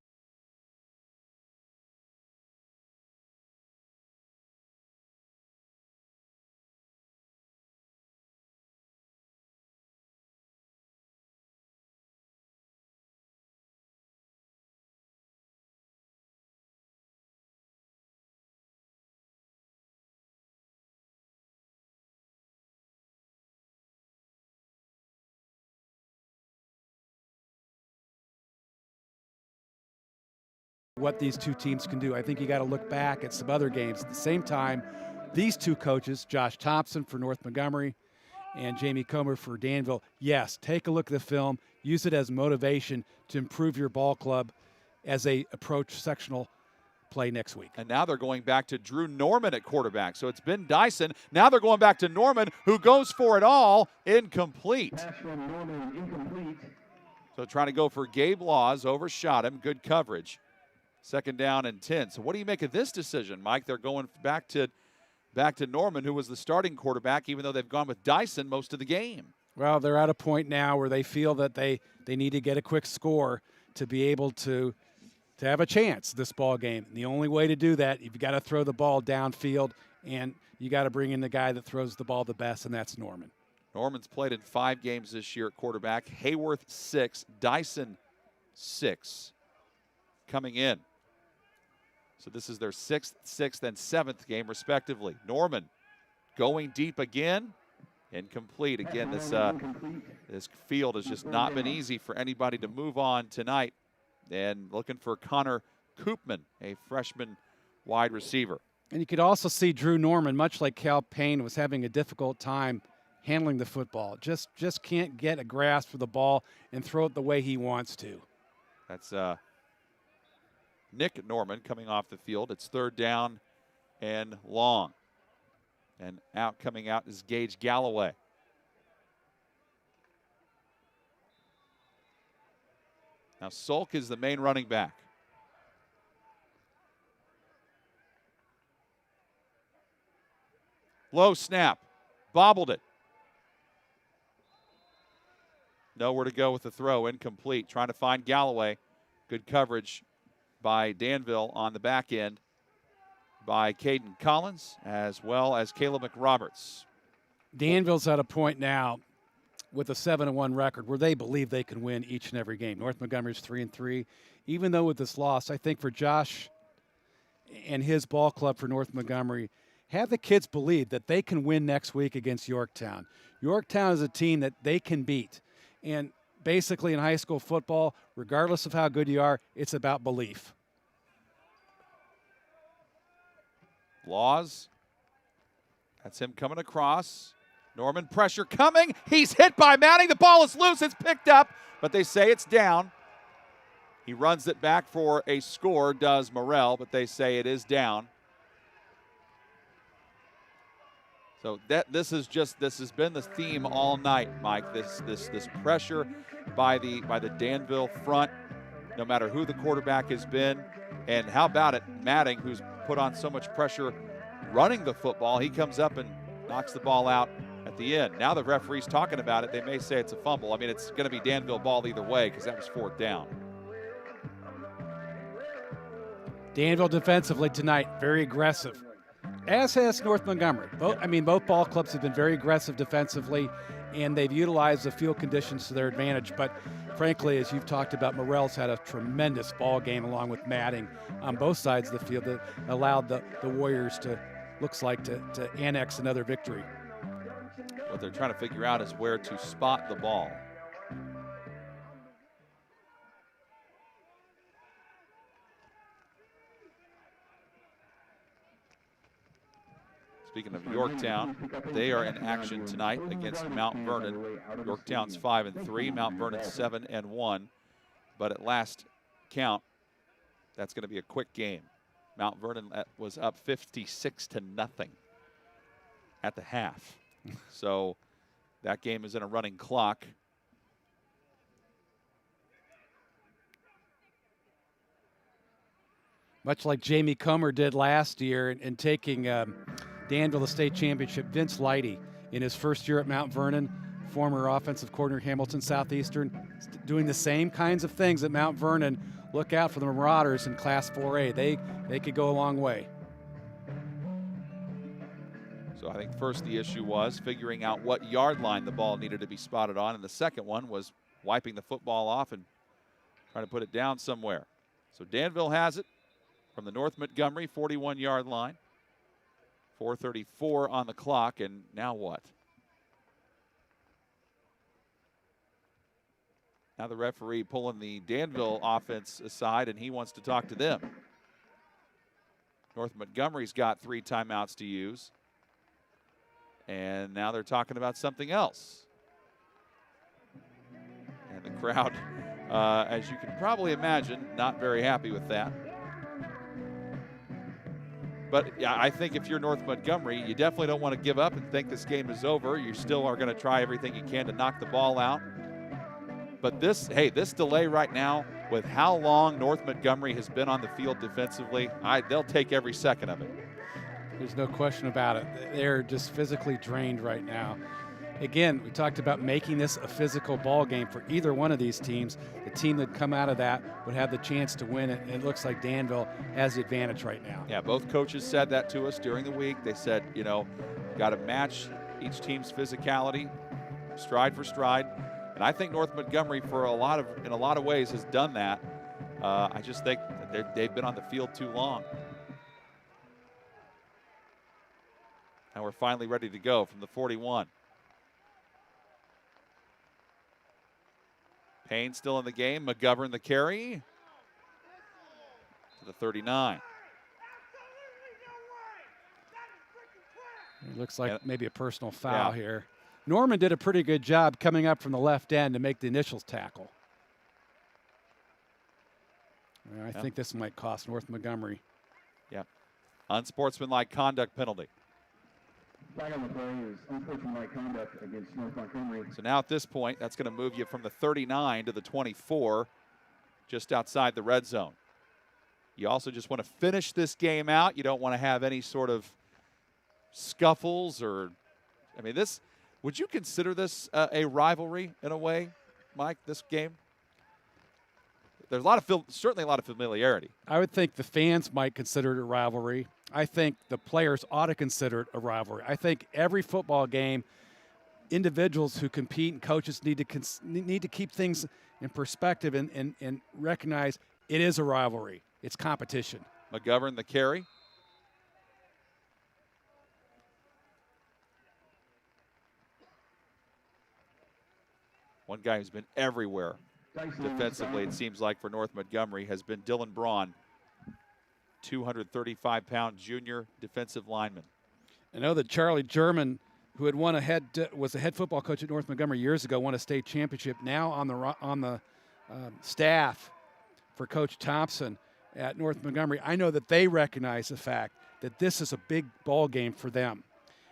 What these two teams can do. I think you got to look back at some other games. At the same time, these two coaches, Josh Thompson for North Montgomery and Jamie Comer for Danville, yes, take a look at the film. use it as motivation to improve your ball club as they approach sectional play next week. And now they're going back to Drew Norman at quarterback. So it's been Dyson. Now they're going back to Norman, who goes for it all. Incomplete. So trying to go for Gabe Laws, overshot him. Good coverage. 2nd down and 10. So what do you make of this decision, Mike? They're going back to Norman, who was the starting quarterback, even though they've gone with Dyson most of the game. Well, they're at a point now where they feel that they need to get a quick score to be able to have a chance this ball game. And the only way to do that, you've got to throw the ball downfield, and you got to bring in the guy that throws the ball the best, and that's Norman. Norman's played in 5 games this year at quarterback. Hayworth 6, Dyson 6 coming in. So this is their 6th, and 7th game, respectively. Norman going deep again. Incomplete. Again, this field has just not been easy for anybody to move on tonight. And looking for Connor Koopman, a freshman wide receiver. And you could also see Drew Norman, much like Cal Payne, was having a difficult time handling the football. Just can't get a grasp for the ball and throw it the way he wants to. That's Nick Norman coming off the field. It's 3rd down and long. And coming out is Gage Galloway. Now Solk is the main running back. Low snap. Bobbled it. Nowhere to go with the throw. Incomplete. Trying to find Galloway. Good coverage by Danville on the back end by Caden Collins, as well as Caleb McRoberts. Danville's at a point now with a 7-1 record where they believe they can win each and every game. North Montgomery's 3-3. Even though with this loss, I think for Josh and his ball club for North Montgomery, have the kids believe that they can win next week against Yorktown. Yorktown is a team that they can beat. And basically in high school football, regardless of how good you are, it's about belief. Laws. That's him coming across. Norman pressure coming. He's hit by Manning. The ball is loose. It's picked up, but they say it's down. He runs it back for a score, does Morrell, but they say it is down. So this has been the theme all night, Mike. This pressure by the Danville front, no matter who the quarterback has been. And how about it, Manning, who's put on so much pressure running the football, he comes up and knocks the ball out at the end. Now the referee's talking about it. They may say it's a fumble. I mean, it's going to be Danville ball either way because that was 4th down. Danville defensively tonight, very aggressive, as has North Montgomery. Both ball clubs have been very aggressive defensively, and they've utilized the field conditions to their advantage. But frankly, as you've talked about, Morrell's had a tremendous ball game along with Matting on both sides of the field that allowed the Warriors to annex another victory. What they're trying to figure out is where to spot the ball. Speaking of Yorktown, they are in action tonight against Mount Vernon. Yorktown's 5-3, Mount Vernon's 7-1. But at last count, that's going to be a quick game. Mount Vernon was up 56-0 at the half. So that game is in a running clock. Much like Jamie Comer did last year in taking Danville the state championship, Vince Leidy in his first year at Mount Vernon, former offensive coordinator Hamilton Southeastern, doing the same kinds of things at Mount Vernon. Look out for the Marauders in Class 4A. They could go a long way. So I think first the issue was figuring out what yard line the ball needed to be spotted on, and the second one was wiping the football off and trying to put it down somewhere. So Danville has it from the North Montgomery 41-yard line. 4:34 on the clock, and now what? Now the referee pulling the Danville offense aside, and he wants to talk to them. North Montgomery's got 3 timeouts to use. And now they're talking about something else. And the Crowd, as you can probably imagine, not very happy with that. But yeah, I think if you're North Montgomery, you definitely don't want to give up and think this game is over. You still are going to try everything you can to knock the ball out. But this delay right now, with how long North Montgomery has been on the field defensively, they'll take every second of it. There's no question about it. They're just physically drained right now. Again, we talked about making this a physical ball game for either one of these teams. The team that come out of that would have the chance to win it. It looks like Danville has the advantage right now. Yeah, both coaches said that to us during the week. They said, got to match each team's physicality, stride for stride. And I think North Montgomery, in a lot of ways, has done that. I just think that they've been on the field too long. Now we're finally ready to go from the 41. Payne still in the game. McGovern the carry to the 39. It looks like maybe a personal foul here. Norman did a pretty good job coming up from the left end to make the initial tackle. I think this might cost North Montgomery. Yeah. Unsportsmanlike conduct penalty. Flag on the play is unsportsmanlike conduct against North Montgomery. So now at this point, that's going to move you from the 39 to the 24, just outside the red zone. You also just want to finish this game out. You don't want to have any sort of scuffles or, would you consider this a rivalry in a way, Mike, this game? There's certainly a lot of familiarity. I would think the fans might consider it a rivalry. I think the players ought to consider it a rivalry. I think every football game, individuals who compete and coaches need to keep things in perspective and recognize it is a rivalry. It's competition. McGovern the carry. One guy who's been everywhere defensively, it seems like, for North Montgomery has been Dylan Braun, 235-pound junior defensive lineman. I know that Charlie German, who had was a head football coach at North Montgomery years ago, won a state championship. Now on the staff for Coach Thompson at North Montgomery, I know that they recognize the fact that this is a big ball game for them.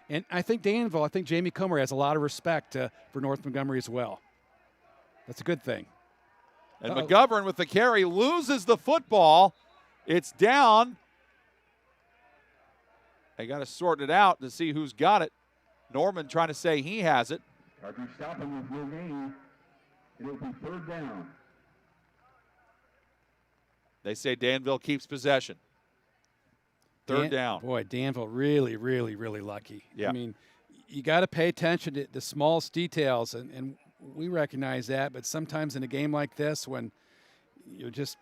And I think Jamie Comer has a lot of respect for North Montgomery as well. That's a good thing. And McGovern with the carry loses the football. It's down. They got to sort it out to see who's got it. Norman trying to say he has it. After stopping with no gain, it'll be third down. They say Danville keeps possession. Third down. Boy, Danville really, really, really lucky. Yeah. You got to pay attention to the smallest details, and we recognize that, but sometimes in a game like this, when you're just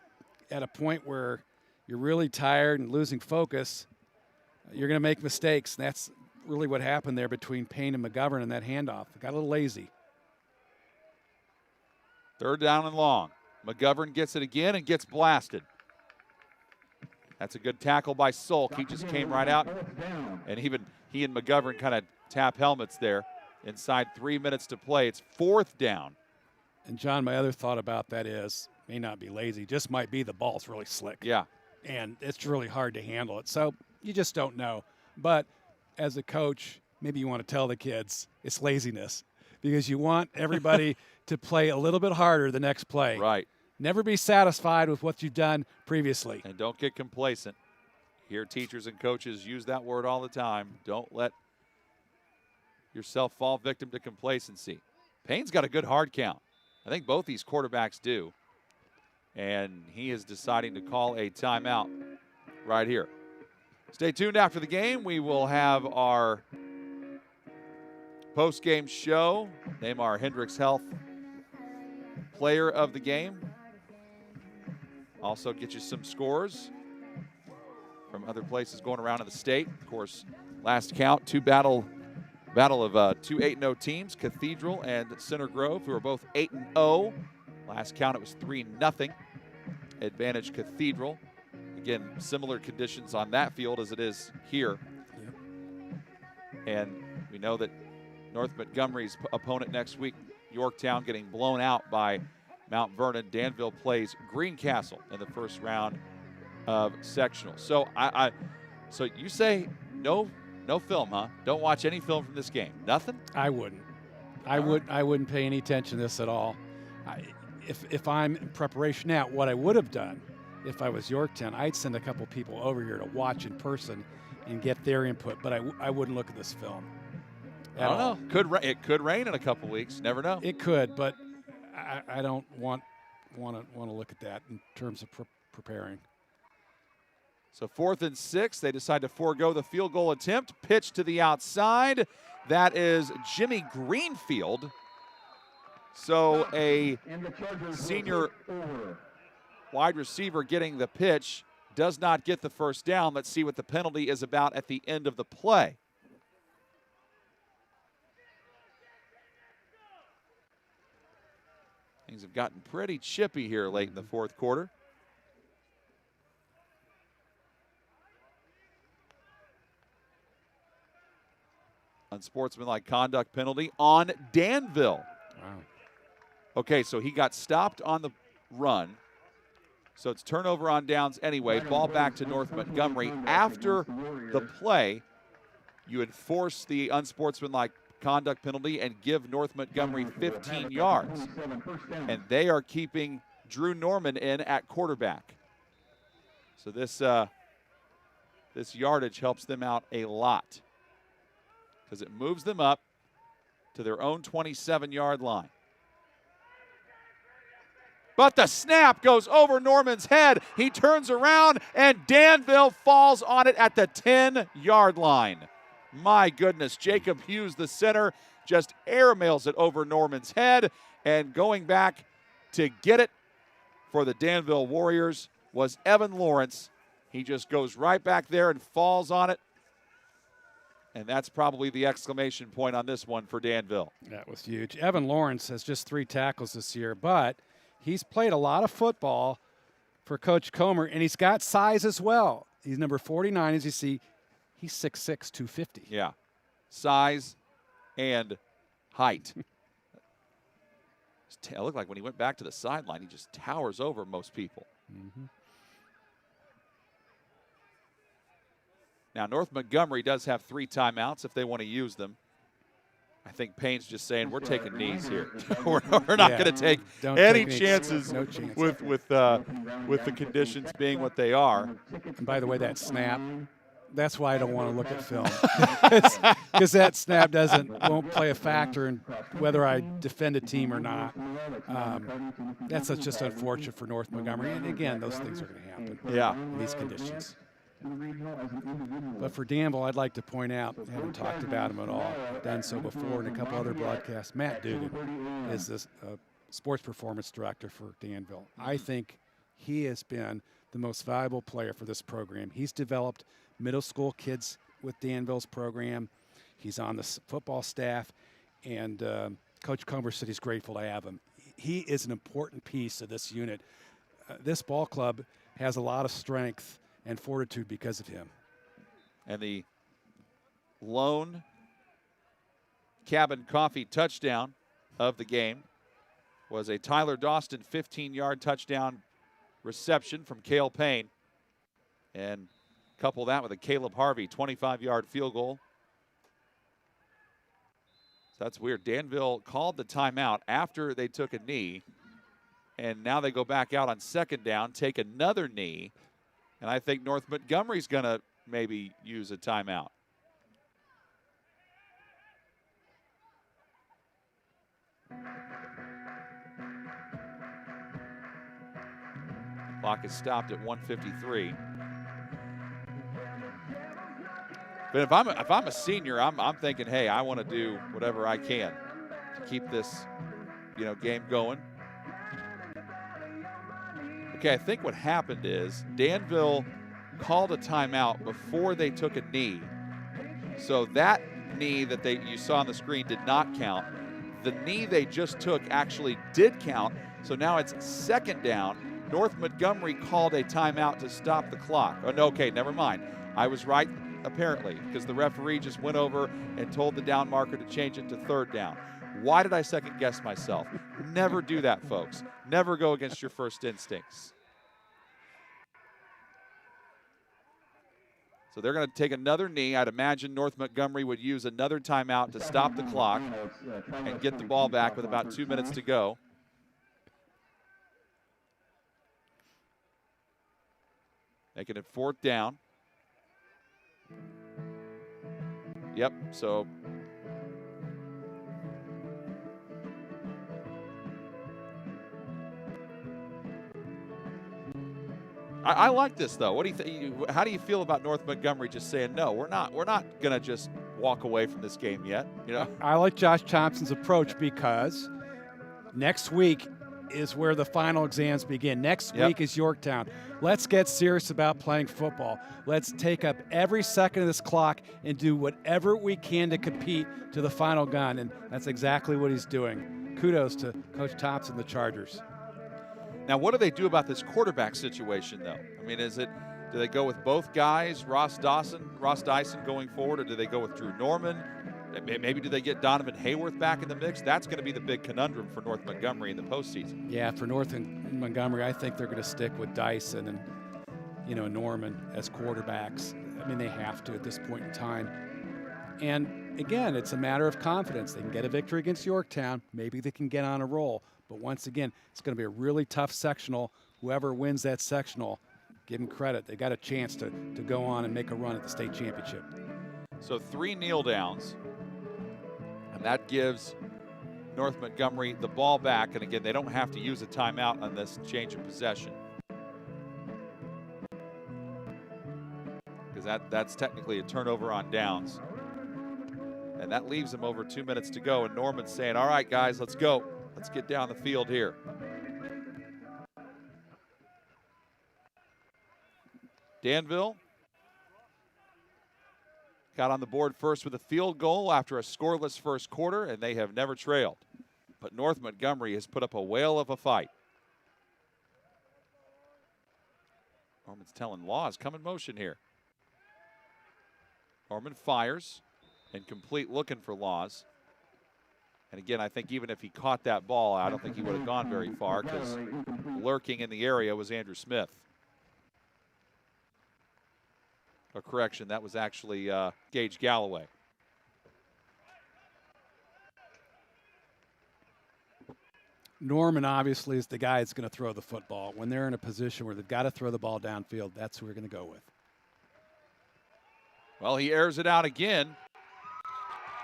at a point where you're really tired and losing focus, you're going to make mistakes. And that's really what happened there between Payne and McGovern in that handoff. Got a little lazy. Third down and long. McGovern gets it again and gets blasted. That's a good tackle by Solk. He just came right out, and even he and McGovern kind of tap helmets there. Inside 3 minutes to play, it's fourth down. And John, my other thought about that is, may not be lazy, just might be the ball's really slick. Yeah. And it's really hard to handle it. So you just don't know. But as a coach, maybe you want to tell the kids it's laziness, because you want everybody to play a little bit harder the next play. Right. Never be satisfied with what you've done previously. And don't get complacent. Hear teachers and coaches use that word all the time. Don't let yourself fall victim to complacency. Payne's got a good hard count. I think both these quarterbacks do. And he is deciding to call a timeout right here. Stay tuned after the game. We will have our post-game show. Name our Hendricks Health player of the game. Also get you some scores from other places going around in the state. Of course, last count, battle of two 8-0 teams, Cathedral and Center Grove, who are both 8-0. Last count, it was 3-0. Advantage Cathedral. Again, similar conditions on that field as it is here. Yep. And we know that North Montgomery's opponent next week, Yorktown, getting blown out by Mount Vernon. Danville plays Greencastle in the first round of sectional. So so you say no film, huh? Don't watch any film from this game. Nothing? I wouldn't. I wouldn't pay any attention to this at all. If I'm in preparation now, what I would have done if I was Yorktown, I'd send a couple people over here to watch in person and get their input, but I wouldn't look at this film. I don't know. It could rain in a couple weeks. Never know. It could, but I don't want to look at that in terms of preparing. So 4th and 6, they decide to forego the field goal attempt. Pitch to the outside. That is Jimmy Greenfield. So a senior wide receiver getting the pitch does not get the first down. Let's see what the penalty is about at the end of the play. Things have gotten pretty chippy here late in the fourth quarter. Unsportsmanlike conduct penalty on Danville. Wow. Okay, so he got stopped on the run. So it's turnover on downs anyway. Ball back to North Montgomery. After the play, you enforce the unsportsmanlike conduct penalty and give North Montgomery 15 yards. And they are keeping Drew Norman in at quarterback. So this yardage helps them out a lot because it moves them up to their own 27-yard line. But the snap goes over Norman's head. He turns around, and Danville falls on it at the 10-yard line. My goodness, Jacob Hughes, the center, just airmails it over Norman's head. And going back to get it for the Danville Warriors was Evan Lawrence. He just goes right back there and falls on it. And that's probably the exclamation point on this one for Danville. That was huge. Evan Lawrence has just 3 tackles this year, but he's played a lot of football for Coach Comer, and he's got size as well. He's number 49, as you see. He's 6'6", 250. Yeah, size and height. It looked like when he went back to the sideline, he just towers over most people. Mm-hmm. Now, North Montgomery does have 3 timeouts if they want to use them. I think Payne's just saying, we're taking knees here. we're not going to take any chances with the conditions being what they are. And by the way, that snap, that's why I don't want to look at film. Because that snap won't play a factor in whether I defend a team or not. That's just unfortunate for North Montgomery. And again, those things are going to happen in these conditions. But for Danville, I'd like to point out, I haven't talked about him at all, done so before in a couple other broadcasts. Matt Dugan is the sports performance director for Danville. I think he has been the most valuable player for this program. He's developed middle school kids with Danville's program. He's on the football staff, and Coach Comer said he's grateful to have him. He is an important piece of this unit. This ball club has a lot of strength and fortitude because of him. And the lone cabin coffee touchdown of the game was a Tyler Dawson 15-yard touchdown reception from Cale Payne. And couple that with a Caleb Harvey 25-yard field goal. So that's weird. Danville called the timeout after they took a knee. And now they go back out on 2nd down, take another knee. And I think North Montgomery's going to maybe use a timeout. Clock is stopped at 1:53. But if I'm a senior, I'm thinking, hey, I want to do whatever I can to keep this, game going. Okay, I think what happened is Danville called a timeout before they took a knee. So that knee that you saw on the screen did not count. The knee they just took actually did count. So now it's 2nd down. North Montgomery called a timeout to stop the clock. Oh, no, okay, never mind. I was right, apparently, because the referee just went over and told the down marker to change it to 3rd down. Why did I second guess myself? Never do that, folks. Never go against your first instincts. So they're going to take another knee. I'd imagine North Montgomery would use another timeout to stop the clock and get the ball back with about 2 minutes to go. Making it 4th down. Yep, so I like this though. What do you think? How do you feel about North Montgomery just saying no? We're not gonna just walk away from this game yet. You know. I like Josh Thompson's approach because next week is where the final exams begin. Next week is Yorktown. Let's get serious about playing football. Let's take up every second of this clock and do whatever we can to compete to the final gun, and that's exactly what he's doing. Kudos to Coach Thompson, the Chargers. Now, what do they do about this quarterback situation, though? I mean, do they go with both guys, Ross Dyson going forward, or do they go with Drew Norman? Maybe do they get Donovan Hayworth back in the mix? That's going to be the big conundrum for North Montgomery in the postseason. Yeah, for North Montgomery, I think they're going to stick with Dyson and, Norman as quarterbacks. I mean, they have to at this point in time. And again, it's a matter of confidence. They can get a victory against Yorktown. Maybe they can get on a roll. But once again, it's going to be a really tough sectional. Whoever wins that sectional, give them credit. They got a chance to go on and make a run at the state championship. So 3 kneel downs, and that gives North Montgomery the ball back. And again, they don't have to use a timeout on this change of possession, because that's technically a turnover on downs. And that leaves them over 2 minutes to go. And Norman's saying, all right, guys, let's go. Let's get down the field here. Danville got on the board first with a field goal after a scoreless first quarter, and they have never trailed. But North Montgomery has put up a whale of a fight. Norman's telling Laws, come in motion here. Norman fires, incomplete, looking for Laws. And again, I think even if he caught that ball, I don't think he would have gone very far, because lurking in the area was Andrew Smith. A correction, that was actually Gage Galloway. Norman obviously is the guy that's going to throw the football. When they're in a position where they've got to throw the ball downfield, that's who we're going to go with. Well, he airs it out again.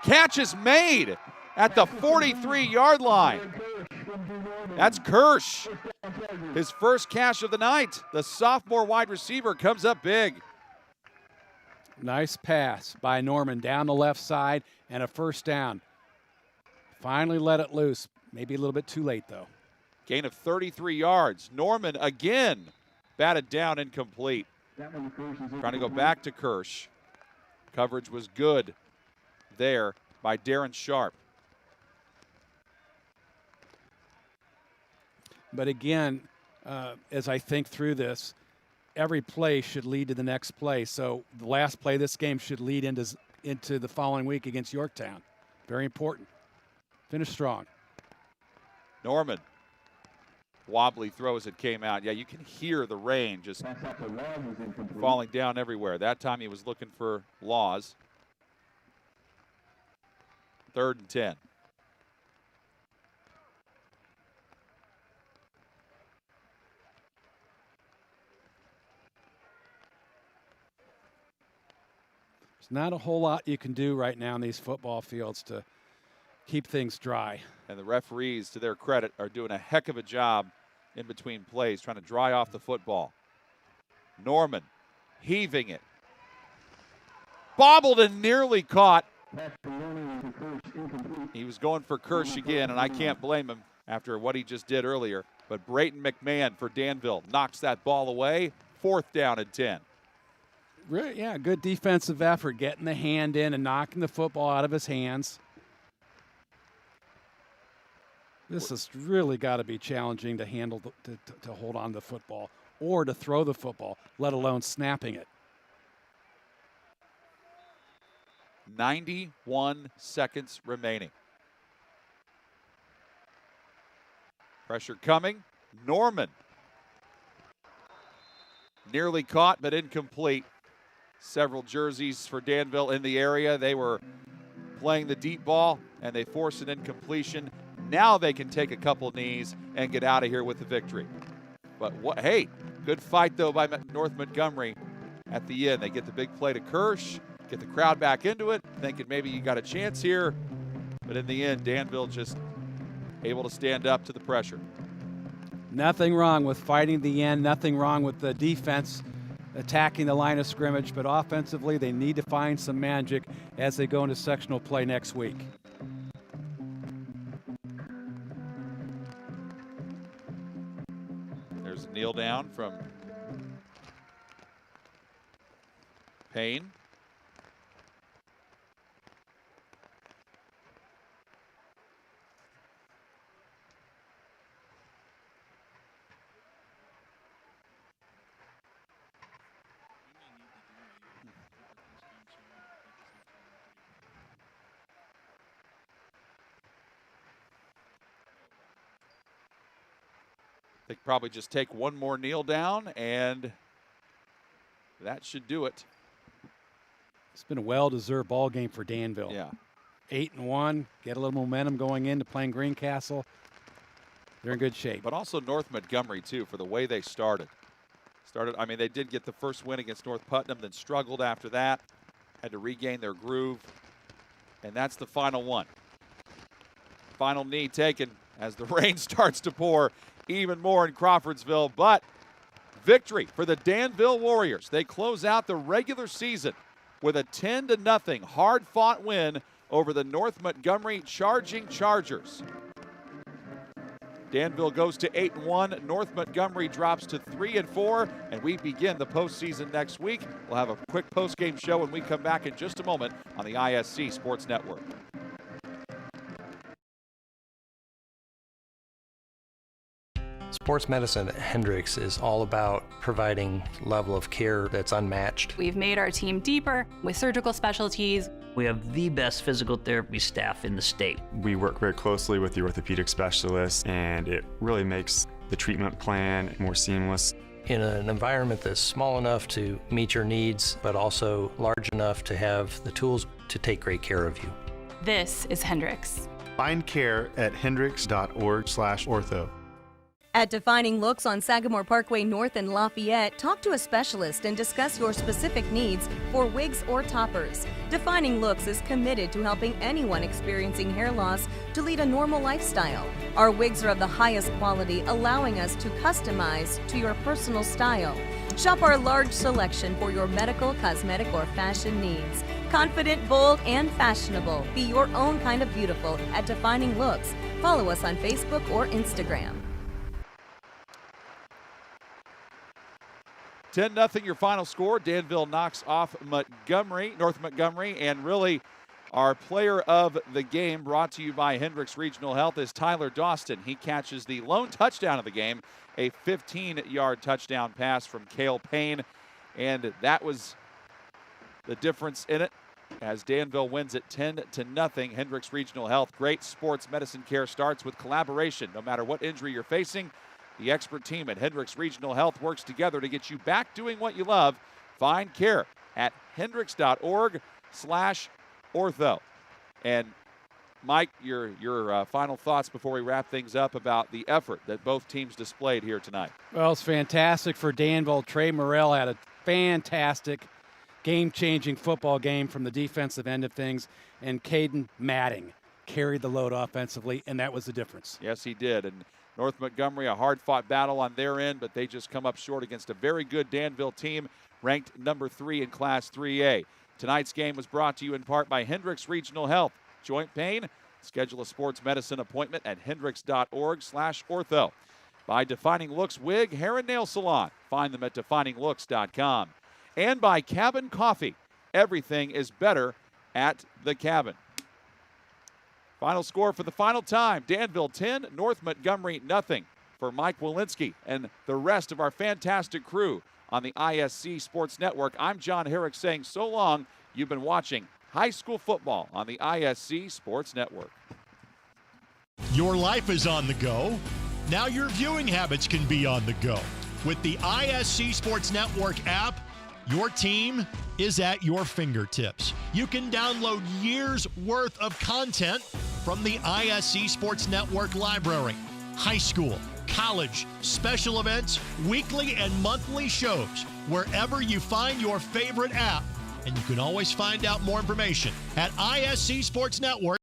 Catch is made at the 43-yard line. That's Kirsch. His first catch of the night. The sophomore wide receiver comes up big. Nice pass by Norman down the left side and a first down. Finally let it loose. Maybe a little bit too late, though. Gain of 33 yards. Norman again batted down, incomplete. Trying to go back to Kirsch. Coverage was good there by Darren Sharp. But again, as I think through this, every play should lead to the next play. So the last play of this game should lead into the following week against Yorktown. Very important. Finish strong. Norman. Wobbly throw as it came out. Yeah, you can hear the rain just falling down everywhere. That time he was looking for Laws. 3rd and 10. There's not a whole lot you can do right now in these football fields to keep things dry. And the referees, to their credit, are doing a heck of a job in between plays, trying to dry off the football. Norman heaving it. Bobbled and nearly caught. He was going for Kirsch again, and I can't blame him after what he just did earlier. But Brayton McMahon for Danville knocks that ball away. 4th down and 10. Really, yeah, good defensive effort, getting the hand in and knocking the football out of his hands. This has really got to be challenging to handle, to hold on to the football or to throw the football, let alone snapping it. 91 seconds remaining. Pressure coming. Norman. Nearly caught, but incomplete. Several jerseys for Danville in the area. They were playing the deep ball, and they forced an incompletion. Now they can take a couple knees and get out of here with the victory. But hey, good fight, though, by North Montgomery at the end. They get the big play to Kirsch, get the crowd back into it, thinking maybe you got a chance here. But in the end, Danville just able to stand up to the pressure. Nothing wrong with fighting the end, nothing wrong with the defense attacking the line of scrimmage, but offensively they need to find some magic as they go into sectional play next week. There's a kneel down from Payne. They could probably just take one more kneel down, and that should do it. It's been a well-deserved ball game for Danville. Yeah. 8-1, get a little momentum going into playing Greencastle. They're in good shape. But also North Montgomery, too, for the way they started. I mean, they did get the first win against North Putnam, then struggled after that, had to regain their groove, and that's the final one. Final knee taken as the rain starts to pour even more in Crawfordsville, but victory for the Danville Warriors. They close out the regular season with a 10-0 hard-fought win over the North Montgomery Charging Chargers. Danville goes to 8-1. North Montgomery drops to 3-4, and we begin the postseason next week. We'll have a quick post-game show when we come back in just a moment on the ISC Sports Network. Sports medicine at Hendricks is all about providing level of care that's unmatched. We've made our team deeper with surgical specialties. We have the best physical therapy staff in the state. We work very closely with the orthopedic specialists, and it really makes the treatment plan more seamless. In an environment that's small enough to meet your needs, but also large enough to have the tools to take great care of you. This is Hendricks. Find care at hendricks.org/ortho. At Defining Looks on Sagamore Parkway North in Lafayette, talk to a specialist and discuss your specific needs for wigs or toppers. Defining Looks is committed to helping anyone experiencing hair loss to lead a normal lifestyle. Our wigs are of the highest quality, allowing us to customize to your personal style. Shop our large selection for your medical, cosmetic, or fashion needs. Confident, bold, and fashionable. Be your own kind of beautiful at Defining Looks. Follow us on Facebook or Instagram. 10-0 your final score. Danville knocks off North Montgomery, and really our player of the game, brought to you by Hendricks Regional Health, is Tyler Dawson. He catches the lone touchdown of the game, a 15-yard touchdown pass from Cale Payne, and that was the difference in it as Danville wins it 10-0. Hendricks Regional Health, great sports medicine care starts with collaboration. No matter what injury you're facing, the expert team at Hendricks Regional Health works together to get you back doing what you love. Find care at hendricks.org/ortho. And Mike, your final thoughts before we wrap things up about the effort that both teams displayed here tonight. Well, it's fantastic for Danville. Trey Morrell had a fantastic game-changing football game from the defensive end of things, and Caden Matting carried the load offensively, and that was the difference. Yes, he did. And North Montgomery, a hard-fought battle on their end, but they just come up short against a very good Danville team, ranked number 3 in Class 3A. Tonight's game was brought to you in part by Hendricks Regional Health. Joint pain? Schedule a sports medicine appointment at hendricks.org/ortho. By Defining Looks Wig, Hair and Nail Salon. Find them at defininglooks.com. And by Cabin Coffee. Everything is better at the Cabin. Final score for the final time, Danville 10, North Montgomery nothing. For Mike Walensky and the rest of our fantastic crew on the ISC Sports Network, I'm John Herrick saying so long. You've been watching high school football on the ISC Sports Network. Your life is on the go. Now your viewing habits can be on the go. With the ISC Sports Network app, your team is at your fingertips. You can download years' worth of content from the ISC Sports Network library. High school, college, special events, weekly and monthly shows, wherever you find your favorite app. And you can always find out more information at ISC Sports Network.